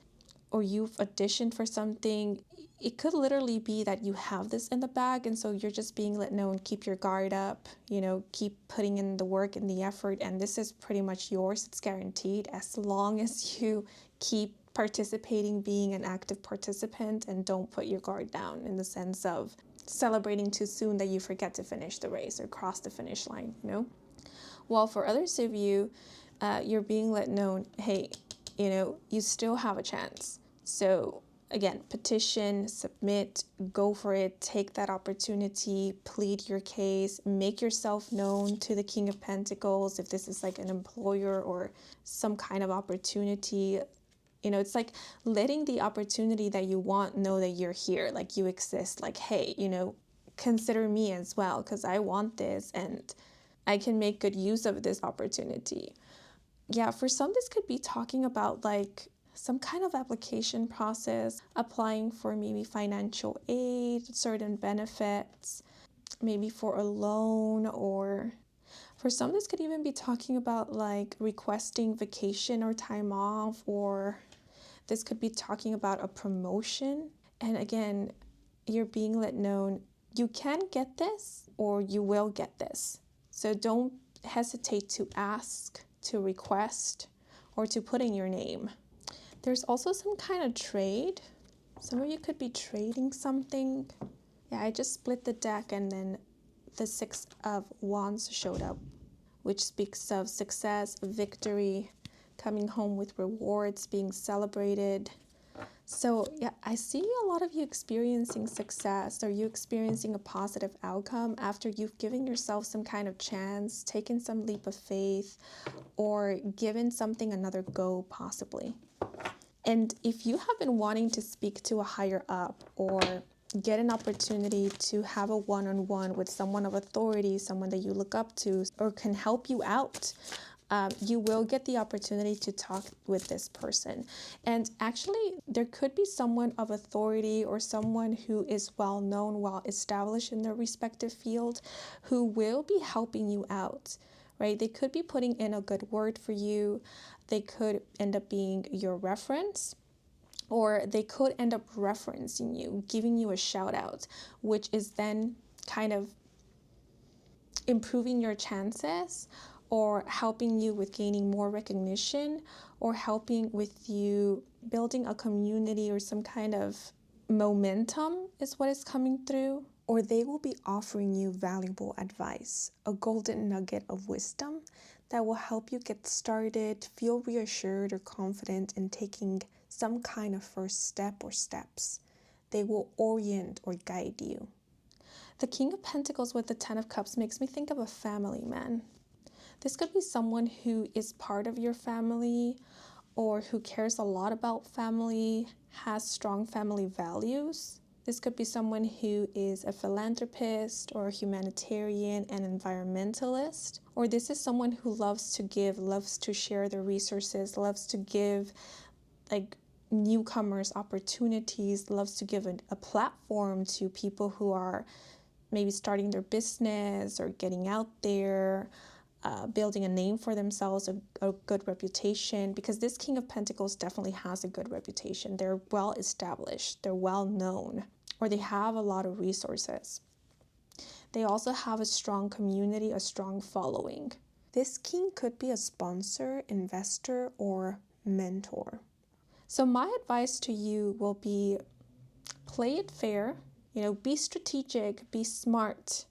or you've auditioned for something, it could literally be that you have this in the bag. And so you're just being let know, keep your guard up, you know, keep putting in the work and the effort. And this is pretty much yours. It's guaranteed as long as you keep participating, being an active participant, and don't put your guard down in the sense of celebrating too soon that you forget to finish the race or cross the finish line, you know? While for others of you, you're being let known, hey, you know, you still have a chance. So again, petition, submit, go for it, take that opportunity, plead your case, make yourself known to the King of Pentacles. If this is like an employer or some kind of opportunity, you know, it's like letting the opportunity that you want know that you're here, like you exist, like, hey, you know, consider me as well, because I want this and I can make good use of this opportunity. Yeah, for some, this could be talking about like some kind of application process, applying for maybe financial aid, certain benefits, maybe for a loan, or for some, this could even be talking about like requesting vacation or time off, or this could be talking about a promotion. And again, you're being let known you can get this or you will get this. So don't hesitate to ask, to request, or to put in your name. There's also some kind of trade. Some of you could be trading something. Yeah, I just split the deck and then the Six of Wands showed up, which speaks of success, victory, coming home with rewards, being celebrated. So yeah, I see a lot of you experiencing success, or you experiencing a positive outcome after you've given yourself some kind of chance, taken some leap of faith, or given something another go possibly. And if you have been wanting to speak to a higher up or get an opportunity to have a one-on-one with someone of authority, someone that you look up to or can help you out, you will get the opportunity to talk with this person. And actually, there could be someone of authority or someone who is well known, well established in their respective field, who will be helping you out, right? They could be putting in a good word for you. They could end up being your reference, or they could end up referencing you, giving you a shout out, which is then kind of improving your chances, or helping you with gaining more recognition, or helping with you building a community or some kind of momentum is what is coming through. Or they will be offering you valuable advice, a golden nugget of wisdom that will help you get started, feel reassured or confident in taking some kind of first step or steps. They will orient or guide you. The King of Pentacles with the Ten of Cups makes me think of a family man. This could be someone who is part of your family, or who cares a lot about family, has strong family values. This could be someone who is a philanthropist or a humanitarian and environmentalist. Or this is someone who loves to give, loves to share their resources, loves to give like newcomers opportunities, loves to give a platform to people who are maybe starting their business or getting out there, building a name for themselves, a good reputation, because this King of Pentacles definitely has a good reputation. They're well established, they're well known, or they have a lot of resources. They also have a strong community, a strong following. This king could be a sponsor, investor, or mentor. So my advice to you will be play it fair, be strategic, be smart,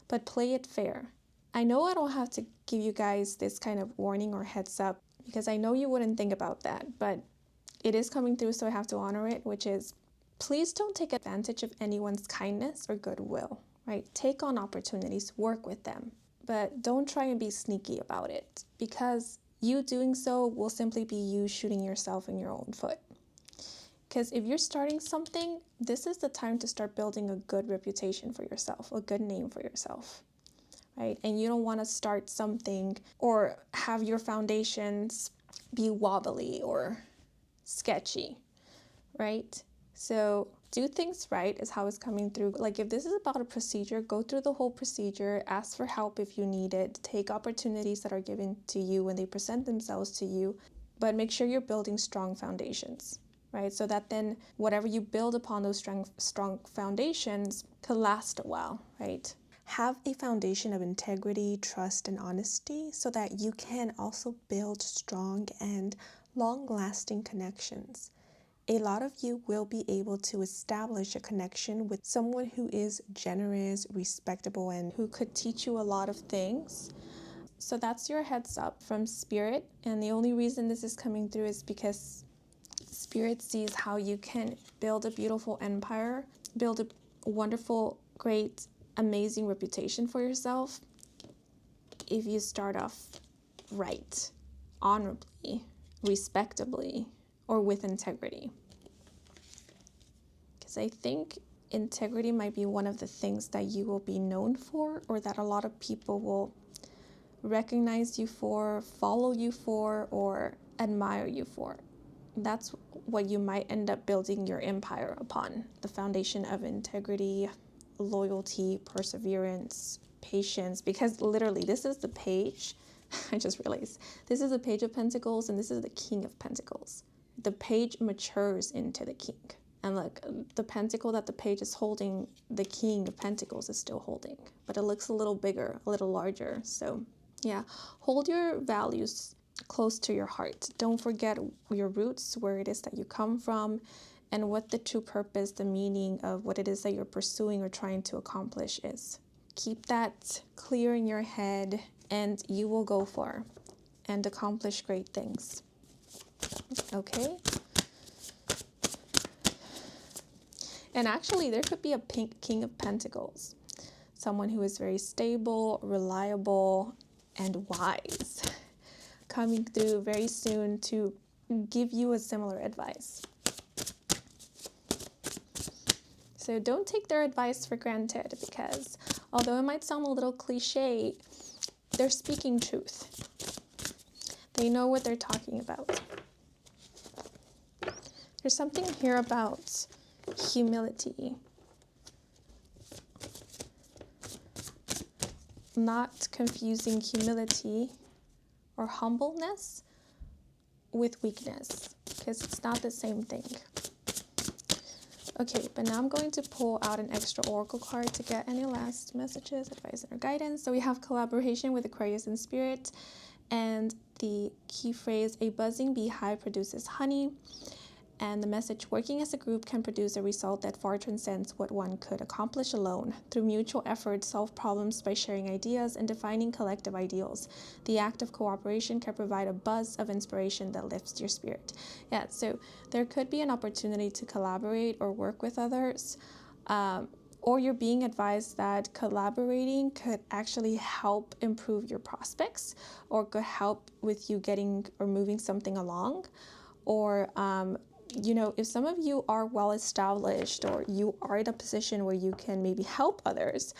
but play it fair. I know I don't have to give you guys this kind of warning or heads up because I know you wouldn't think about that, but it is coming through, so I have to honor it, which is please don't take advantage of anyone's kindness or goodwill, right? Take on opportunities, work with them, but don't try and be sneaky about it because you doing so will simply be you shooting yourself in your own foot. Because if you're starting something, this is the time to start building a good reputation for yourself, a good name for yourself, right? And you don't want to start something or have your foundations be wobbly or sketchy, right? So do things right is how it's coming through. Like if this is about a procedure, go through the whole procedure, ask for help if you need it, take opportunities that are given to you when they present themselves to you, but make sure you're building strong foundations, right? So that then whatever you build upon those strong foundations could last a while, right? Have a foundation of integrity, trust, and honesty so that you can also build strong and long-lasting connections. A lot of you will be able to establish a connection with someone who is generous, respectable, and who could teach you a lot of things. So that's your heads up from Spirit. And the only reason this is coming through is because Spirit sees how you can build a beautiful empire, build a wonderful, great, amazing reputation for yourself if you start off right, honorably, respectably, or with integrity. Because I think integrity might be one of the things that you will be known for, or that a lot of people will recognize you for, follow you for, or admire you for. That's what you might end up building your empire upon, the foundation of integrity, loyalty, perseverance, patience, because literally this is the page, I just realized, this is the Page of Pentacles and this is the King of Pentacles. The page matures into the king. And look, the pentacle that the page is holding, the King of Pentacles is still holding, but it looks a little bigger, a little larger. So yeah, hold your values close to your heart. Don't forget your roots, where it is that you come from, and what the true purpose, the meaning of what it is that you're pursuing or trying to accomplish is. Keep that clear in your head and you will go far and accomplish great things. Okay? And actually, there could be a King of Pentacles. Someone who is very stable, reliable, and wise. Coming through very soon to give you a similar advice. So don't take their advice for granted because although it might sound a little cliche, they're speaking truth. They know what they're talking about. There's something here about humility. Not confusing humility or humbleness with weakness, because it's not the same thing. Okay, but now I'm going to pull out an extra oracle card to get any last messages, advice, or guidance. So we have collaboration with Aquarius and Spirit, and the key phrase, a buzzing beehive produces honey. And the message, working as a group can produce a result that far transcends what one could accomplish alone. Through mutual effort, solve problems by sharing ideas and defining collective ideals. The act of cooperation can provide a buzz of inspiration that lifts your spirit. Yeah, so there could be an opportunity to collaborate or work with others, or you're being advised that collaborating could actually help improve your prospects, or could help with you getting or moving something along, or if some of you are well established or you are in a position where you can maybe help others,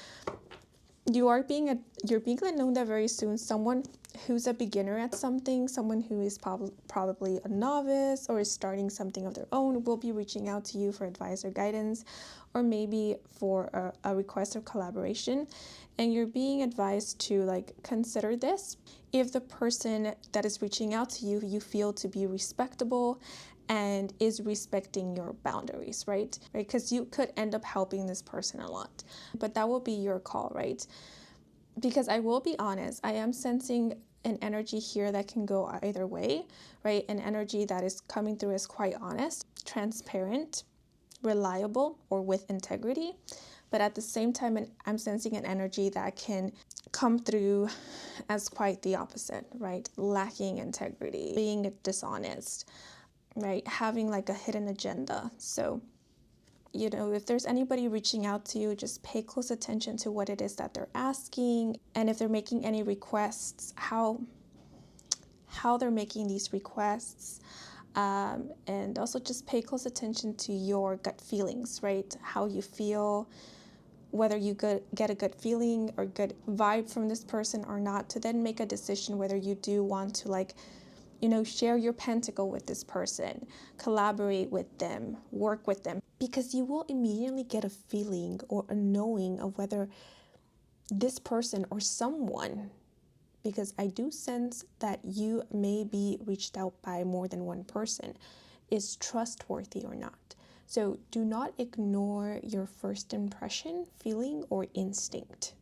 you're being let know that very soon someone who's a beginner at something, someone who is probably a novice or is starting something of their own, will be reaching out to you for advice or guidance, or maybe for a request of collaboration. And you're being advised to like consider this. If the person that is reaching out to you, you feel to be respectable and is respecting your boundaries, right? Because you could end up helping this person a lot, but that will be your call, right? Because I will be honest, I am sensing an energy here that can go either way, right? An energy that is coming through as quite honest, transparent, reliable, or with integrity. But at the same time, I'm sensing an energy that can come through as quite the opposite, right? Lacking integrity, being dishonest, right? Having like a hidden agenda. So, if there's anybody reaching out to you, just pay close attention to what it is that they're asking. And if they're making any requests, how they're making these requests. And also just pay close attention to your gut feelings, right? How you feel, whether you get a good feeling or good vibe from this person or not, to then make a decision whether you do want to share your pentacle with this person, collaborate with them, work with them, because you will immediately get a feeling or a knowing of whether this person or someone, because I do sense that you may be reached out by more than one person, is trustworthy or not. So do not ignore your first impression, feeling, or instinct.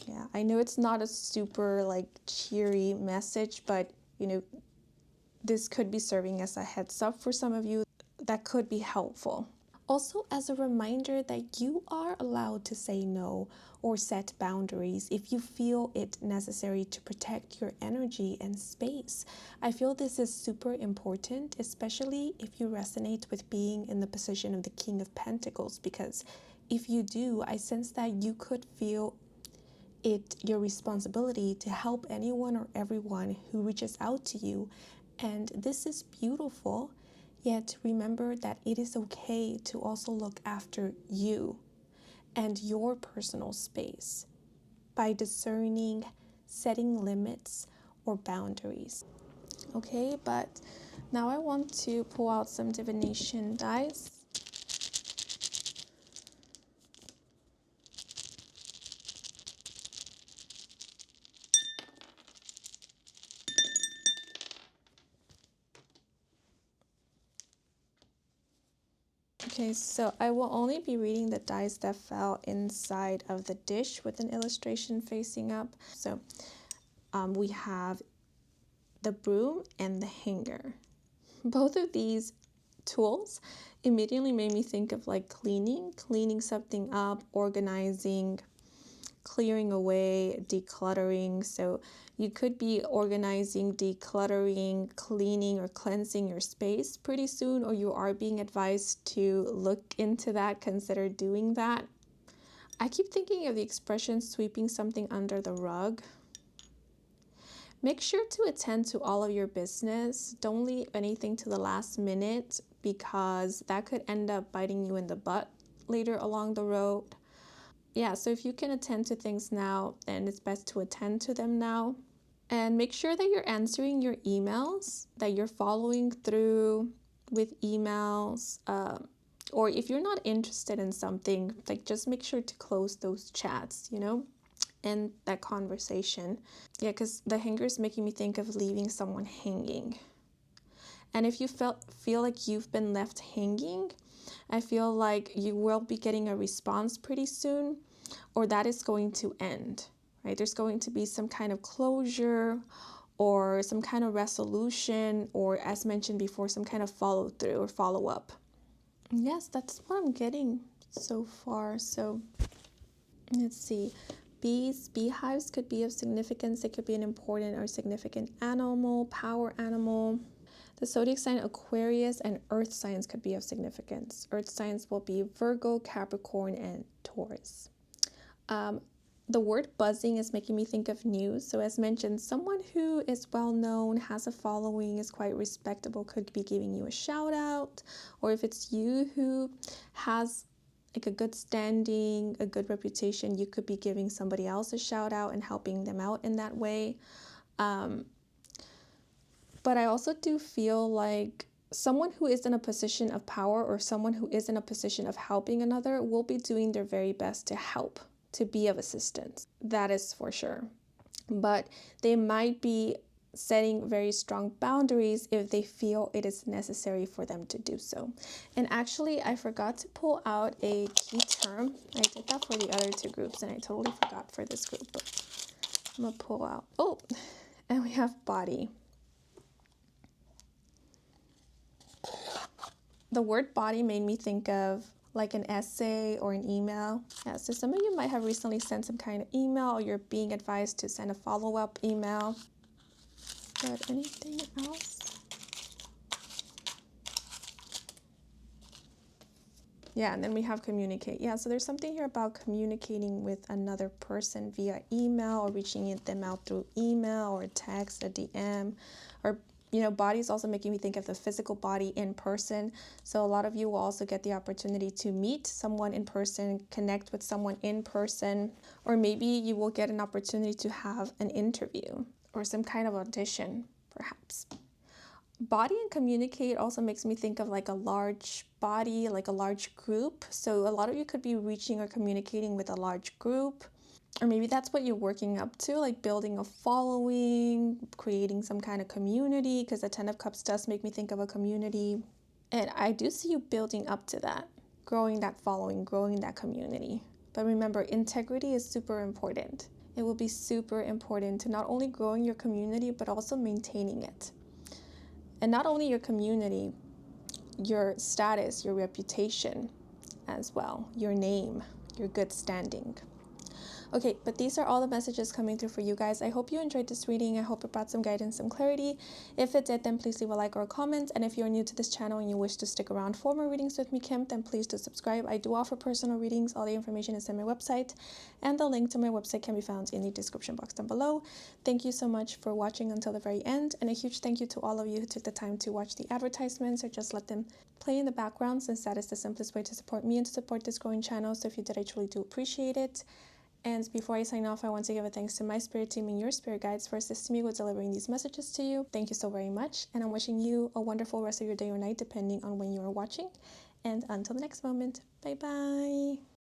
Yeah, I know it's not a super cheery message, but this could be serving as a heads up for some of you that could be helpful. Also, as a reminder that you are allowed to say no or set boundaries if you feel it necessary to protect your energy and space. I feel this is super important, especially if you resonate with being in the position of the King of Pentacles, because if you do, I sense that you could feel it your responsibility to help anyone or everyone who reaches out to you. And this is beautiful. Yet remember that it is okay to also look after you and your personal space by discerning, setting limits or boundaries. Okay, but now I want to pull out some divination dice. Okay, so I will only be reading the dice that fell inside of the dish with an illustration facing up. So we have the broom and the hanger. Both of these tools immediately made me think of cleaning something up, organizing, clearing away, decluttering. So you could be organizing, decluttering, cleaning, or cleansing your space pretty soon, or you are being advised to look into that, consider doing that. I keep thinking of the expression sweeping something under the rug. Make sure to attend to all of your business. Don't leave anything to the last minute, because that could end up biting you in the butt later along the road. Yeah, so if you can attend to things now, then it's best to attend to them now. And make sure that you're answering your emails, that you're following through with emails. Or if you're not interested in something, just make sure to close those chats, end that conversation. Yeah, because the hanger is making me think of leaving someone hanging. And if you feel like you've been left hanging, I feel like you will be getting a response pretty soon, or that is going to end, right? There's going to be some kind of closure or some kind of resolution, or as mentioned before, some kind of follow through or follow up. Yes, that's what I'm getting so far. So let's see. Beehives could be of significance. It could be an important or significant animal, power animal. The zodiac sign Aquarius and earth signs could be of significance. Earth signs will be Virgo, Capricorn, and Taurus. The word buzzing is making me think of news. So as mentioned, someone who is well known, has a following, is quite respectable, could be giving you a shout out. Or if it's you who has like a good standing, a good reputation. You could be giving somebody else a shout out and helping them out in that way. But I also do feel like someone who is in a position of power or someone who is in a position of helping another will be doing their very best to help, to be of assistance. That is for sure. But they might be setting very strong boundaries if they feel it is necessary for them to do so. And actually, I forgot to pull out a key term. I did that for the other two groups and I totally forgot for this group, but I'm gonna pull out. Oh, and we have body. The word body made me think of like an essay or an email. Yeah, so some of you might have recently sent some kind of email or you're being advised to send a follow-up email. But anything else? Yeah, and then we have communicate. Yeah, so there's something here about communicating with another person via email or reaching them out through email or text, a DM, or body's also making me think of the physical body in person. So a lot of you will also get the opportunity to meet someone in person, connect with someone in person, or maybe you will get an opportunity to have an interview or some kind of audition, perhaps. Body and communicate also makes me think of like a large body, like a large group. So a lot of you could be reaching or communicating with a large group. Or maybe that's what you're working up to, like building a following, creating some kind of community, because the 10 of Cups does make me think of a community. And I do see you building up to that, growing that following, growing that community. But remember, integrity is super important. It will be super important to not only growing your community, but also maintaining it. And not only your community, your status, your reputation as well, your name, your good standing. Okay, but these are all the messages coming through for you guys. I hope you enjoyed this reading. I hope it brought some guidance, some clarity. If it did, then please leave a like or a comment. And if you're new to this channel and you wish to stick around for more readings with me, Kim, then please do subscribe. I do offer personal readings. All the information is in my website, and the link to my website can be found in the description box down below. Thank you so much for watching until the very end, and a huge thank you to all of you who took the time to watch the advertisements or just let them play in the background, since that is the simplest way to support me and to support this growing channel. So if you did, I truly do appreciate it. And before I sign off, I want to give a thanks to my spirit team and your spirit guides for assisting me with delivering these messages to you. Thank you so very much. And I'm wishing you a wonderful rest of your day or night, depending on when you are watching. And until the next moment, bye-bye.